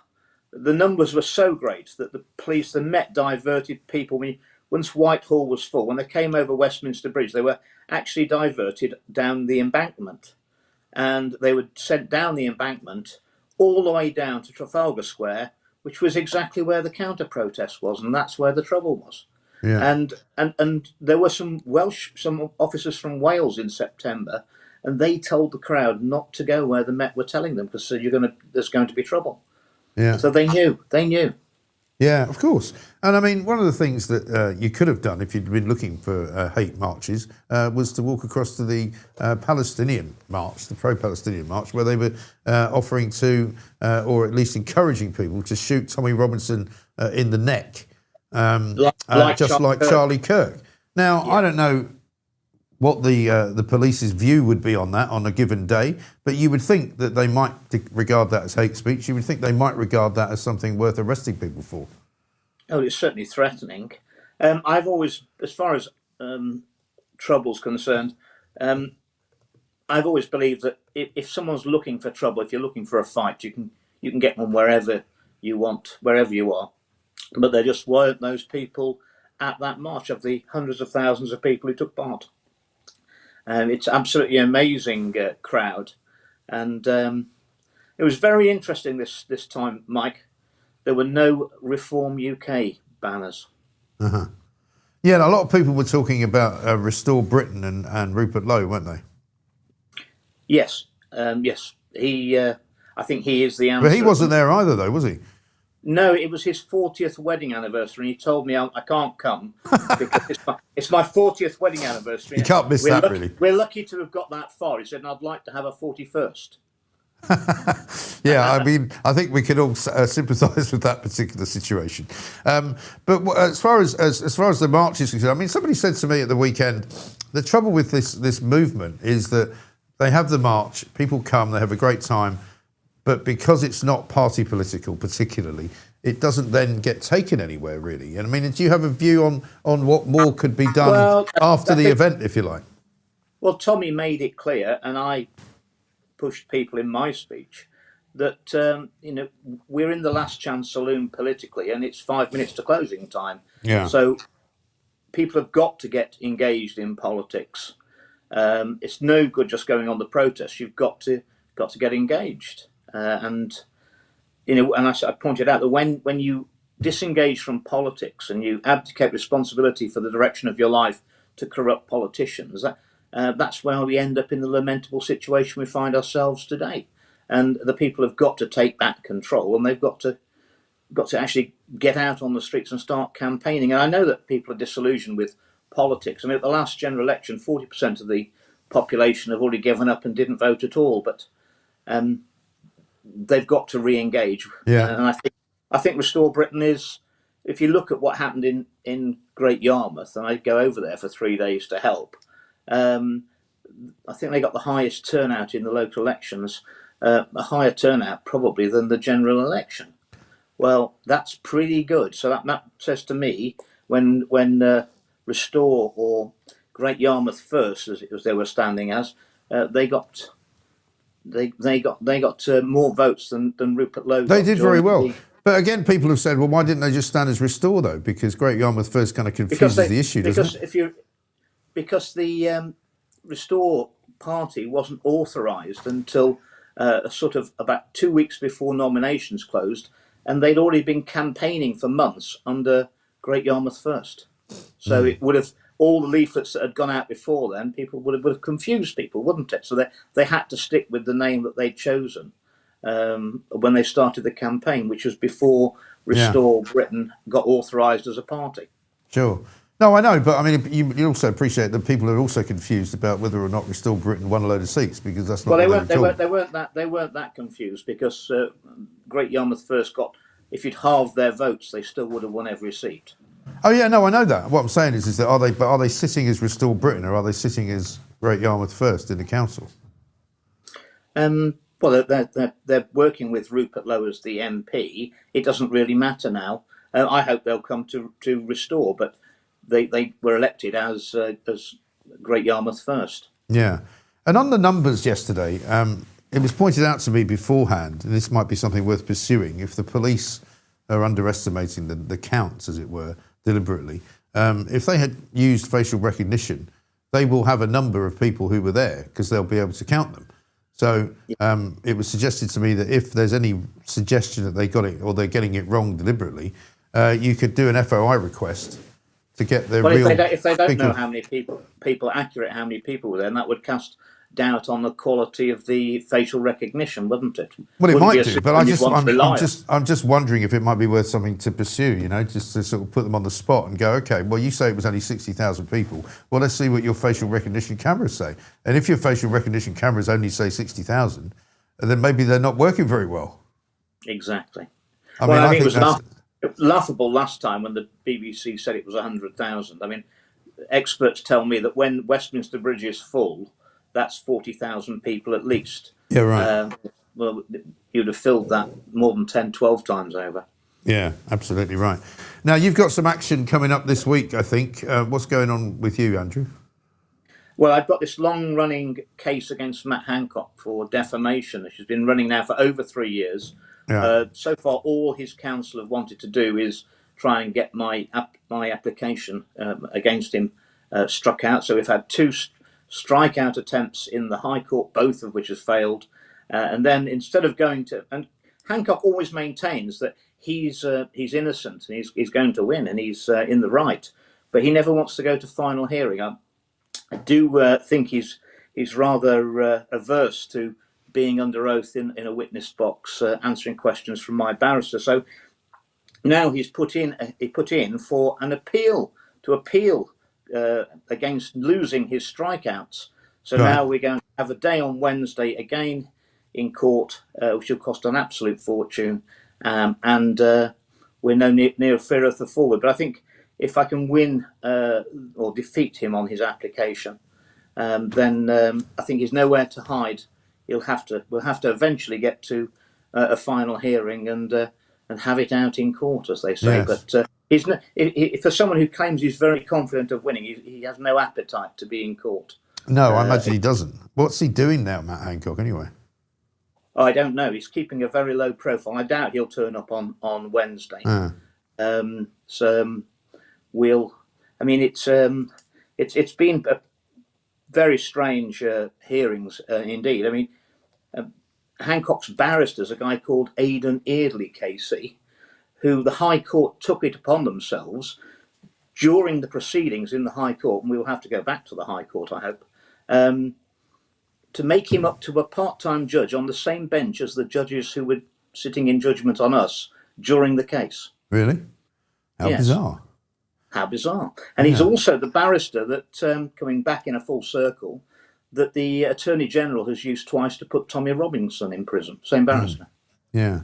the numbers were so great that the police, the Met diverted people. Once Whitehall was full, when they came over Westminster Bridge, they were actually diverted down the embankment. And they were sent down the embankment all the way down to Trafalgar Square, which was exactly where the counter-protest was, and that's where the trouble was. Yeah. And there were some officers from Wales in September, and they told the crowd not to go where the Met were telling them because there's going to be trouble. Yeah. So they knew. Yeah, of course. And I mean, one of the things that you could have done if you'd been looking for hate marches was to walk across to the Palestinian march, the pro-Palestinian march, where they were offering to, or at least encouraging people to shoot Tommy Robinson in the neck, just like Charlie Kirk. Now, yeah. I don't know what the police's view would be on that on a given day, but you would think that they might regard that as hate speech. You would think they might regard that as something worth arresting people for. Oh, it's certainly threatening. I've always, as far as trouble's concerned, I've always believed that if someone's looking for trouble, if you're looking for a fight, you can get one wherever you want, wherever you are. But there just weren't those people at that march of the hundreds of thousands of people who took part. It's absolutely amazing crowd, and it was very interesting this time, Mike. There were no Reform UK banners. Uh-huh. Yeah, a lot of people were talking about Restore Britain and Rupert Lowe, weren't they? Yes, yes. I think he is the answer. But he wasn't there either, though, was he? No, it was his 40th wedding anniversary, and he told me I can't come because it's my 40th wedding anniversary. You can't miss that, really. We're lucky to have got that far. He said, and I'd like to have a 41st. Yeah, I mean, I think we can all sympathise with that particular situation. But as far as the march is concerned, I mean, somebody said to me at the weekend, the trouble with this movement is that they have the march, people come, they have a great time, but because it's not party political particularly, it doesn't then get taken anywhere, really. And I mean, do you have a view on what more could be done after the event, if you like? Well, Tommy made it clear, and I pushed people in my speech, that we're in the last chance saloon politically, and it's 5 minutes to closing time. Yeah. So people have got to get engaged in politics. It's no good just going on the protest. You've got to get engaged. And I pointed out that when you disengage from politics and you abdicate responsibility for the direction of your life to corrupt politicians, that's where we end up in the lamentable situation we find ourselves today. And the people have got to take back control, and they've got to actually get out on the streets and start campaigning. And I know that people are disillusioned with politics. I mean, at the last general election, 40% of the population have already given up and didn't vote at all. But they've got to re-engage. Yeah. And I think Restore Britain is, if you look at what happened in Great Yarmouth, and I go over there for 3 days to help, I think they got the highest turnout in the local elections, a higher turnout probably than the general election. Well, that's pretty good. So that says to me, when Restore or Great Yarmouth First, as they were standing as, they got more votes than Rupert Lowe. They did very well. But again, people have said, well, why didn't they just stand as Restore, though? Because Great Yarmouth First kind of confuses the issue, doesn't it? Because the Restore party wasn't authorised until sort of about 2 weeks before nominations closed, and they'd already been campaigning for months under Great Yarmouth First. So it would have all the leaflets that had gone out before then, people would have confused people, wouldn't it? So they had to stick with the name that they'd chosen when they started the campaign, which was before Restore Britain got authorised as a party. Sure. No, I know, but I mean, you also appreciate that people are also confused about whether or not Restore Britain won a load of seats, because that's not. Well, they weren't that confused, because Great Yarmouth First got, if you'd halved their votes, they still would have won every seat. Oh yeah, no, I know that. What I'm saying is that are they sitting as Restore Britain, or are they sitting as Great Yarmouth First in the council? Well, they're working with Rupert Lowe as the MP. It doesn't really matter now. I hope they'll come to Restore, but they were elected as Great Yarmouth First. Yeah, and on the numbers yesterday, it was pointed out to me beforehand, and this might be something worth pursuing, if the police are underestimating the counts, as it were, deliberately. If they had used facial recognition, they will have a number of people who were there, because they'll be able to count them. So it was suggested to me that if there's any suggestion that they got it, or they're getting it wrong deliberately, you could do an FOI request to get their real. If they don't know how many people accurate, how many people were there, then that would cast doubt on the quality of the facial recognition, wouldn't it? Well, it might do, but I'm just wondering if it might be worth something to pursue. You know, just to sort of put them on the spot and go, okay, well, you say it was only 60,000 people. Well, let's see what your facial recognition cameras say. And if your facial recognition cameras only say 60,000, then maybe they're not working very well. Exactly. I think think it was laughable last time when the BBC said it was 100,000. I mean, experts tell me that when Westminster Bridge is full, that's 40,000 people at least. Yeah, right. Well, you'd have filled that more than 10, 12 times over. Yeah, absolutely right. Now, you've got some action coming up this week, I think. What's going on with you, Andrew? Well, I've got this long-running case against Matt Hancock for defamation, which has been running now for over 3 years. Yeah. So far, all his counsel have wanted to do is try and get my application against him struck out. So we've had 2 strikeout attempts in the High Court, both of which has failed. And then instead of going to... And Hancock always maintains that he's innocent and he's going to win and he's in the right. But he never wants to go to final hearing. I do think he's rather averse to being under oath in a witness box, answering questions from my barrister. So now he put in for an appeal against losing his strikeouts. So now we're going to have a day on Wednesday again in court, which will cost an absolute fortune, and we're no near further forward. But I think if I can win or defeat him on his application, then I think he's nowhere to hide. We'll have to eventually get to a final hearing and have it out in court, as they say. Yes. But for someone who claims he's very confident of winning, he has no appetite to be in court. No, I imagine he doesn't. What's he doing now, Matt Hancock, anyway? I don't know. He's keeping a very low profile. I doubt he'll turn up on Wednesday. So we'll. I mean, it's been a very strange hearings indeed. I mean, Hancock's barrister's a guy called Aidan Eardley, KC, who the High Court took it upon themselves during the proceedings in the High Court, and we will have to go back to the High Court, I hope, to make him up to a part-time judge on the same bench as the judges who were sitting in judgment on us during the case. Really? How bizarre. How bizarre. And he's also the barrister that, coming back in a full circle, that the Attorney General has used twice to put Tommy Robinson in prison. Same barrister. Yeah,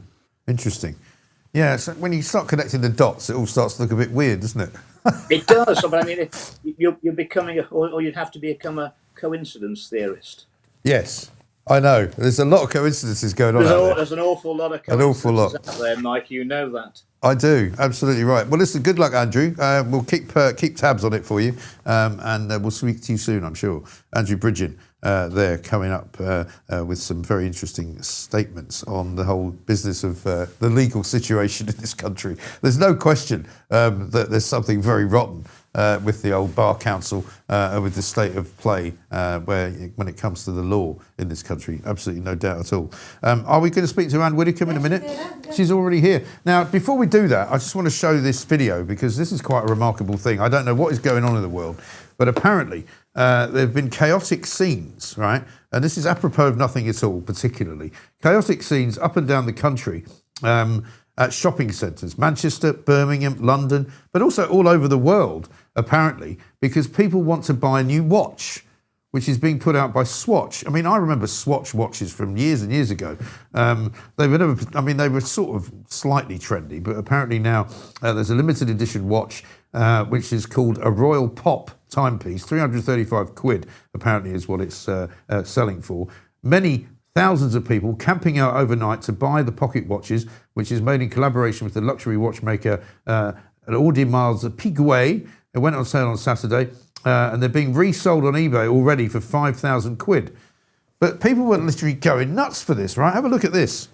interesting. Yeah, so when you start connecting the dots, it all starts to look a bit weird, doesn't it? It does, but I mean, you're becoming, or you'd have to become a coincidence theorist. Yes, I know. There's a lot of coincidences going on out there. There's an awful lot of coincidences out there, Mike, you know that. I do, absolutely right. Well, listen, good luck, Andrew. We'll keep tabs on it for you, and we'll speak to you soon, I'm sure. Andrew Bridgen there coming up with some very interesting statements on the whole business of the legal situation in this country. There's no question that there's something very rotten with the old Bar Council, with the state of play when it comes to the law in this country. Absolutely no doubt at all. Are we going to speak to Ann Widdecombe in a minute? She's already here. Now, before we do that, I just want to show this video because this is quite a remarkable thing. I don't know what is going on in the world, but apparently there have been chaotic scenes, right? And this is apropos of nothing at all, particularly. Chaotic scenes up and down the country at shopping centres, Manchester, Birmingham, London, but also all over the world, apparently, because people want to buy a new watch, which is being put out by Swatch. I mean, I remember Swatch watches from years and years ago. They were sort of slightly trendy, but apparently now there's a limited edition watch, which is called a Royal Pop timepiece, 335 quid, apparently is what it's selling for. Many thousands of people camping out overnight to buy the pocket watches, which is made in collaboration with the luxury watchmaker Audemars Piguet. It went on sale on Saturday, and they're being resold on eBay already for 5,000 quid. But people were literally going nuts for this, right? Have a look at this.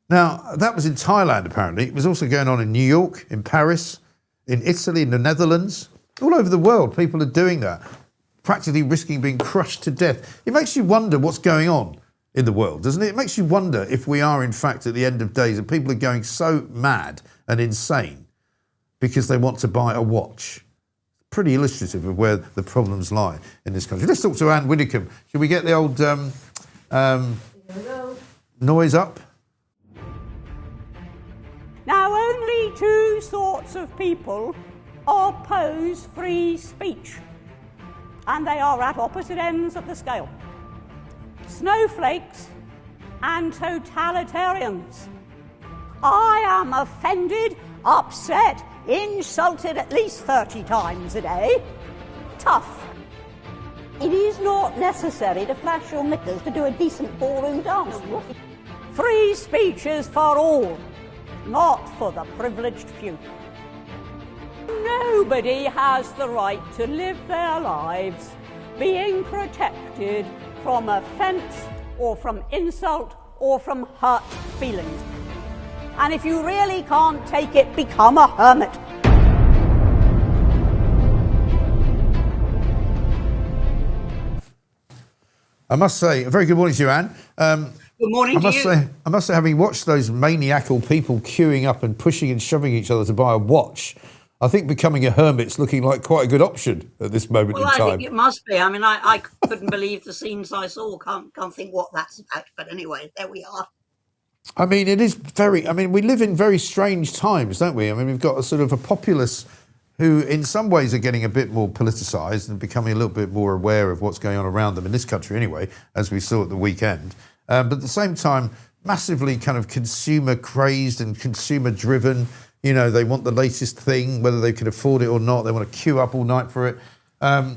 Now, that was in Thailand, apparently. It was also going on in New York, in Paris, in Italy, in the Netherlands. All over the world, people are doing that, practically risking being crushed to death. It makes you wonder what's going on in the world, doesn't it? It makes you wonder if we are, in fact, at the end of days, and people are going so mad and insane because they want to buy a watch. Pretty illustrative of where the problems lie in this country. Let's talk to Ann Widdecombe. Should we get the old noise up? Now, only two sorts of people oppose free speech, and they are at opposite ends of the scale. Snowflakes and totalitarians. I am offended, upset, insulted at least 30 times a day. Tough. It is not necessary to flash your knickers to do a decent ballroom dance. Free speech is for all, not for the privileged few. Nobody has the right to live their lives being protected from offence or from insult or from hurt feelings. And if you really can't take it, become a hermit. I must say, a very good morning to you, Anne. Good morning to you. I must say, having watched those maniacal people queuing up and pushing and shoving each other to buy a watch, I think becoming a hermit's looking like quite a good option at this moment in time. Well, I think it must be. I mean, I couldn't believe the scenes I saw. Can't think what that's about. But anyway, there we are. I mean, it is very... I mean, we live in very strange times, don't we? I mean, we've got a sort of a populace who in some ways are getting a bit more politicised and becoming a little bit more aware of what's going on around them, in this country anyway, as we saw at the weekend. But at the same time, massively kind of consumer crazed and consumer driven. You know, they want the latest thing, whether they can afford it or not. They want to queue up all night for it.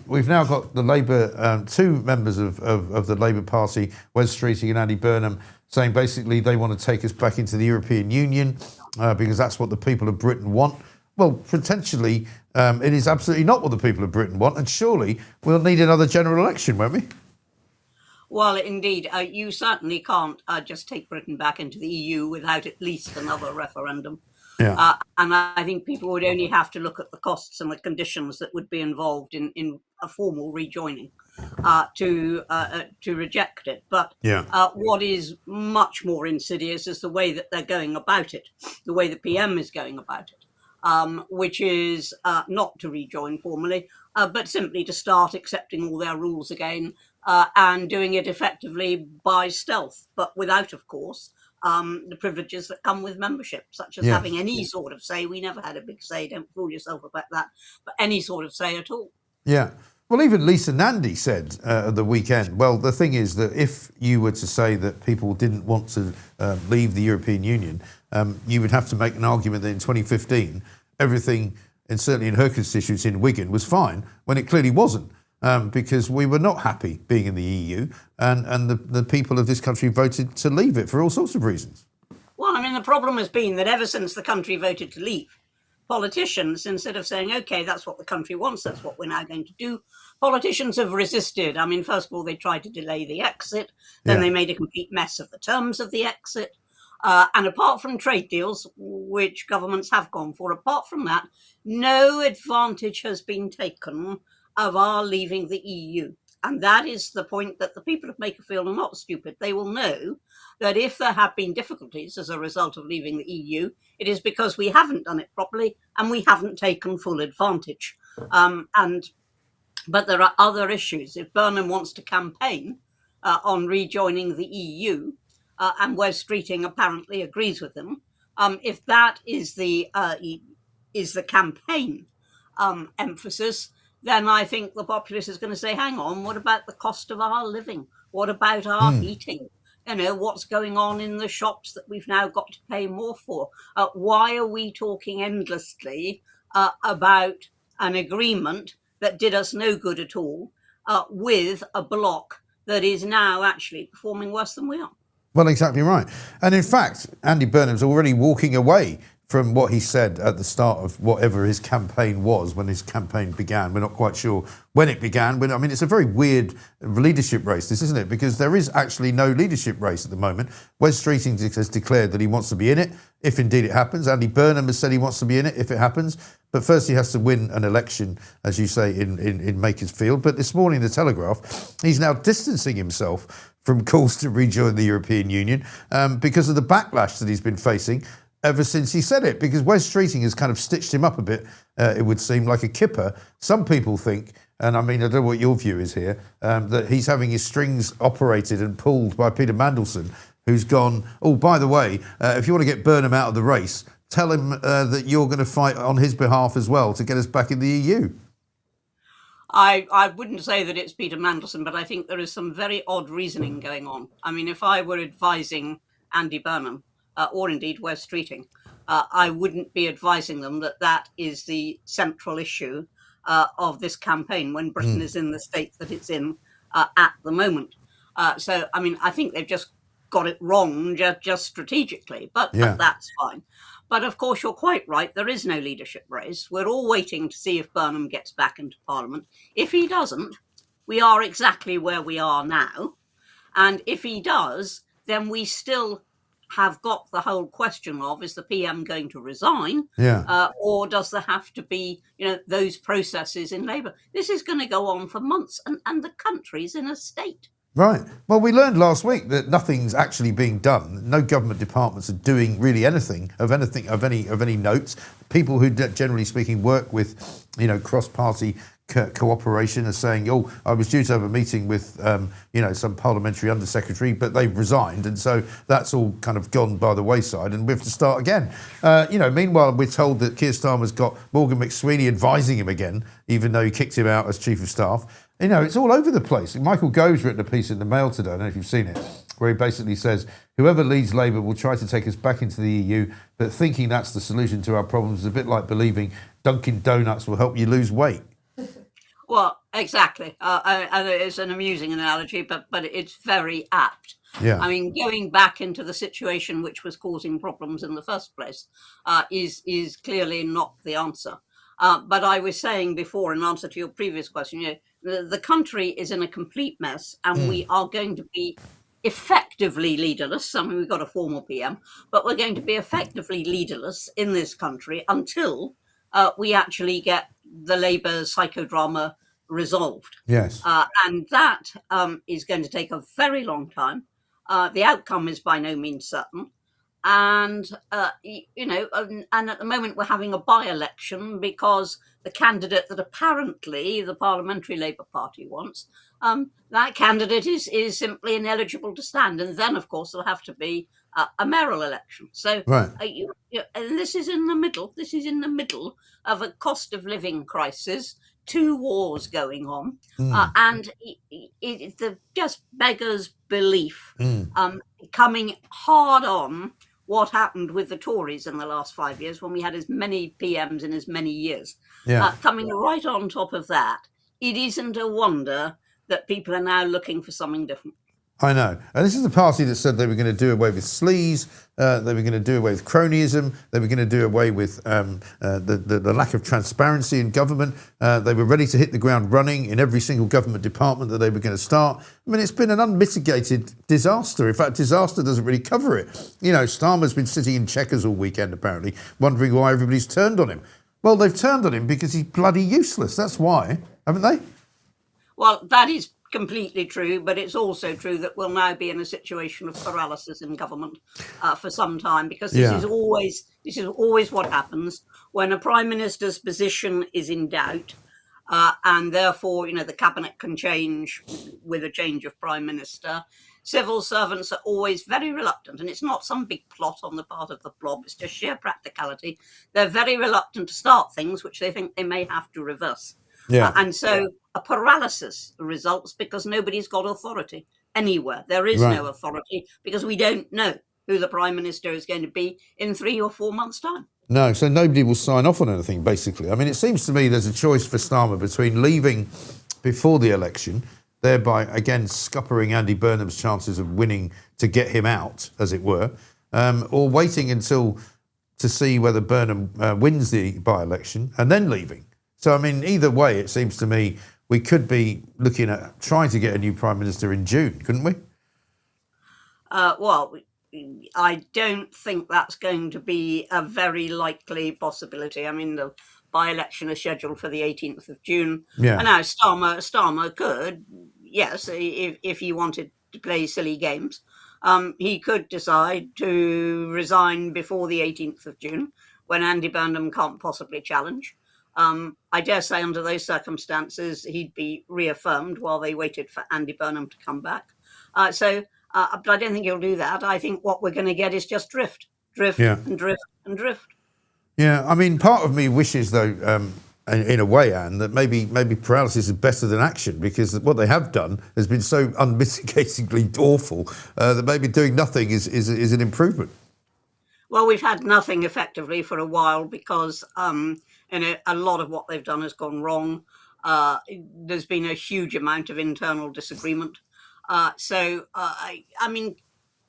We've now got the Labour, two members of the Labour Party, Wes Streeting and Andy Burnham, saying basically they want to take us back into the European Union because that's what the people of Britain want. Well, potentially, it is absolutely not what the people of Britain want, and surely we'll need another general election, won't we? Well, indeed, you certainly can't just take Britain back into the EU without at least another referendum. Yeah. And I think people would only have to look at the costs and the conditions that would be involved in a formal rejoining to reject it. But what is much more insidious is the way that they're going about it, the way the PM is going about it, which is not to rejoin formally, but simply to start accepting all their rules again and doing it effectively by stealth, but without, of course, the privileges that come with membership, such as having any sort of say. We never had a big say, don't fool yourself about that, but any sort of say at all. Yeah. Well, even Lisa Nandy said at the weekend, well, the thing is that if you were to say that people didn't want to leave the European Union, you would have to make an argument that in 2015, everything, and certainly in her constituency in Wigan, was fine, when it clearly wasn't, because we were not happy being in the EU, and the people of this country voted to leave it for all sorts of reasons. Well, I mean, the problem has been that ever since the country voted to leave, politicians, instead of saying, OK, that's what the country wants, that's what we're now going to do, politicians have resisted. I mean, first of all, they tried to delay the exit. Then they made a complete mess of the terms of the exit. And apart from trade deals, which governments have gone for, apart from that, no advantage has been taken of our leaving the EU. And that is the point that the people of Makerfield are not stupid. They will know that if there have been difficulties as a result of leaving the EU, it is because we haven't done it properly and we haven't taken full advantage. But there are other issues. If Burnham wants to campaign on rejoining the EU, and Wes Streeting apparently agrees with him, if that is the campaign emphasis, then I think the populace is going to say, hang on, what about the cost of our living? What about our eating? You know, what's going on in the shops that we've now got to pay more for? Why are we talking endlessly about an agreement that did us no good at all with a bloc that is now actually performing worse than we are? Well, exactly right. And in fact, Andy Burnham's already walking away from what he said at the start of whatever his campaign was, when his campaign began. We're not quite sure when it began. But I mean, it's a very weird leadership race, this, isn't it? Because there is actually no leadership race at the moment. Wes Streeting has declared that he wants to be in it, if indeed it happens. Andy Burnham has said he wants to be in it, if it happens. But first he has to win an election, as you say, in Makersfield. But this morning, The Telegraph, he's now distancing himself from calls to rejoin the European Union because of the backlash that he's been facing ever since he said it, because Wes Streeting has kind of stitched him up a bit, it would seem, like a kipper. Some people think, and I mean, I don't know what your view is here, that he's having his strings operated and pulled by Peter Mandelson, who's gone, oh, by the way, if you want to get Burnham out of the race, tell him that you're going to fight on his behalf as well to get us back in the EU. I wouldn't say that it's Peter Mandelson, but I think there is some very odd reasoning going on. I mean, if I were advising Andy Burnham, or indeed Wes Streeting, I wouldn't be advising them that that is the central issue of this campaign when Britain is in the state that it's in at the moment. So, I mean, I think they've just got it wrong just strategically, but that's fine. But of course, you're quite right. There is no leadership race. We're all waiting to see if Burnham gets back into Parliament. If he doesn't, we are exactly where we are now. And if he does, then we still have got the whole question of, is the PM going to resign? Or does there have to be, those processes in Labour? This is going to go on for months, and the country's in a state. Right. Well, we learned last week that nothing's actually being done. No government departments are doing really anything of any note. People who, generally speaking, work with, cross-party cooperation are saying, oh, I was due to have a meeting with, some parliamentary undersecretary, but they've resigned. And so that's all kind of gone by the wayside and we have to start again. Meanwhile, we're told that Keir Starmer's got Morgan McSweeney advising him again, even though he kicked him out as Chief of Staff. It's all over the place. Michael Gove's written a piece in the Mail today, I don't know if you've seen it, where he basically says, whoever leads Labour will try to take us back into the EU, but thinking that's the solution to our problems is a bit like believing Dunkin' Donuts will help you lose weight. Well, exactly. It's an amusing analogy, but it's very apt. Yeah. I mean, going back into the situation which was causing problems in the first place is clearly not the answer. But I was saying before, in answer to your previous question, the country is in a complete mess, and we are going to be effectively leaderless. I mean, we've got a former PM, but we're going to be effectively leaderless in this country until we actually get the Labour psychodrama resolved. Yes. And that is going to take a very long time. The outcome is by no means certain. And, and at the moment we're having a by-election because the candidate that apparently the Parliamentary Labour Party wants, that candidate is simply ineligible to stand. And then, of course, there'll have to be a mayoral election. So right. And this is in the middle. This is in the middle of a cost of living crisis, two wars going on, and it just beggars belief, coming hard on what happened with the Tories in the last 5 years when we had as many PMs in as many years. Coming right on top of that, it isn't a wonder that people are now looking for something different. I know. And this is the party that said they were going to do away with sleaze, they were going to do away with cronyism, they were going to do away with the lack of transparency in government. They were ready to hit the ground running in every single government department that they were going to start. I mean, it's been an unmitigated disaster. In fact, disaster doesn't really cover it. You know, Starmer's been sitting in Chequers all weekend, apparently, wondering why everybody's turned on him. Well, they've turned on him because he's bloody useless. That's why, haven't they? Well, that is completely true, but it's also true that we'll now be in a situation of paralysis in government for some time, because this is always what happens when a prime minister's position is in doubt, and therefore, you know, the cabinet can change with a change of prime minister. Civil servants are always very reluctant, and it's not some big plot on the part of the blob, it's just sheer practicality. They're very reluctant to start things which they think they may have to reverse. And so a paralysis results because nobody's got authority anywhere. There is no authority because we don't know who the Prime Minister is going to be in 3 or 4 months' time. No, so nobody will sign off on anything, basically. I mean, it seems to me there's a choice for Starmer between leaving before the election, thereby, again, scuppering Andy Burnham's chances of winning to get him out, as it were, or waiting until to see whether Burnham wins the by-election and then leaving. So, I mean, either way, it seems to me we could be looking at trying to get a new Prime Minister in June, couldn't we? Well, I don't think that's going to be a very likely possibility. I mean, the by-election is scheduled for the 18th of June. And now Starmer could, yes, if he wanted to play silly games, he could decide to resign before the 18th of June, when Andy Burnham can't possibly challenge. I dare say under those circumstances, he'd be reaffirmed while they waited for Andy Burnham to come back. But I don't think he'll do that. I think what we're going to get is just drift and drift and drift. Yeah, I mean, part of me wishes, though, in a way, Anne, that maybe paralysis is better than action, because what they have done has been so unmitigatingly awful that maybe doing nothing is an improvement. Well, we've had nothing effectively for a while because a lot of what they've done has gone wrong. There's been a huge amount of internal disagreement. I mean,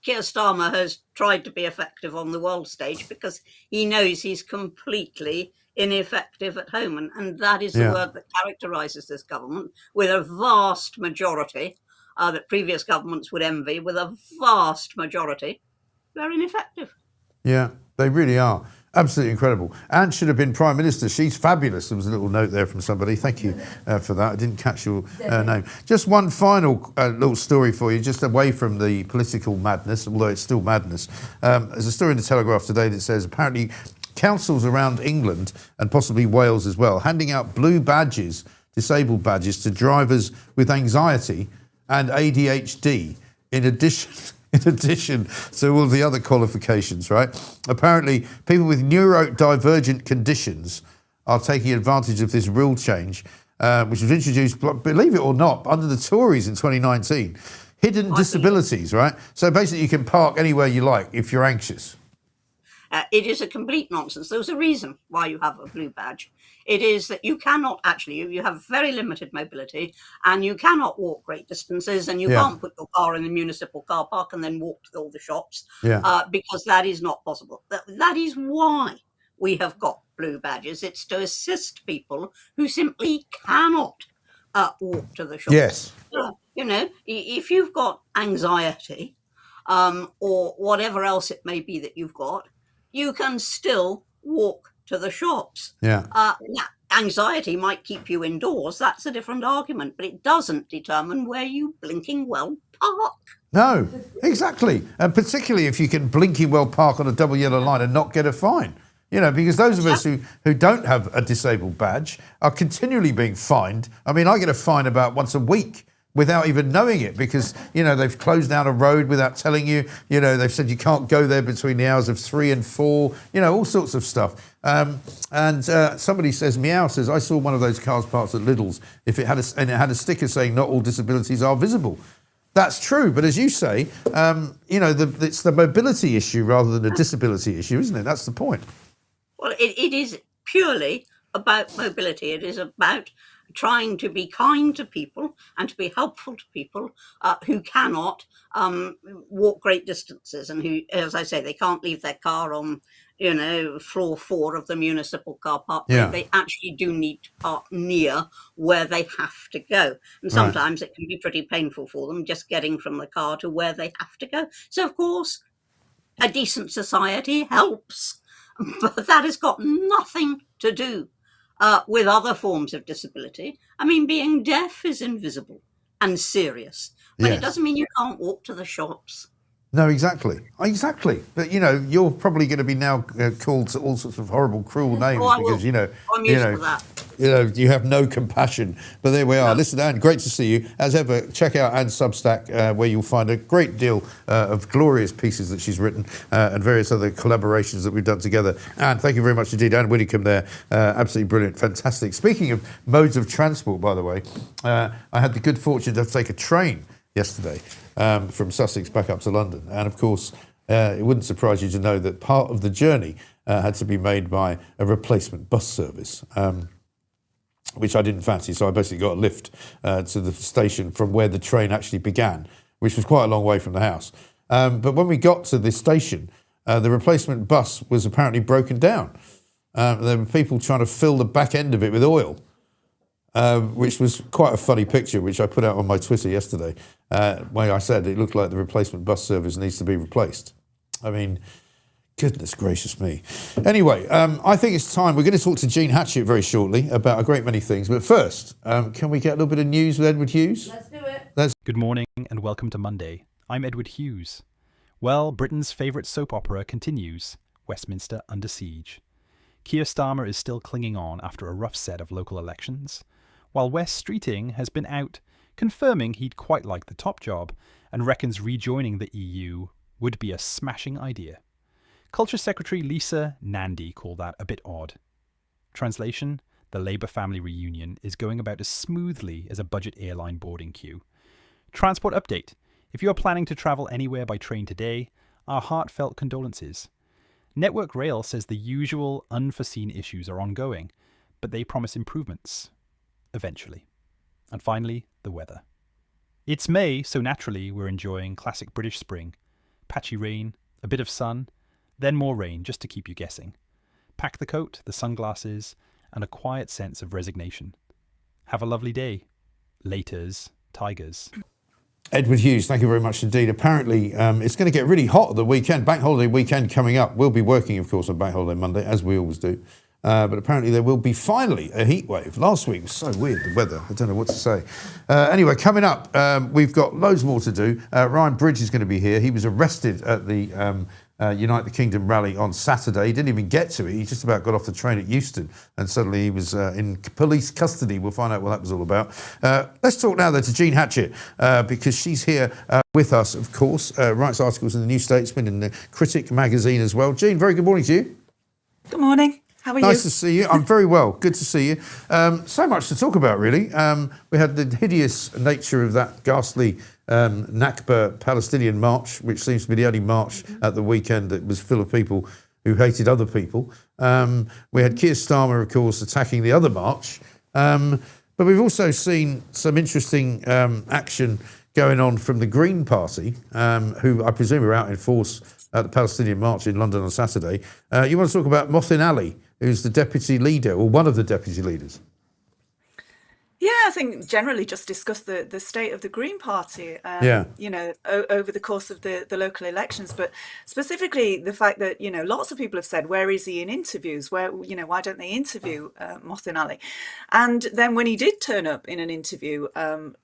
Keir Starmer has tried to be effective on the world stage because he knows he's completely ineffective at home. And that is the word that characterises this government, with a vast majority that previous governments would envy, with a vast majority, they're ineffective. Yeah, they really are. Absolutely incredible. Anne should have been Prime Minister. She's fabulous. There was a little note there from somebody. Thank you for that. I didn't catch your name. Just one final little story for you, just away from the political madness, although it's still madness. There's a story in the Telegraph today that says apparently councils around England and possibly Wales as well, handing out blue badges, disabled badges, to drivers with anxiety and ADHD in addition to all the other qualifications, right? Apparently, people with neurodivergent conditions are taking advantage of this rule change, which was introduced, believe it or not, under the Tories in 2019. Hidden disabilities, right? So basically, you can park anywhere you like if you're anxious. It is a complete nonsense. There's a reason why you have a blue badge. It is that you cannot actually, you have very limited mobility, and you cannot walk great distances, and you can't put your car in the municipal car park and then walk to all the shops, because that is not possible. That is why we have got blue badges. It's to assist people who simply cannot walk to the shops. Yes. You know, if you've got anxiety or whatever else it may be that you've got, you can still walk to the shops. Now, anxiety might keep you indoors. That's a different argument, but it doesn't determine where you blinking well park. No, exactly. And particularly if you can blinking well park on a double yellow line and not get a fine. You know, because those of us who don't have a disabled badge are continually being fined. I mean, I get a fine about once a week without even knowing it, because, you know, they've closed down a road without telling you, you know, they've said you can't go there between the hours of 3 and 4, you know, all sorts of stuff. Somebody says, Meow says, I saw one of those cars parked at Lidl's and it had a sticker saying not all disabilities are visible. That's true, but as you say, you know, it's the mobility issue rather than the disability issue, isn't it? That's the point. Well, it is purely about mobility. It is about trying to be kind to people and to be helpful to people who cannot walk great distances and who, as I say, they can't leave their car on, you know, floor 4 of the municipal car park. Yeah. They actually do need to park near where they have to go. And sometimes it can be pretty painful for them just getting from the car to where they have to go. So, of course, a decent society helps, but that has got nothing to do with other forms of disability. I mean, being deaf is invisible and serious, but it doesn't mean you can't walk to the shops. No, exactly. But, you know, you're probably going to be now called to all sorts of horrible, cruel names because, you know, I'm used to that. You know, you have no compassion. But there we are. Listen, Anne, great to see you. As ever, check out Anne's Substack, where you'll find a great deal of glorious pieces that she's written and various other collaborations that we've done together. Anne, thank you very much indeed. Ann Widdecombe there. Absolutely brilliant. Fantastic. Speaking of modes of transport, by the way, I had the good fortune to take a train yesterday from Sussex back up to London. And of course, it wouldn't surprise you to know that part of the journey had to be made by a replacement bus service, which I didn't fancy. So I basically got a lift to the station from where the train actually began, which was quite a long way from the house. But when we got to this station, the replacement bus was apparently broken down. There were people trying to fill the back end of it with oil. Which was quite a funny picture, which I put out on my Twitter yesterday, where I said it looked like the replacement bus service needs to be replaced. I mean, goodness gracious me. Anyway, I think it's time. We're going to talk to Gene Hatchet very shortly about a great many things. But first, can we get a little bit of news with Edward Hughes? Let's do it. Good morning and welcome to Monday. I'm Edward Hughes. Well, Britain's favourite soap opera continues, Westminster under siege. Keir Starmer is still clinging on after a rough set of local elections, while Wes Streeting has been out, confirming he'd quite like the top job and reckons rejoining the EU would be a smashing idea. Culture Secretary Lisa Nandy called that a bit odd. Translation: the Labour family reunion is going about as smoothly as a budget airline boarding queue. Transport update: if you are planning to travel anywhere by train today, our heartfelt condolences. Network Rail says the usual unforeseen issues are ongoing, but they promise improvements. Eventually. And finally, the weather. It's May, so naturally we're enjoying classic British spring. Patchy rain, a bit of sun, then more rain just to keep you guessing. Pack the coat, the sunglasses, and a quiet sense of resignation. Have a lovely day. Laters, tigers. Edward Hughes, thank you very much indeed. Apparently, it's going to get really hot at the weekend. Bank holiday weekend coming up. We'll be working, of course, on Bank Holiday Monday, as we always do. But apparently there will be finally a heat wave. Last week was so weird, the weather. I don't know what to say. Anyway, coming up, we've got loads more to do. Ryan Bridge is going to be here. He was arrested at the Unite the Kingdom rally on Saturday. He didn't even get to it. He just about got off the train at Euston and suddenly he was in police custody. We'll find out what that was all about. Let's talk now, though, to Gene Hatchet because she's here with us, of course. Writes articles in the New Statesman and the Critic magazine as well. Gene, very good morning to you. Good morning. How are you? Nice to see you. I'm very well. Good to see you. So much to talk about, really. We had the hideous nature of that ghastly Nakba Palestinian march, which seems to be the only march at the weekend that was full of people who hated other people. We had Keir Starmer, of course, attacking the other march. But we've also seen some interesting action going on from the Green Party, who I presume are out in force at the Palestinian march in London on Saturday. You want to talk about Mohsin Ali, who's the deputy leader, or one of the deputy leaders? Yeah, I think generally just discuss the state of the Green Party, you know, over the course of the local elections, but specifically the fact that, you know, lots of people have said, where is he in interviews? Where, you know, why don't they interview Mohsin Ali? And then when he did turn up in an interview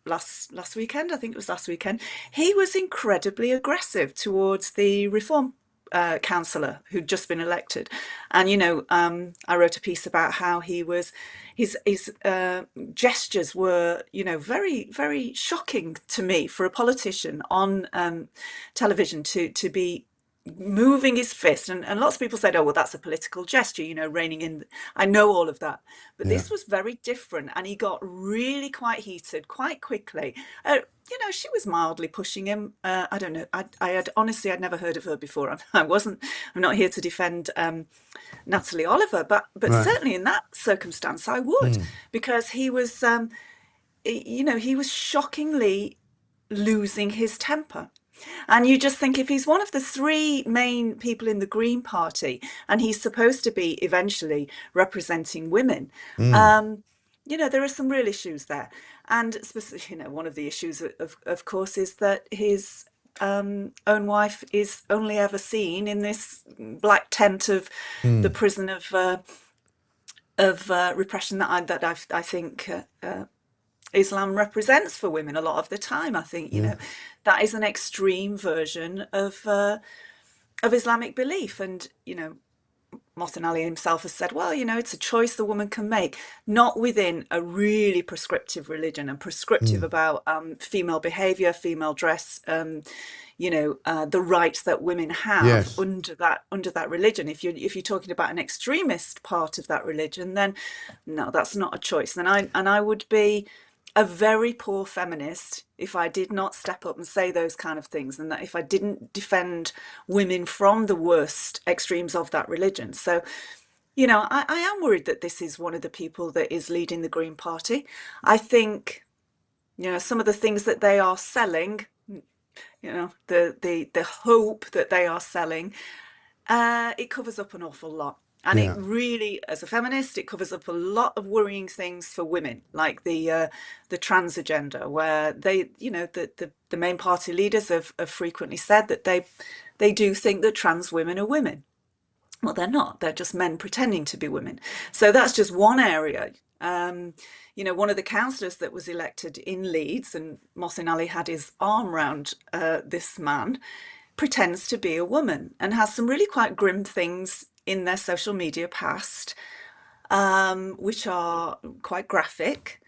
last weekend, I think it was last weekend, he was incredibly aggressive towards the Reform councillor who'd just been elected, and I wrote a piece about how his gestures were very, very shocking to me for a politician on television to be moving his fist, and lots of people said, oh well, that's a political gesture, reining in. I know all of that, but this was very different, and he got really quite heated quite quickly. She was mildly pushing him. I don't know. I'd never heard of her before. I'm not here to defend Natalie Oliver, but right. Certainly in that circumstance I would, because he was he was shockingly losing his temper. And you just think, if he's one of the three main people in the Green Party, and he's supposed to be eventually representing women, there are some real issues there. And one of the issues, of course, is that his own wife is only ever seen in this black tent of the prison of repression that I think Islam represents for women a lot of the time. I think that is an extreme version of Islamic belief, and Mohsen Ali himself has said, well, it's a choice the woman can make, not within a really prescriptive religion and prescriptive about female behaviour, female dress, the rights that women have under that religion. If you're talking about an extremist part of that religion, then no, that's not a choice. And I would be a very poor feminist if I did not step up and say those kind of things, and that if I didn't defend women from the worst extremes of that religion. So, I am worried that this is one of the people that is leading the Green Party. I think, some of the things that they are selling, the hope that they are selling, it covers up an awful lot. And it really, as a feminist, it covers up a lot of worrying things for women, like the trans agenda, where they, the main party leaders have frequently said that they do think that trans women are women. Well, they're not. They're just men pretending to be women. So that's just one area. One of the councillors that was elected in Leeds, and Mohsen Ali had his arm round this man, pretends to be a woman and has some really quite grim things in their social media past, which are quite graphic.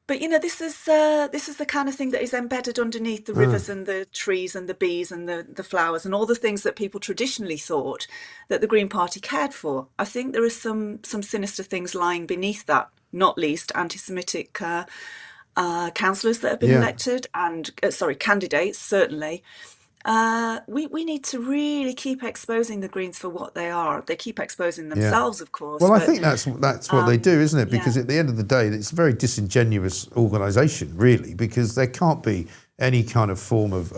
But this is the kind of thing that is embedded underneath the rivers and the trees and the bees and the flowers and all the things that people traditionally thought that the Green Party cared for. I think there are some sinister things lying beneath that, not least anti-Semitic councillors that have been elected, and candidates certainly. We need to really keep exposing the Greens for what they are. They keep exposing themselves, of course. Well, I think that's what they do, isn't it? Because at the end of the day, it's a very disingenuous organisation, really, because there can't be any kind of form of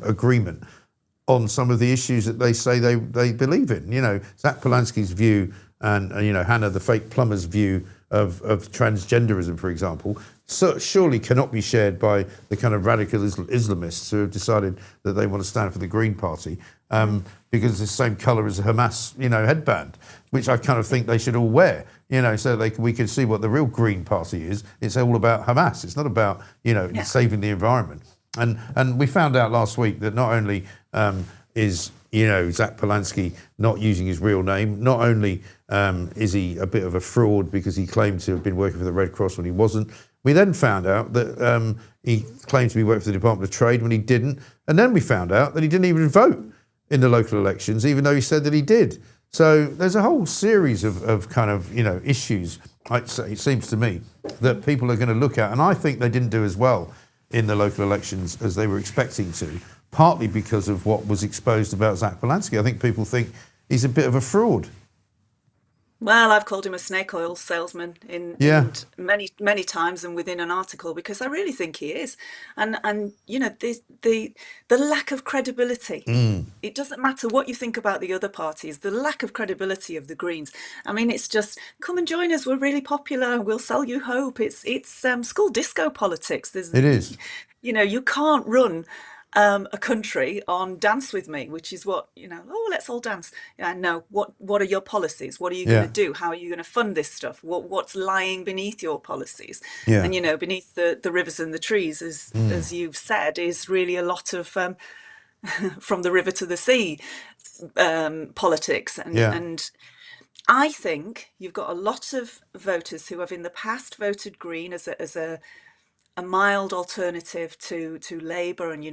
agreement on some of the issues that they say they believe in. Zach Polanski's view and Hannah, the fake plumber's view of transgenderism, for example, surely cannot be shared by the kind of radical Islamists who have decided that they want to stand for the Green Party because it's the same colour as a Hamas, headband, which I kind of think they should all wear, so we can see what the real Green Party is. It's all about Hamas. It's not about, saving the environment. And we found out last week that not only is Zach Polanski not using his real name, not only is he a bit of a fraud because he claimed to have been working for the Red Cross when he wasn't. We then found out that he claimed to be working for the Department of Trade when he didn't. And then we found out that he didn't even vote in the local elections, even though he said that he did. So there's a whole series of kind of, issues, it seems to me, that people are going to look at. And I think they didn't do as well in the local elections as they were expecting to, partly because of what was exposed about Zach Polanski. I think people think he's a bit of a fraud. Well, I've called him a snake oil salesman in many times and within an article, because I really think he is. And the lack of credibility. It doesn't matter what you think about the other parties, the lack of credibility of the Greens. I mean, it's just, come and join us, we're really popular, we'll sell you hope. It's school disco politics. It is. You can't run a country on Dance With Me, which is what, let's all dance. No, what are your policies? What are you going to do? How are you going to fund this stuff? What's lying beneath your policies? And, beneath the rivers and the trees, as you've said, is really a lot of from the river to the sea politics. And I think you've got a lot of voters who have in the past voted Green as a mild alternative to Labour, and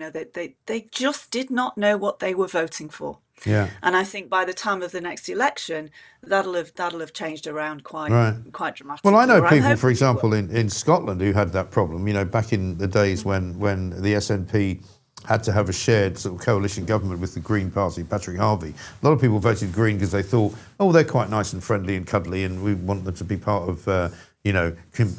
they just did not know what they were voting for. Yeah. And I think by the time of the next election, that'll have changed around quite dramatically. Well, I know people, for example, in Scotland who had that problem. Back in the days when the SNP had to have a shared sort of coalition government with the Green Party, Patrick Harvey. A lot of people voted Green because they thought, oh, they're quite nice and friendly and cuddly, and we want them to be part of,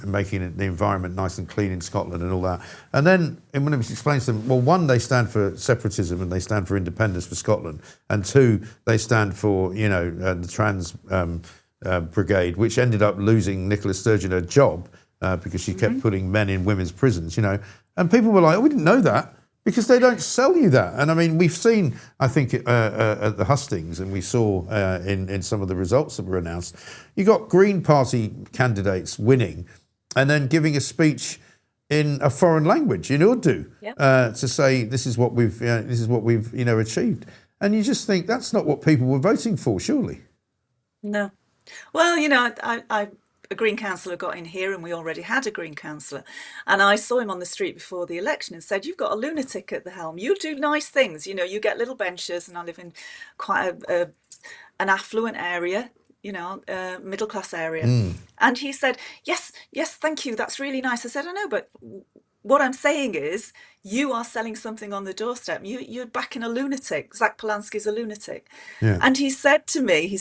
making the environment nice and clean in Scotland and all that. And then when it explains to them, well, one, they stand for separatism and they stand for independence for Scotland, and two, they stand for, the trans brigade, which ended up losing Nicola Sturgeon her job because she kept putting men in women's prisons, And people were like, oh, we didn't know that. Because they don't sell you that. And I mean, we've seen, I think, at the hustings, and we saw in some of the results that were announced, you got Green Party candidates winning and then giving a speech in a foreign language, in Urdu, to say this is what we've achieved. And you just think that's not what people were voting for, surely. No. Well, a Green councillor got in here, and we already had a Green councillor, and I saw him on the street before the election and said, you've got a lunatic at the helm. You do nice things, you get little benches, and I live in quite an affluent area, middle class area. And he said, yes, thank you, that's really nice. I said, I know, but what I'm saying is, you are selling something on the doorstep. You're backing a lunatic. Zach Polanski's a lunatic. Yeah. And he said to me,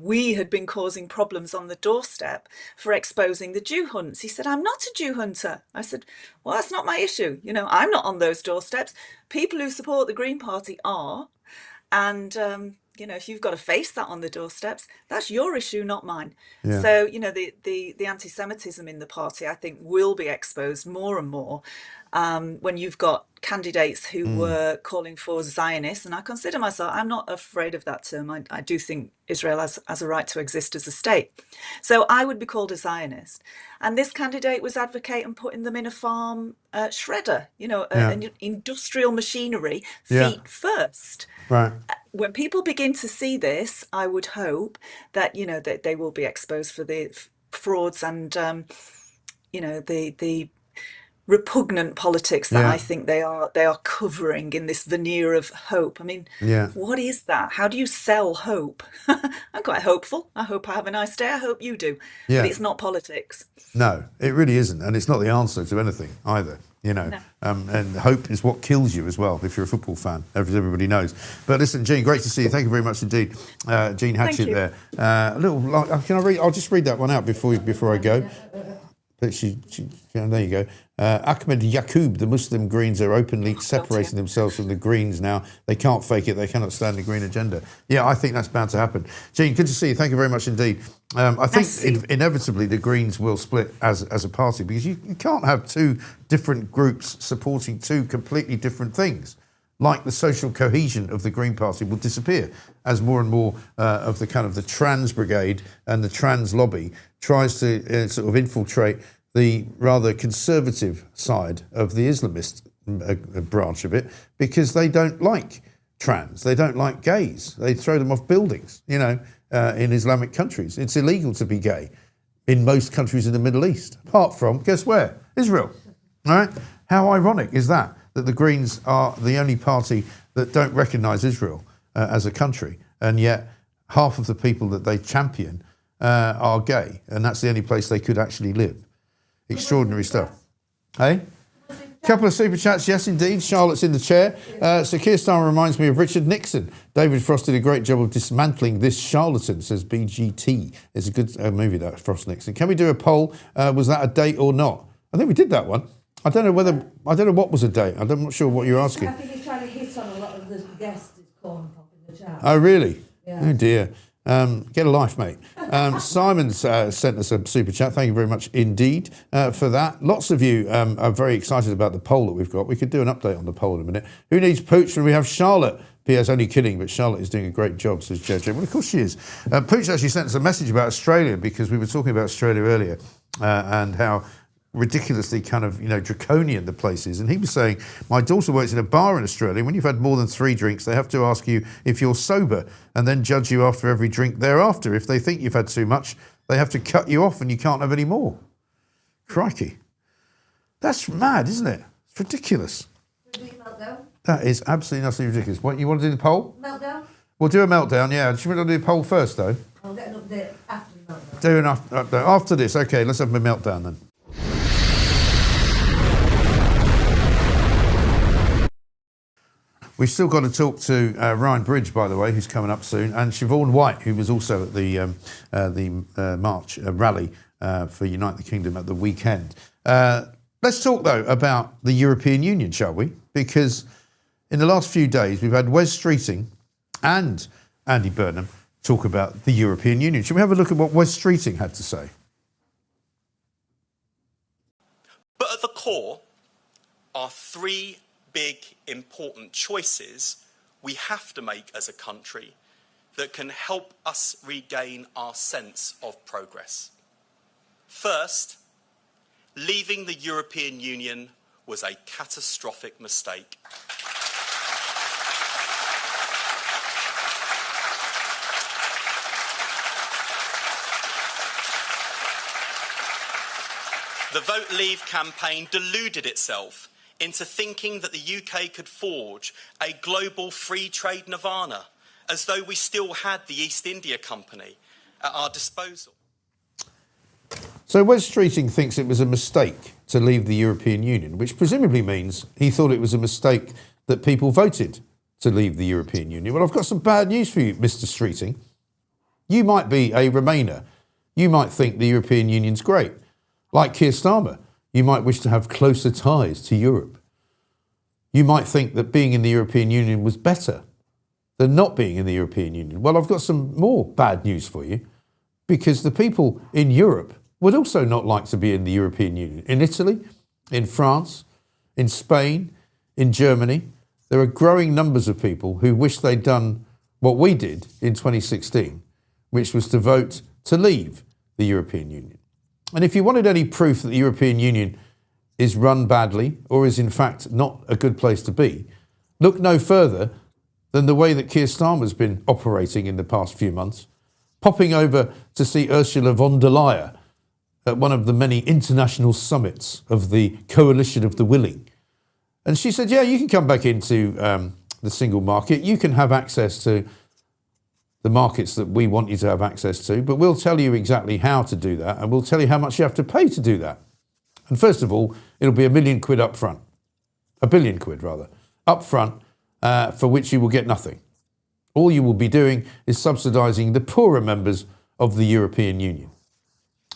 we had been causing problems on the doorstep for exposing the Jew hunts. He said, I'm not a Jew hunter. I said, well, that's not my issue. I'm not on those doorsteps. People who support the Green Party are. And, if you've got to face that on the doorsteps, that's your issue, not mine. Yeah. So, the anti-Semitism in the party, I think, will be exposed more and more when you've got candidates who were calling for Zionists. And I consider myself, I'm not afraid of that term. I do think Israel has a right to exist as a state. So I would be called a Zionist. And this candidate was advocating putting them in a farm shredder, an industrial machinery, feet first. Right. When people begin to see this, I would hope that, that they will be exposed for the frauds and, the repugnant politics that I think they are covering in this veneer of hope. I mean, what is that? How do you sell hope? I'm quite hopeful. I hope I have a nice day. I hope you do. Yeah. But it's not politics. No, it really isn't. And it's not the answer to anything either. No. And hope is what kills you as well, if you're a football fan, as everybody knows. But listen, Gene, great to see you. Thank you very much indeed. Gene Hatchet there. I'll just read that one out before I go. There you go. Ahmed Yaqub, the Muslim Greens are openly separating themselves from the Greens now. They can't fake it. They cannot stand the Green agenda. Yeah, I think that's bound to happen. Gene, good to see you. Thank you very much indeed. I think inevitably the Greens will split as a party, because you can't have two different groups supporting two completely different things. Like the social cohesion of the Green Party will disappear as more and more of the kind of the trans brigade and the trans lobby tries to sort of infiltrate the rather conservative side of the Islamist branch of it, because they don't like trans, they don't like gays, they throw them off buildings, in Islamic countries. It's illegal to be gay in most countries in the Middle East, apart from, guess where? Israel. All right? How ironic is that the Greens are the only party that don't recognise Israel as a country, and yet half of the people that they champion are gay, and that's the only place they could actually live. Extraordinary stuff. Hey? Couple of super chats, yes indeed. Charlotte's in the chair. So Keir Starmer reminds me of Richard Nixon. David Frost did a great job of dismantling this charlatan, says BGT. It's a good movie, that, Frost Nixon. Can we do a poll? Was that a date or not? I think we did that one. I don't know what was a date. I'm not sure what you're asking. I think he's trying to hit on a lot of the guests it's calling pop in the chat. Oh, really? Yeah. Oh, dear. Get a life, mate. Simon's sent us a super chat. Thank you very much indeed for that. Lots of you are very excited about the poll that we've got. We could do an update on the poll in a minute. Who needs Pooch when we have Charlotte? P.S. only kidding, but Charlotte is doing a great job, says Jojo. Well, of course she is. Pooch actually sent us a message about Australia, because we were talking about Australia earlier and how ridiculously kind of, draconian the place is. And he was saying, my daughter works in a bar in Australia. When you've had more than 3 drinks, they have to ask you if you're sober and then judge you after every drink thereafter. If they think you've had too much, they have to cut you off and you can't have any more. Crikey. That's mad, isn't it? It's ridiculous. That is absolutely nothing ridiculous. What, you want to do the poll? Meltdown? We'll do a meltdown, yeah. Should we not do the poll first, though? I'll get an update after the meltdown. Do an update. After this, okay, let's have a meltdown then. We've still got to talk to Ryan Bridge, by the way, who's coming up soon, and Siobhan White, who was also at the March rally for Unite the Kingdom at the weekend. Let's talk, though, about the European Union, shall we? Because in the last few days, we've had Wes Streeting and Andy Burnham talk about the European Union. Shall we have a look at what Wes Streeting had to say? But at the core are 3 big, important choices we have to make as a country that can help us regain our sense of progress. First, leaving the European Union was a catastrophic mistake. The Vote Leave campaign deluded itself into thinking that the UK could forge a global free trade nirvana, as though we still had the East India Company at our disposal. So Wes Streeting thinks it was a mistake to leave the European Union, which presumably means he thought it was a mistake that people voted to leave the European Union. Well, I've got some bad news for you, Mr. Streeting. You might be a Remainer. You might think the European Union's great. Like Keir Starmer, you might wish to have closer ties to Europe. You might think that being in the European Union was better than not being in the European Union. Well, I've got some more bad news for you, because the people in Europe would also not like to be in the European Union. In Italy, in France, in Spain, in Germany, there are growing numbers of people who wish they'd done what we did in 2016, which was to vote to leave the European Union. And if you wanted any proof that the European Union is run badly or is in fact not a good place to be, look no further than the way that Keir Starmer's been operating in the past few months, popping over to see Ursula von der Leyen at one of the many international summits of the Coalition of the Willing. And she said, yeah, you can come back into the single market. You can have access to the markets that we want you to have access to, but we'll tell you exactly how to do that, and we'll tell you how much you have to pay to do that. And first of all, it'll be £1 million up front, £1 billion rather, up front, for which you will get nothing. All you will be doing is subsidising the poorer members of the European Union.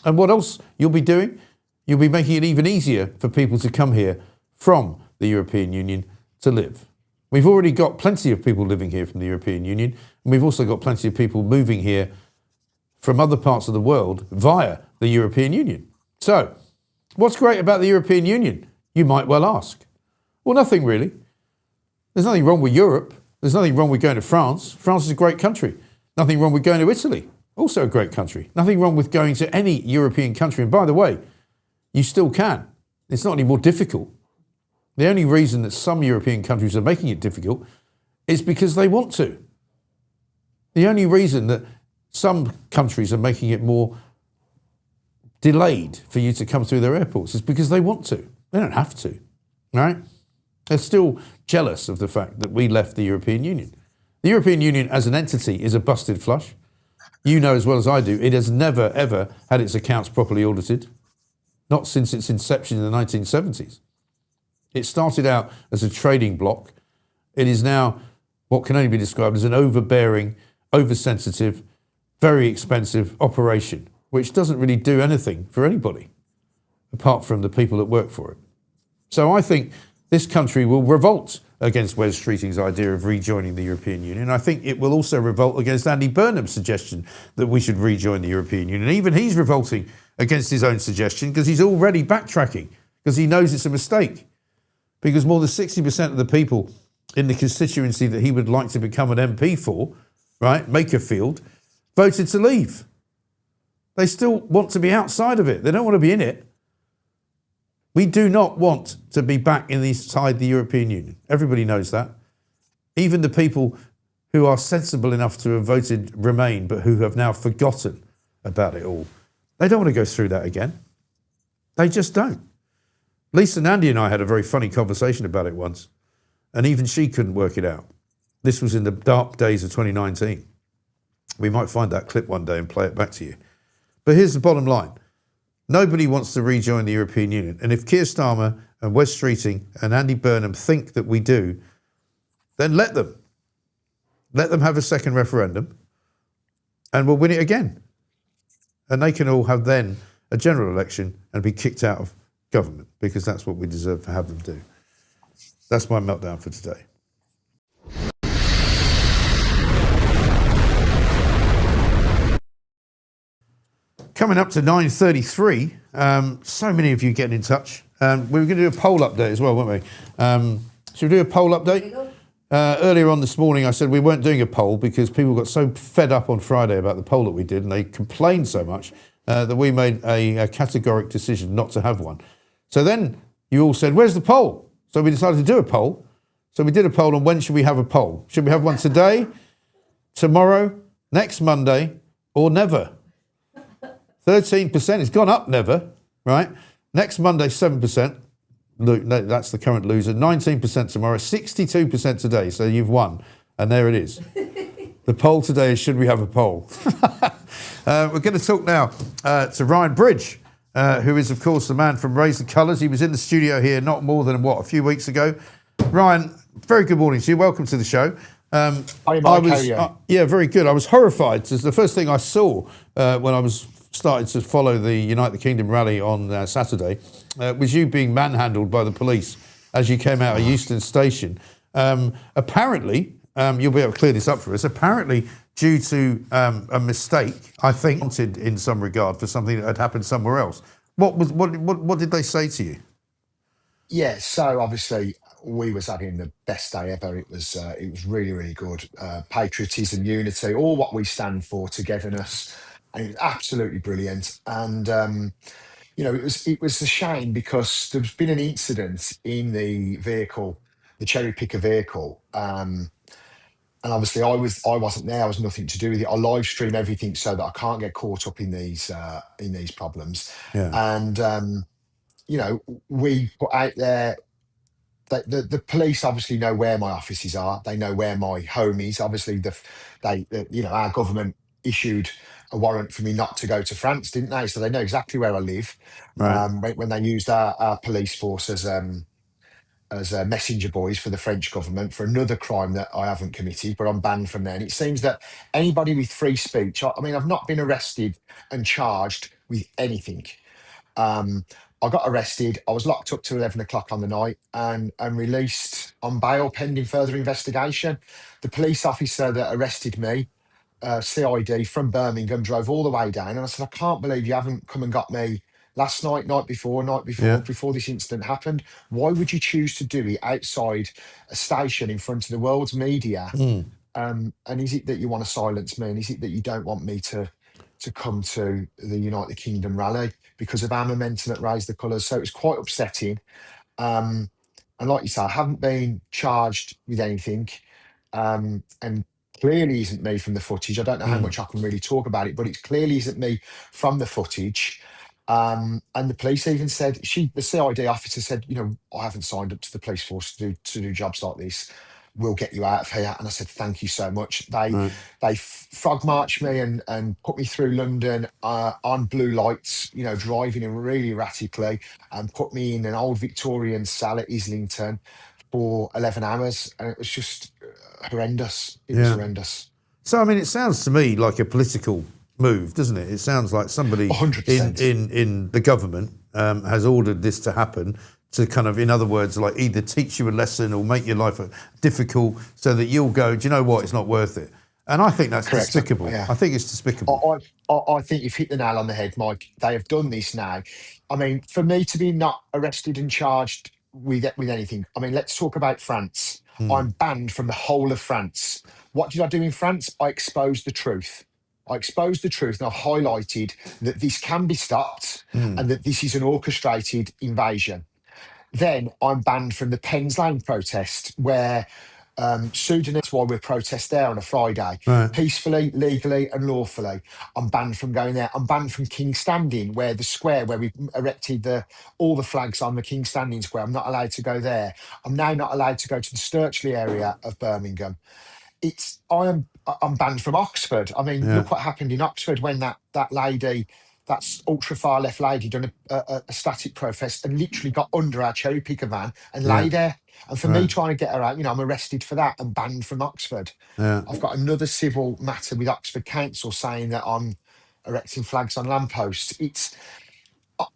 And what else you'll be doing? You'll be making it even easier for people to come here from the European Union to live. We've already got plenty of people living here from the European Union, and we've also got plenty of people moving here from other parts of the world via the European Union. So, what's great about the European Union? You might well ask. Well, nothing really. There's nothing wrong with Europe. There's nothing wrong with going to France. France is a great country. Nothing wrong with going to Italy. Also a great country. Nothing wrong with going to any European country. And by the way, you still can. It's not any more difficult. The only reason that some European countries are making it difficult is because they want to. The only reason that some countries are making it more delayed for you to come through their airports is because they want to. They don't have to, right? They're still jealous of the fact that we left the European Union. The European Union as an entity is a busted flush. You know as well as I do, it has never, ever had its accounts properly audited. Not since its inception in the 1970s. It started out as a trading bloc. It is now what can only be described as an overbearing, oversensitive, very expensive operation, which doesn't really do anything for anybody, apart from the people that work for it. So I think this country will revolt against Wes Streeting's idea of rejoining the European Union. I think it will also revolt against Andy Burnham's suggestion that we should rejoin the European Union. Even he's revolting against his own suggestion because he's already backtracking, because he knows it's a mistake. Because more than 60% of the people in the constituency that he would like to become an MP for, right, Makerfield, voted to leave. They still want to be outside of it. They don't want to be in it. We do not want to be back inside the European Union. Everybody knows that. Even the people who are sensible enough to have voted Remain, but who have now forgotten about it all. They don't want to go through that again. They just don't. Lisa, Nandy and I had a very funny conversation about it once, and even she couldn't work it out. This was in the dark days of 2019. We might find that clip one day and play it back to you. But here's the bottom line. Nobody wants to rejoin the European Union. And if Keir Starmer and Wes Streeting and Andy Burnham think that we do, then let them. Let them have a second referendum and we'll win it again. And they can all have then a general election and be kicked out of government, because that's what we deserve to have them do. That's my meltdown for today. Coming up to 9:33, so many of you getting in touch. We were going to do a poll update as well, weren't we? Should we do a poll update? Earlier on this morning, I said we weren't doing a poll because people got so fed up on Friday about the poll that we did, and they complained so much that we made a categoric decision not to have one. So then you all said, where's the poll? So we decided to do a poll. So we did a poll on when should we have a poll. Should we have one today, tomorrow, next Monday, or never? 13%, it's gone up never, right? Next Monday, 7%. That's the current loser. 19% tomorrow, 62% today. So you've won. And there it is. The poll today is, should we have a poll? We're going to talk now to Ryan Bridge, who is, of course, the man from Raise the Colours. He was in the studio here not more than, a few weeks ago. Ryan, very good morning to you. Welcome to the show. Hi, Mike. How are you? Yeah, very good. I was horrified. It's the first thing I saw when I was started to follow the Unite the Kingdom rally on Saturday, was you being manhandled by the police as you came out of Euston Station. Apparently, you'll be able to clear this up for us, apparently due to a mistake, I think, wanted in some regard for something that had happened somewhere else. What did they say to you? Yeah, so obviously we was having the best day ever. It was really, really good. Patriotism, unity, all what we stand for, togetherness. And it was absolutely brilliant. And it was a shame because there's been an incident in the vehicle, the cherry picker vehicle. And obviously I wasn't there. I was nothing to do with it. I live stream everything so that I can't get caught up in these problems. Yeah. And we put out there that the police obviously know where my offices are. They know where my home is. Obviously, our government issued a warrant for me not to go to France, didn't they? So they know exactly where I live. Right. When they used our police force as messenger boys for the French government for another crime that I haven't committed, but I'm banned from there. And it seems that anybody with free speech, I mean, I've not been arrested and charged with anything. I got arrested. I was locked up till 11 o'clock on the night and released on bail pending further investigation. The police officer that arrested me, CID from Birmingham, drove all the way down, and I said, I can't believe you haven't come and got me last night, night before this incident happened. Why would you choose to do it outside a station in front of the world's media? And is it that you want to silence me? And is it that you don't want me to come to the Unite the Kingdom rally because of our momentum at Raise the Colours? So it was quite upsetting. And like you say, I haven't been charged with anything. And clearly isn't me from the footage. I don't know how much I can really talk about it, but it clearly isn't me from the footage. And the police even said, the CID officer said, I haven't signed up to the police force to do jobs like this. We'll get you out of here. And I said, thank you so much. They frog marched me and put me through London on blue lights, driving in really erratically, and put me in an old Victorian cell at Islington for 11 hours. And it was just horrendous. It was horrendous. So, I mean, it sounds to me like a political move, doesn't it? It sounds like somebody 100%. in the government has ordered this to happen to kind of, in other words, like either teach you a lesson or make your life difficult so that you'll go, do you know what, it's not worth it. And I think that's Correct. despicable. Yeah. I think it's despicable. I think you've hit the nail on the head, Mike. They have done this now. I mean, for me to be not arrested and charged with anything, I mean, let's talk about France. I'm banned from the whole of France. What did I do in France? I exposed the truth. I exposed the truth and I highlighted that this can be stopped and that this is an orchestrated invasion. Then I'm banned from the Pens Lane protest where Sudanese, why we protest there on a Friday, peacefully, legally and lawfully. I'm banned from going there. I'm banned from King's Standing, where the square where we erected all the flags on the King's Standing square. I'm not allowed to go there. I'm now not allowed to go to the Sturchley area of Birmingham. I'm banned from Oxford. I mean, look what happened in Oxford when that lady, that's ultra far left lady, done a static protest and literally got under our cherry picker van and lay there. And for me trying to get her out, I'm arrested for that and banned from Oxford. I've got another civil matter with Oxford Council saying that I'm erecting flags on lampposts.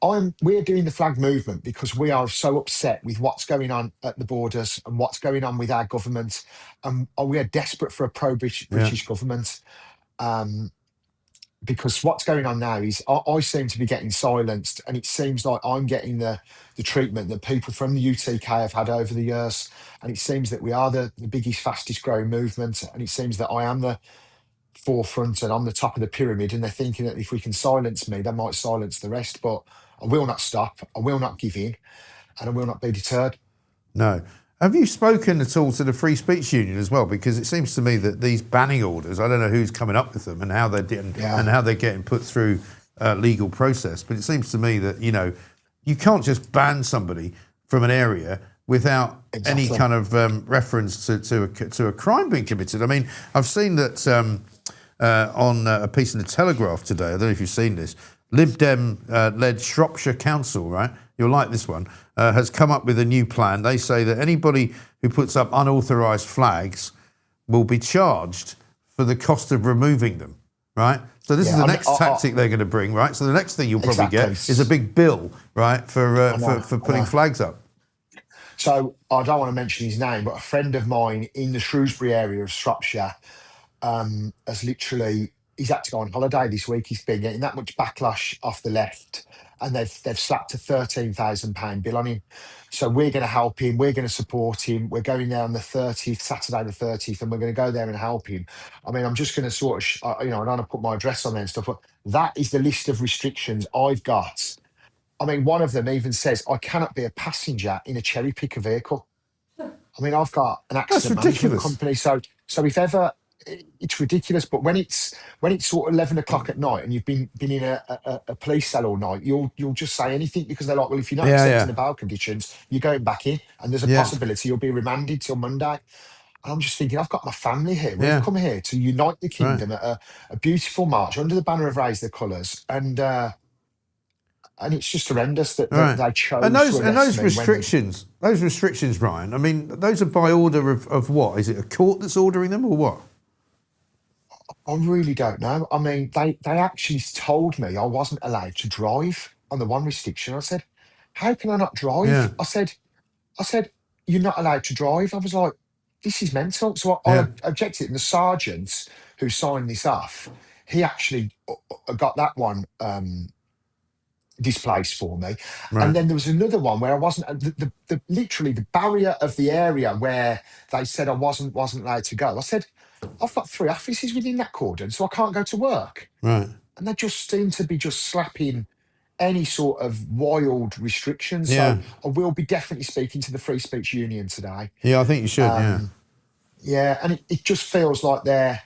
We're doing the flag movement because we are so upset with what's going on at the borders and what's going on with our government. We are desperate for a pro-British government. Because what's going on now is I seem to be getting silenced, and it seems like I'm getting the treatment that people from the UTK have had over the years. And it seems that we are the biggest, fastest growing movement. And it seems that I am the forefront and I'm the top of the pyramid. And they're thinking that if we can silence me, they might silence the rest. But I will not stop. I will not give in. And I will not be deterred. No. Have you spoken at all to the Free Speech Union as well? Because it seems to me that these banning orders, I don't know who's coming up with them and how they're getting put through legal process, but it seems to me that, you can't just ban somebody from an area without any kind of reference to a crime being committed. I mean, I've seen that on a piece in the Telegraph today, I don't know if you've seen this, Lib Dem-led Shropshire Council, right? You'll like this one, has come up with a new plan. They say that anybody who puts up unauthorised flags will be charged for the cost of removing them, right? So this is the next tactic they're going to bring, right? So the next thing you'll probably get is a big bill, right, for putting flags up. So I don't want to mention his name, but a friend of mine in the Shrewsbury area of Shropshire has literally, he's had to go on holiday this week. He's been getting that much backlash off the left, and they've slapped a £13,000 bill on him. So we're going to help him. We're going to support him. We're going there on the 30th, Saturday the 30th, and we're going to go there and help him. I mean, I'm just going to sort of, I don't want to put my address on there and stuff, but that is the list of restrictions I've got. I mean, one of them even says I cannot be a passenger in a cherry picker vehicle. I mean, I've got an accident management company, so if ever, it's ridiculous. But when it's sort of 11 o'clock at night and you've been in a police cell all night, you'll just say anything because they're like, well, if you're not accepting the bail conditions, you're going back in, and there's a possibility you'll be remanded till Monday. And I'm just thinking, I've got my family here. We've come here to unite the kingdom at a beautiful march under the banner of Raise the Colours, and it's just horrendous that they chose those restrictions. Those restrictions, Ryan. I mean, those are by order of what? Is it a court that's ordering them, or what? I really don't know. I mean, they actually told me I wasn't allowed to drive on the one restriction. I said, "How can I not drive?" Yeah. I said, "You're not allowed to drive." I was like, "This is mental." So I objected, and the sergeant who signed this off, he actually got that one displaced for me. And then there was another one where I wasn't literally the barrier of the area where they said I wasn't allowed to go. I said, I've got 3 offices within that cordon, so I can't go to work. Right. And they just seem to be just slapping any sort of wild restrictions. So I will be definitely speaking to the Free Speech Union today. Yeah, I think you should. Yeah, and it just feels like they're,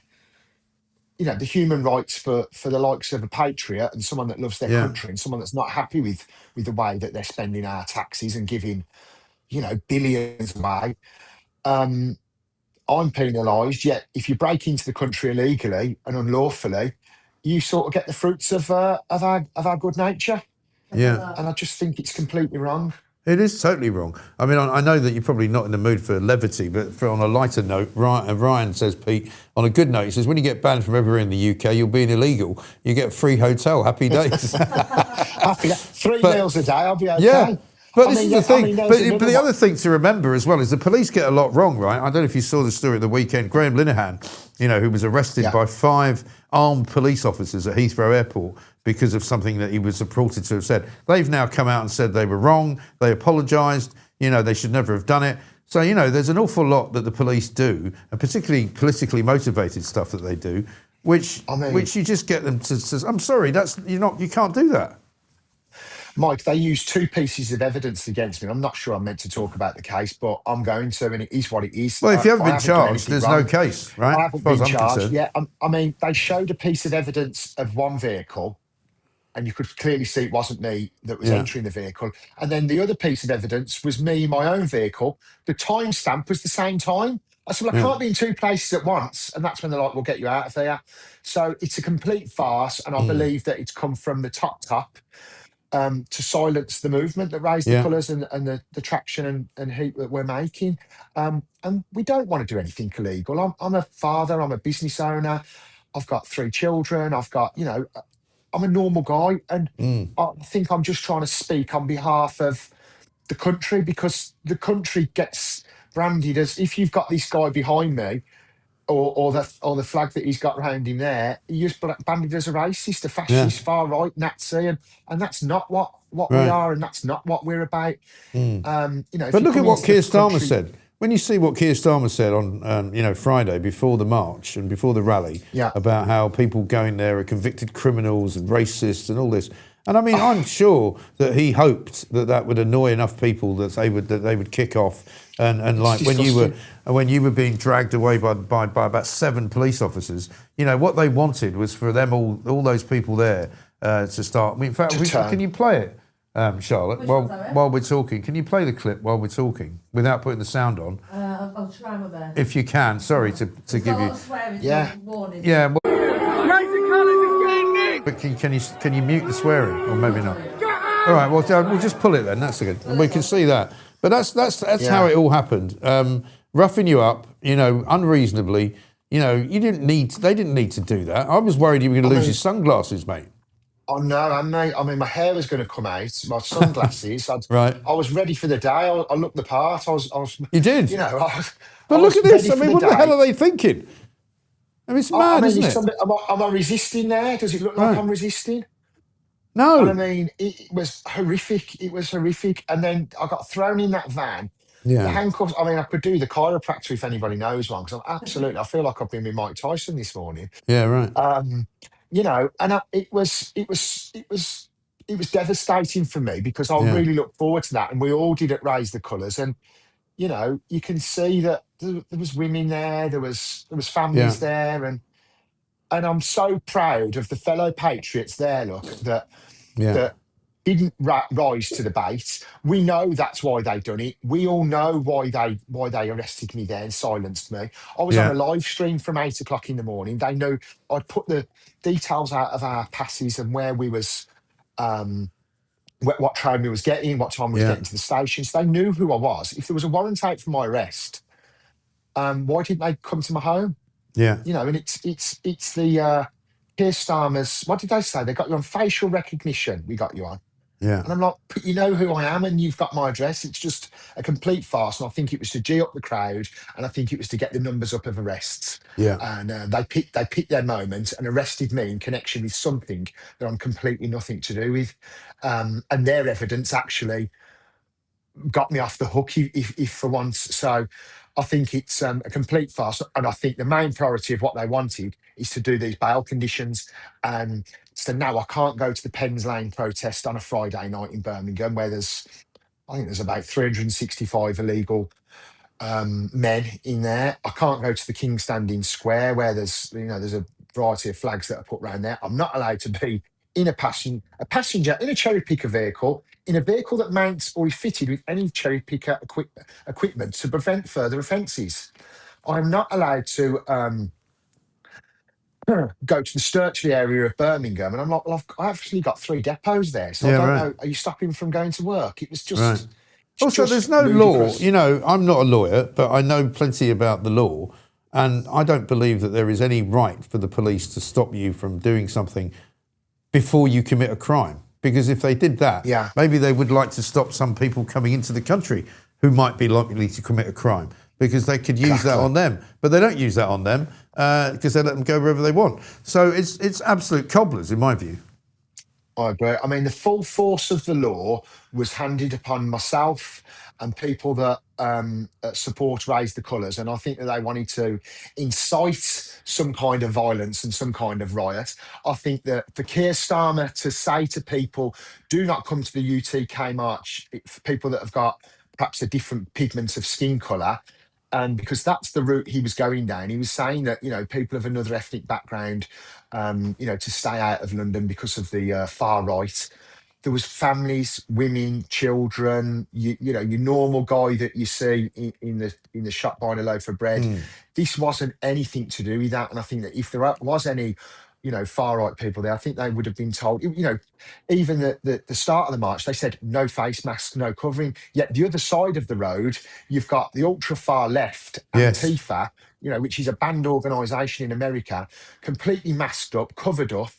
the human rights for the likes of a patriot and someone that loves their country and someone that's not happy with the way that they're spending our taxes and giving, billions away. I'm penalised, yet if you break into the country illegally and unlawfully, you sort of get the fruits of our good nature. Yeah. And I just think it's completely wrong. It is totally wrong. I mean, I know that you're probably not in the mood for levity, but on a lighter note, Ryan says, Pete, on a good note, he says, when you get banned from everywhere in the UK, you'll be an illegal. You get a free hotel. Happy days. Happy days. 3 meals a day, I'll be okay. Yeah. But this is the thing. But the other thing to remember as well is the police get a lot wrong, right? I don't know if you saw the story at the weekend. Graham Linehan, who was arrested by 5 armed police officers at Heathrow Airport because of something that he was reported to have said. They've now come out and said they were wrong. They apologised. They should never have done it. So, there's an awful lot that the police do, and particularly politically motivated stuff that they do, which you just get them to. I'm sorry, you can't do that. Mike, they used 2 pieces of evidence against me. I'm not sure I'm meant to talk about the case, but I'm going to, and it is what it is. Well, if you haven't been done charged, anything there's wrong. no case, right? I haven't As far as been I'm charged. concerned. Yeah, I mean, they showed a piece of evidence of one vehicle, and you could clearly see it wasn't me that was entering the vehicle. And then the other piece of evidence was me in my own vehicle. The timestamp was the same time. I said, well, I can't be in 2 places at once. And that's when they're like, we'll get you out of there. So it's a complete farce. And I believe that it's come from the top to silence the movement that raised the colours and the traction and heat that we're making. And we don't want to do anything illegal. I'm a father, I'm a business owner. I've got 3 children. I've got, I'm a normal guy, and I think I'm just trying to speak on behalf of the country, because the country gets branded as, if you've got this guy behind me or the flag that he's got around him there, you're branded as a racist, a fascist, far right, Nazi, and that's not what we are, and that's not what we're about. But look at what Keir Starmer said. When you see what Keir Starmer said on Friday before the march and before the rally about how people going there are convicted criminals and racists and all this, and I mean, I'm sure that he hoped that would annoy enough people that they would kick off, and like when you were being dragged away by about 7 police officers, what they wanted was for them all those people there to start. I mean, in fact, can you play it? Charlotte, while we're talking, can you play the clip while we're talking without putting the sound on? I'll try my best. If you can, sorry to give you. Warning. Yeah. But can you mute the swearing, or maybe not? All right. Well, we'll just pull it then. That's good. And we can see that. But that's how it all happened. Roughing you up, unreasonably. They didn't need to do that. I was worried you were going to lose your sunglasses, mate. Oh no, mate. I mean, my hair was going to come out. My sunglasses. Right. I was ready for the day. I looked the part. I was. You did. But look at this. I mean, what the hell are they thinking? I mean, it's mad, isn't it? Am I resisting there? Does it look like I'm resisting? No. And I mean, it was horrific. It was horrific. And then I got thrown in that van. Yeah. The handcuffs. I mean, I could do the chiropractor if anybody knows one, because I feel like I've been with Mike Tyson this morning. Yeah. Right. And it was devastating for me, because I really looked forward to that, and we all did it, raise the colours, and you can see that there was women there, there was families there, and I'm so proud of the fellow patriots there. Look, that didn't rise to the bait. We know that's why they done it. We all know why they arrested me there and silenced me. I was on a live stream from 8 o'clock in the morning. They know I'd put the details out of our passes and where we was, what train we was getting, what time we was getting to the station. So they knew who I was. If there was a warrant out for my arrest, why didn't they come to my home? Yeah. And it's the Keir Starmer's, what did they say? They got you on facial recognition. We got you on. Yeah. And I'm like, but you know who I am, and you've got my address. It's just a complete farce. And I think it was to G up the crowd, and I think it was to get the numbers up of arrests. Yeah. And they picked their moment and arrested me in connection with something that I'm completely nothing to do with. And their evidence actually got me off the hook, if for once. So I think it's a complete farce. And I think the main priority of what they wanted is to do these bail conditions. So now I can't go to the Pens Lane protest on a Friday night in Birmingham, where I think there's about 365 illegal men in there. I can't go to the King's Standing Square, where there's a variety of flags that are put around there. I'm not allowed to be in a passenger in a cherry picker vehicle, in a vehicle that mounts or is fitted with any cherry picker equipment to prevent further offences. I'm not allowed to go to the Sturchley area of Birmingham, and I'm like, well, I've actually got 3 depots there, so I don't know. Are you stopping from going to work? It was just. Right. Also, there's no ludicrous law. I'm not a lawyer, but I know plenty about the law, and I don't believe that there is any right for the police to stop you from doing something before you commit a crime. Because if they did that, maybe they would like to stop some people coming into the country who might be likely to commit a crime, because they could use that on them. But they don't use that on them because they let them go wherever they want. So it's absolute cobblers, in my view. I agree. I mean, the full force of the law was handed upon myself and people that support Raise the Colours, and I think that they wanted to incite some kind of violence and some kind of riot. I think that for Keir Starmer to say to people, do not come to the UTK march, for people that have got perhaps a different pigment of skin colour, and because that's the route he was going down. He was saying that, people of another ethnic background, to stay out of London because of the far right. There was families, women, children, your normal guy that you see in the shop buying a loaf of bread. This wasn't anything to do with that. And I think that if there was any, far right people there, I think they would have been told, even the start of the march, they said no face masks, no covering. Yet the other side of the road, you've got the ultra far left, Antifa, which is a banned organisation in America, completely masked up, covered up.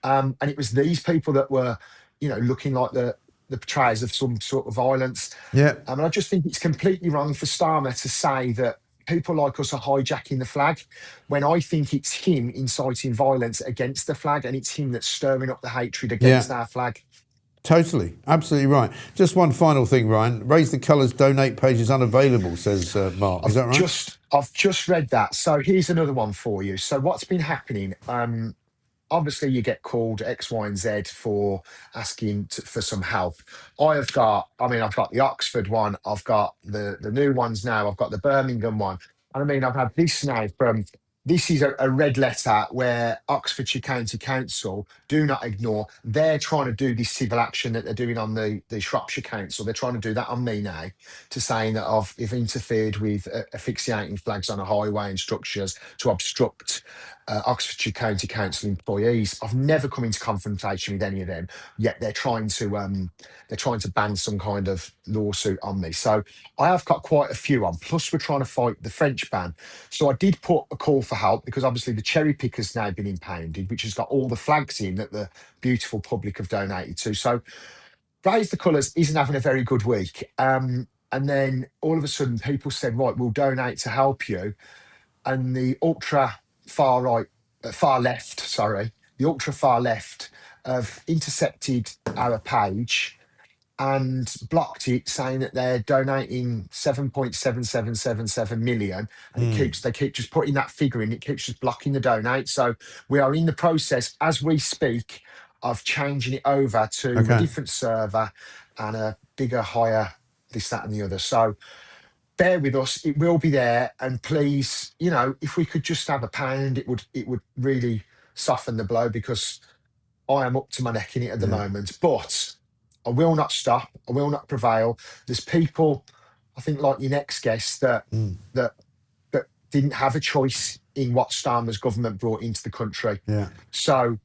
And it was these people that were, looking like the betrayers of some sort of violence. Yeah. And I just think it's completely wrong for Starmer to say that people like us are hijacking the flag, when I think it's him inciting violence against the flag, and it's him that's stirring up the hatred against our flag. Totally, absolutely right. Just one final thing, Ryan. Raise the Colours donate page is unavailable, says Mark. Is that right? I've just read that. So here's another one for you. So what's been happening? Obviously, you get called X, Y, and Z for asking for some help. I've got the Oxford one. I've got the new ones now. I've got the Birmingham one. And I've had this now this is a red letter where Oxfordshire County Council, do not ignore, they're trying to do this civil action that they're doing on the Shropshire Council. They're trying to do that on me now, to saying that I've interfered with asphyxiating flags on a highway and structures to obstruct Oxfordshire County Council employees. I've never come into confrontation with any of them, yet they're trying to ban some kind of lawsuit on me. So I have got quite a few on. Plus, we're trying to fight the French ban. So I did put a call for help, because obviously the cherry picker's now been impounded, which has got all the flags in that the beautiful public have donated to. So Raise the Colours isn't having a very good week. And then all of a sudden, people said, right, we'll donate to help you. And the ultra far left have intercepted our page and blocked it, saying that they're donating 7.7777 million, and they keep just putting that figure in. It keeps just blocking the donate. So we are in the process, as we speak, of changing it over to a different server and a bigger, higher this, that, and the other. So bear with us, it will be there, and please, if we could just have £1, it would really soften the blow, because I am up to my neck in it at the moment. But I will not stop, I will not prevail. There's people, I think, like your next guest, that didn't have a choice in what Starmer's government brought into the country. So,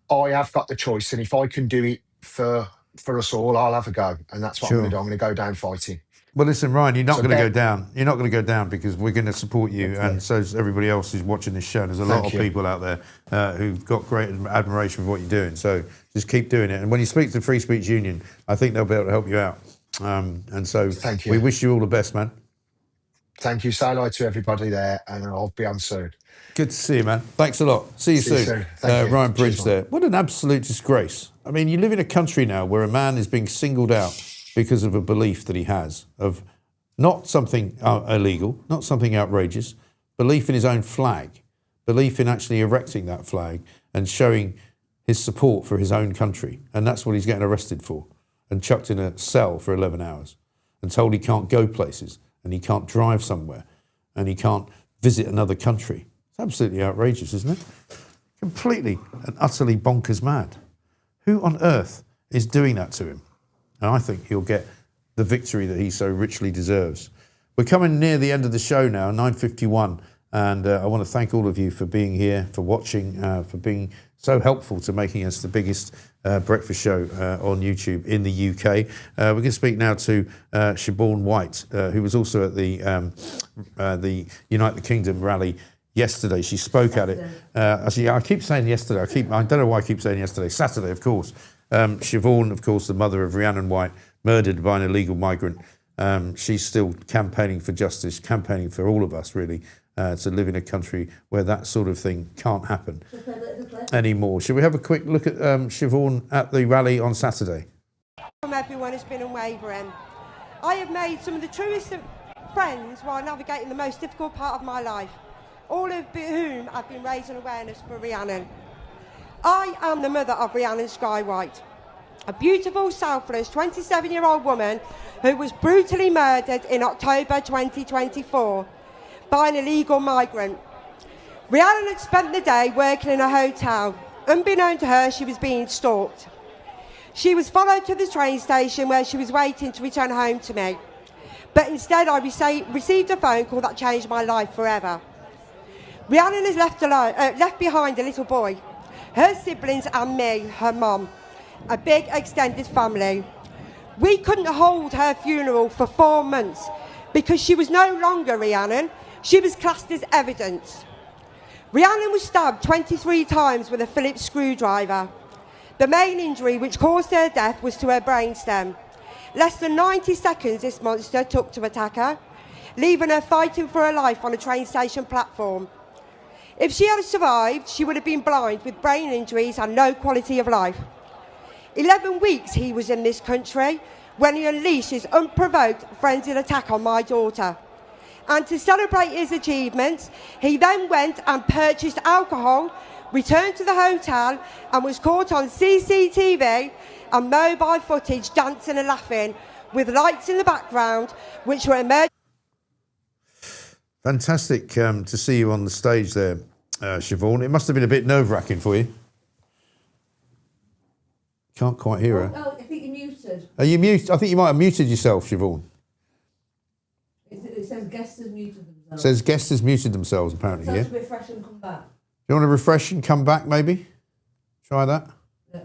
I have got the choice, and if I can do it for us all, I'll have a go, and that's what I'm going to do. I'm going to go down fighting. Well, listen, Ryan, you're not going to go down. You're not going to go down, because we're going to support you, and so is everybody else who's watching this show. There's a lot of people out there who've got great admiration for what you're doing. So just keep doing it. And when you speak to the Free Speech Union, I think they'll be able to help you out. And so we wish you all the best, man. Thank you. Say hello to everybody there, and I'll be on soon. Good to see you, man. Thanks a lot. See you soon. Ryan Bridge there. What an absolute disgrace. I mean, you live in a country now where a man is being singled out because of a belief that he has, of not something illegal, not something outrageous, belief in his own flag, belief in actually erecting that flag and showing his support for his own country. And that's what he's getting arrested for, and chucked in a cell for 11 hours and told he can't go places, and he can't drive somewhere, and he can't visit another country. It's absolutely outrageous, isn't it? Completely and utterly bonkers mad. Who on earth is doing that to him? And I think he'll get the victory that he so richly deserves. We're coming near the end of the show now, 9:51, and I want to thank all of you for being here, for watching, for being so helpful to making us the biggest breakfast show on YouTube in the UK. We're going to speak now to Siobhan White, who was also at the Unite the Kingdom rally yesterday. She spoke at it. Actually, I keep saying yesterday. I don't know why I keep saying yesterday. Saturday, of course. Siobhan, of course, the mother of Rhiannon White, murdered by an illegal migrant. She's still campaigning for justice, campaigning for all of us, really, to live in a country where that sort of thing can't happen anymore. Should we have a quick look at Siobhan at the rally on Saturday? From everyone has been unwavering. I have made some of the truest friends while navigating the most difficult part of my life, all of whom have been raising awareness for Rhiannon. I am the mother of Rhiannon Sky White, a beautiful, selfless 27-year-old woman who was brutally murdered in October 2024 by an illegal migrant. Rhiannon had spent the day working in a hotel. Unbeknown to her, she was being stalked. She was followed to the train station where she was waiting to return home to me. But instead I received a phone call that changed my life forever. Rhiannon has left behind a little boy, her siblings and me, her mum, a big extended family. We couldn't hold her funeral for 4 months because she was no longer Rhiannon, she was classed as evidence. Rhiannon was stabbed 23 times with a Phillips screwdriver. The main injury which caused her death was to her brainstem. Less than 90 seconds this monster took to attack her, leaving her fighting for her life on a train station platform. If she had survived, she would have been blind with brain injuries and no quality of life. 11 weeks he was in this country when he unleashed his unprovoked frenzied attack on my daughter. And to celebrate his achievements, he then went and purchased alcohol, returned to the hotel and was caught on CCTV and mobile footage dancing and laughing with lights in the background which were emerging. Fantastic to see you on the stage there, Siobhan. It must have been a bit nerve-wracking for you. Can't quite hear her. Oh, I think you're muted. Are you muted? I think you might have muted yourself, Siobhan. It says guests have muted themselves. It says guests has muted themselves, apparently, Tell yeah? us to refresh and come back. You want to refresh and come back, maybe? Try that? Yeah.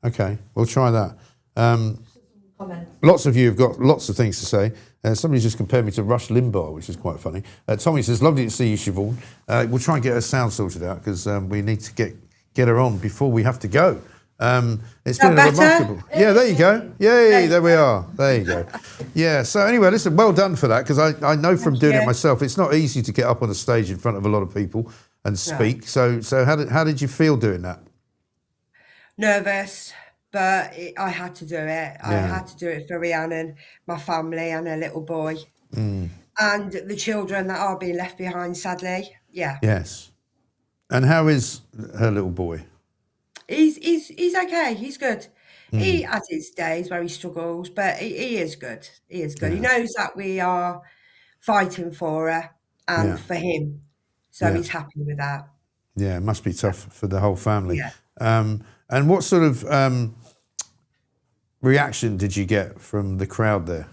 Okay, we'll try that. Comment. Lots of you have got lots of things to say. Somebody just compared me to Rush Limbaugh, which is quite funny. Tommy says, lovely to see you, Siobhan. We'll try and get her sound sorted out because we need to get her on before we have to go. It's been remarkable. Yeah, there you go. Yay, there we are. There you go. Yeah, so anyway, listen, well done for that because I know from doing it myself, it's not easy to get up on a stage in front of a lot of people and speak. So how did you feel doing that? Nervous, but I had to do it. I had to do it for Rhiannon, my family and her little boy. And the children that are being left behind, sadly. Yeah. Yes. And how is her little boy? He's okay. He's good. He has his days where he struggles, but he is good. He is good. He knows that we are fighting for her and for him. So he's happy with that. Yeah, it must be tough for the whole family. Yeah. And what sort of reaction did you get from the crowd there?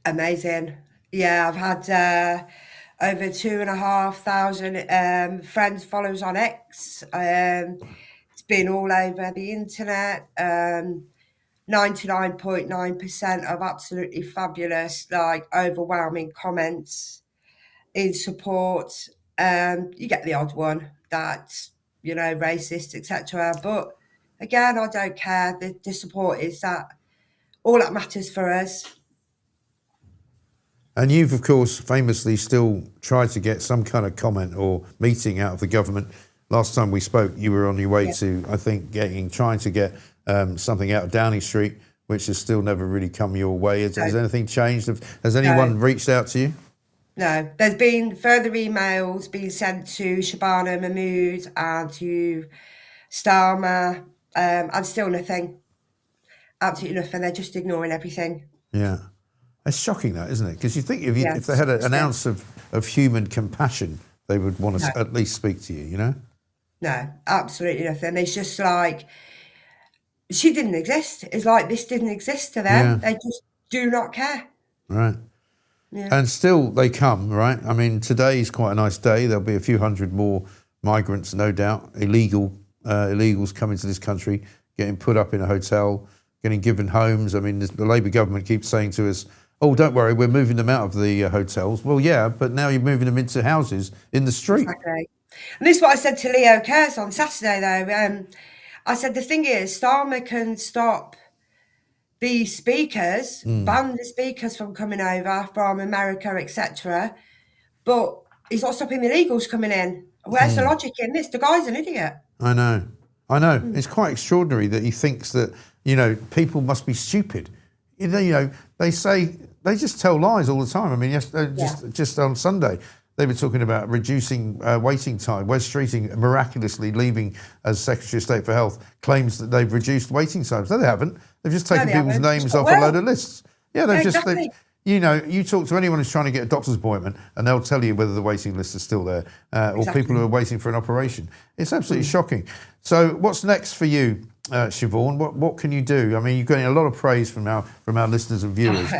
Amazing. Yeah, I've had over 2,500 friends, followers on X. It's been all over the internet. 99.9% of absolutely fabulous, like overwhelming comments in support. You get the odd one that's, racist, etc. But again, I don't care. The support is that all that matters for us. And you've, of course, famously still tried to get some kind of comment or meeting out of the government. Last time we spoke, you were on your way to, I think, trying to get something out of Downing Street, which has still never really come your way. Has anything changed? Has anyone reached out to you? No. There's been further emails being sent to Shabana Mahmood and to Starmer, and still nothing. Absolutely nothing. They're just ignoring everything. Yeah. It's shocking, that, isn't it? Because you think if they had an ounce of human compassion, they would want to at least speak to you, No, absolutely nothing. It's just like, she didn't exist. It's like this didn't exist to them. Yeah. They just do not care. Right. Yeah. And still they come, right? I mean, today's quite a nice day. There'll be a few hundred more migrants, no doubt, illegals coming to this country, getting put up in a hotel, getting given homes. I mean, the Labour government keeps saying to us, oh, don't worry, we're moving them out of the hotels. Well, yeah, but now you're moving them into houses in the street. Exactly. And this is what I said to Leo Keir on Saturday, though. I said, the thing is, Starmer can stop the speakers, ban the speakers from coming over from America, etc. But he's not stopping the illegals coming in. Where's the logic in this? The guy's an idiot. I know. It's quite extraordinary that he thinks that, people must be stupid. They just tell lies all the time. I mean, just on Sunday, they were talking about reducing waiting time. Wes Streeting, miraculously leaving as Secretary of State for Health, claims that they've reduced waiting times. No, they haven't. They've just taken people's names off a load of lists. Yeah, they've just... Exactly. You talk to anyone who's trying to get a doctor's appointment and they'll tell you whether the waiting list is still there or people who are waiting for an operation. It's absolutely shocking. So what's next for you, Siobhan? What can you do? I mean, you're getting a lot of praise from our listeners and viewers,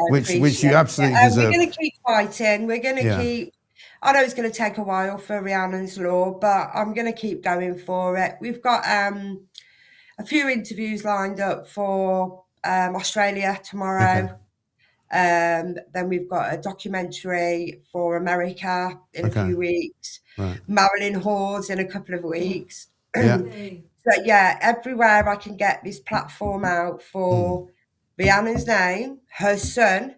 which you absolutely deserve. We're going to keep fighting. We're going to keep... I know it's going to take a while for Rhiannon's law, but I'm going to keep going for it. We've got a few interviews lined up for Australia tomorrow. Okay. Then we've got a documentary for America in a few weeks. Right. Marilyn Hawes in a couple of weeks. Yeah. So everywhere I can get this platform out for Rhiannon's name, her son,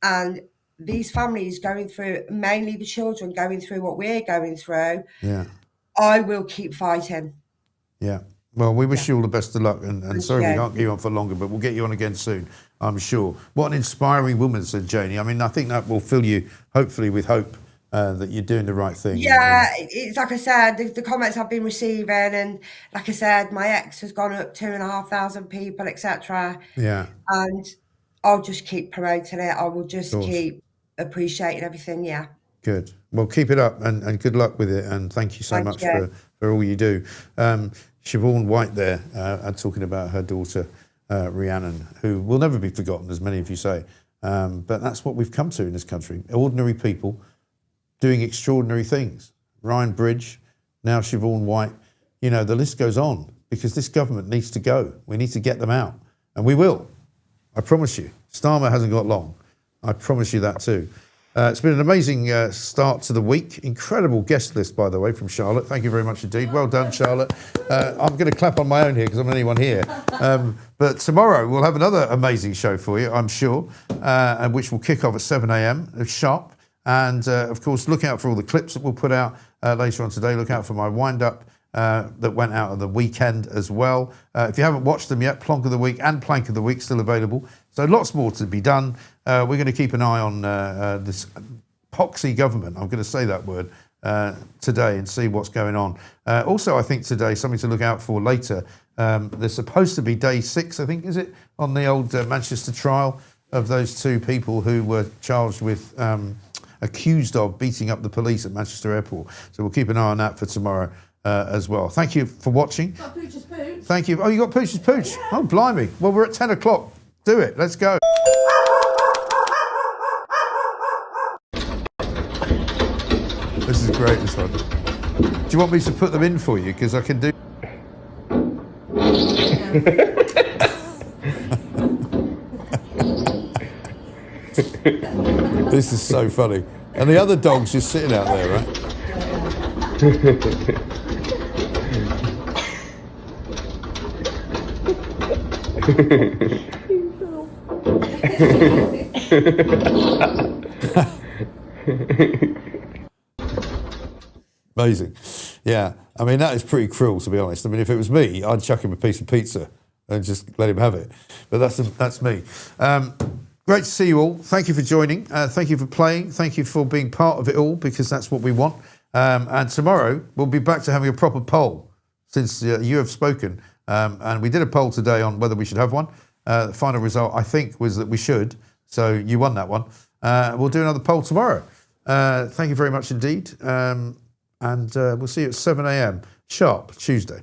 and these families going through, mainly the children going through what we're going through. Yeah. I will keep fighting. Yeah. Well, we wish you all the best of luck, and sorry we can't get you on for longer, but we'll get you on again soon, I'm sure. What an inspiring woman, said Janie. I mean, I think that will fill you, hopefully, with hope that you're doing the right thing. Yeah, it's like I said, the comments I've been receiving, and like I said, my ex has gone up 2,500 people, etc. Yeah. And I'll just keep promoting it. I will just keep appreciating everything. Yeah. Good. Well, keep it up, and good luck with it, and thank you so much for all you do. Siobhan White there, talking about her daughter, Rhiannon, who will never be forgotten, as many of you say. But that's what we've come to in this country. Ordinary people doing extraordinary things. Ryan Bridge, now Siobhan White. The list goes on, because this government needs to go. We need to get them out. And we will. I promise you. Starmer hasn't got long. I promise you that too. It's been an amazing start to the week. Incredible guest list, by the way, from Charlotte. Thank you very much indeed. Well done, Charlotte. I'm going to clap on my own here because I'm the only one here. But tomorrow we'll have another amazing show for you, I'm sure, which will kick off at 7 a.m. sharp. And, of course, look out for all the clips that we'll put out later on today. Look out for my wind-up that went out on the weekend as well. If you haven't watched them yet, Plonk of the Week and Plank of the Week still available. So lots more to be done. We're going to keep an eye on this poxy government, I'm going to say that word, today and see what's going on. Also, I think today, something to look out for later, there's supposed to be day 6, I think, is it, on the old Manchester trial of those two people who were charged with, accused of beating up the police at Manchester Airport. So we'll keep an eye on that for tomorrow as well. Thank you for watching. Got Pooch's Pooch. Thank you. Oh, you got Pooch's Pooch? Yeah. Oh, blimey. Well, we're at 10 o'clock. Do it. Let's go. This is great, this one. Do you want me to put them in for you? Because I can do... This is so funny. And the other dog's just sitting out there, right? Amazing. Yeah. I mean, that is pretty cruel, to be honest. I mean, if it was me, I'd chuck him a piece of pizza and just let him have it. But that's me. Great to see you all. Thank you for joining. Thank you for playing. Thank you for being part of it all, because that's what we want. And tomorrow, we'll be back to having a proper poll, since you have spoken. And we did a poll today on whether we should have one. The final result, I think, was that we should. So you won that one. We'll do another poll tomorrow. Thank you very much indeed. And we'll see you at 7 a.m. sharp, Tuesday.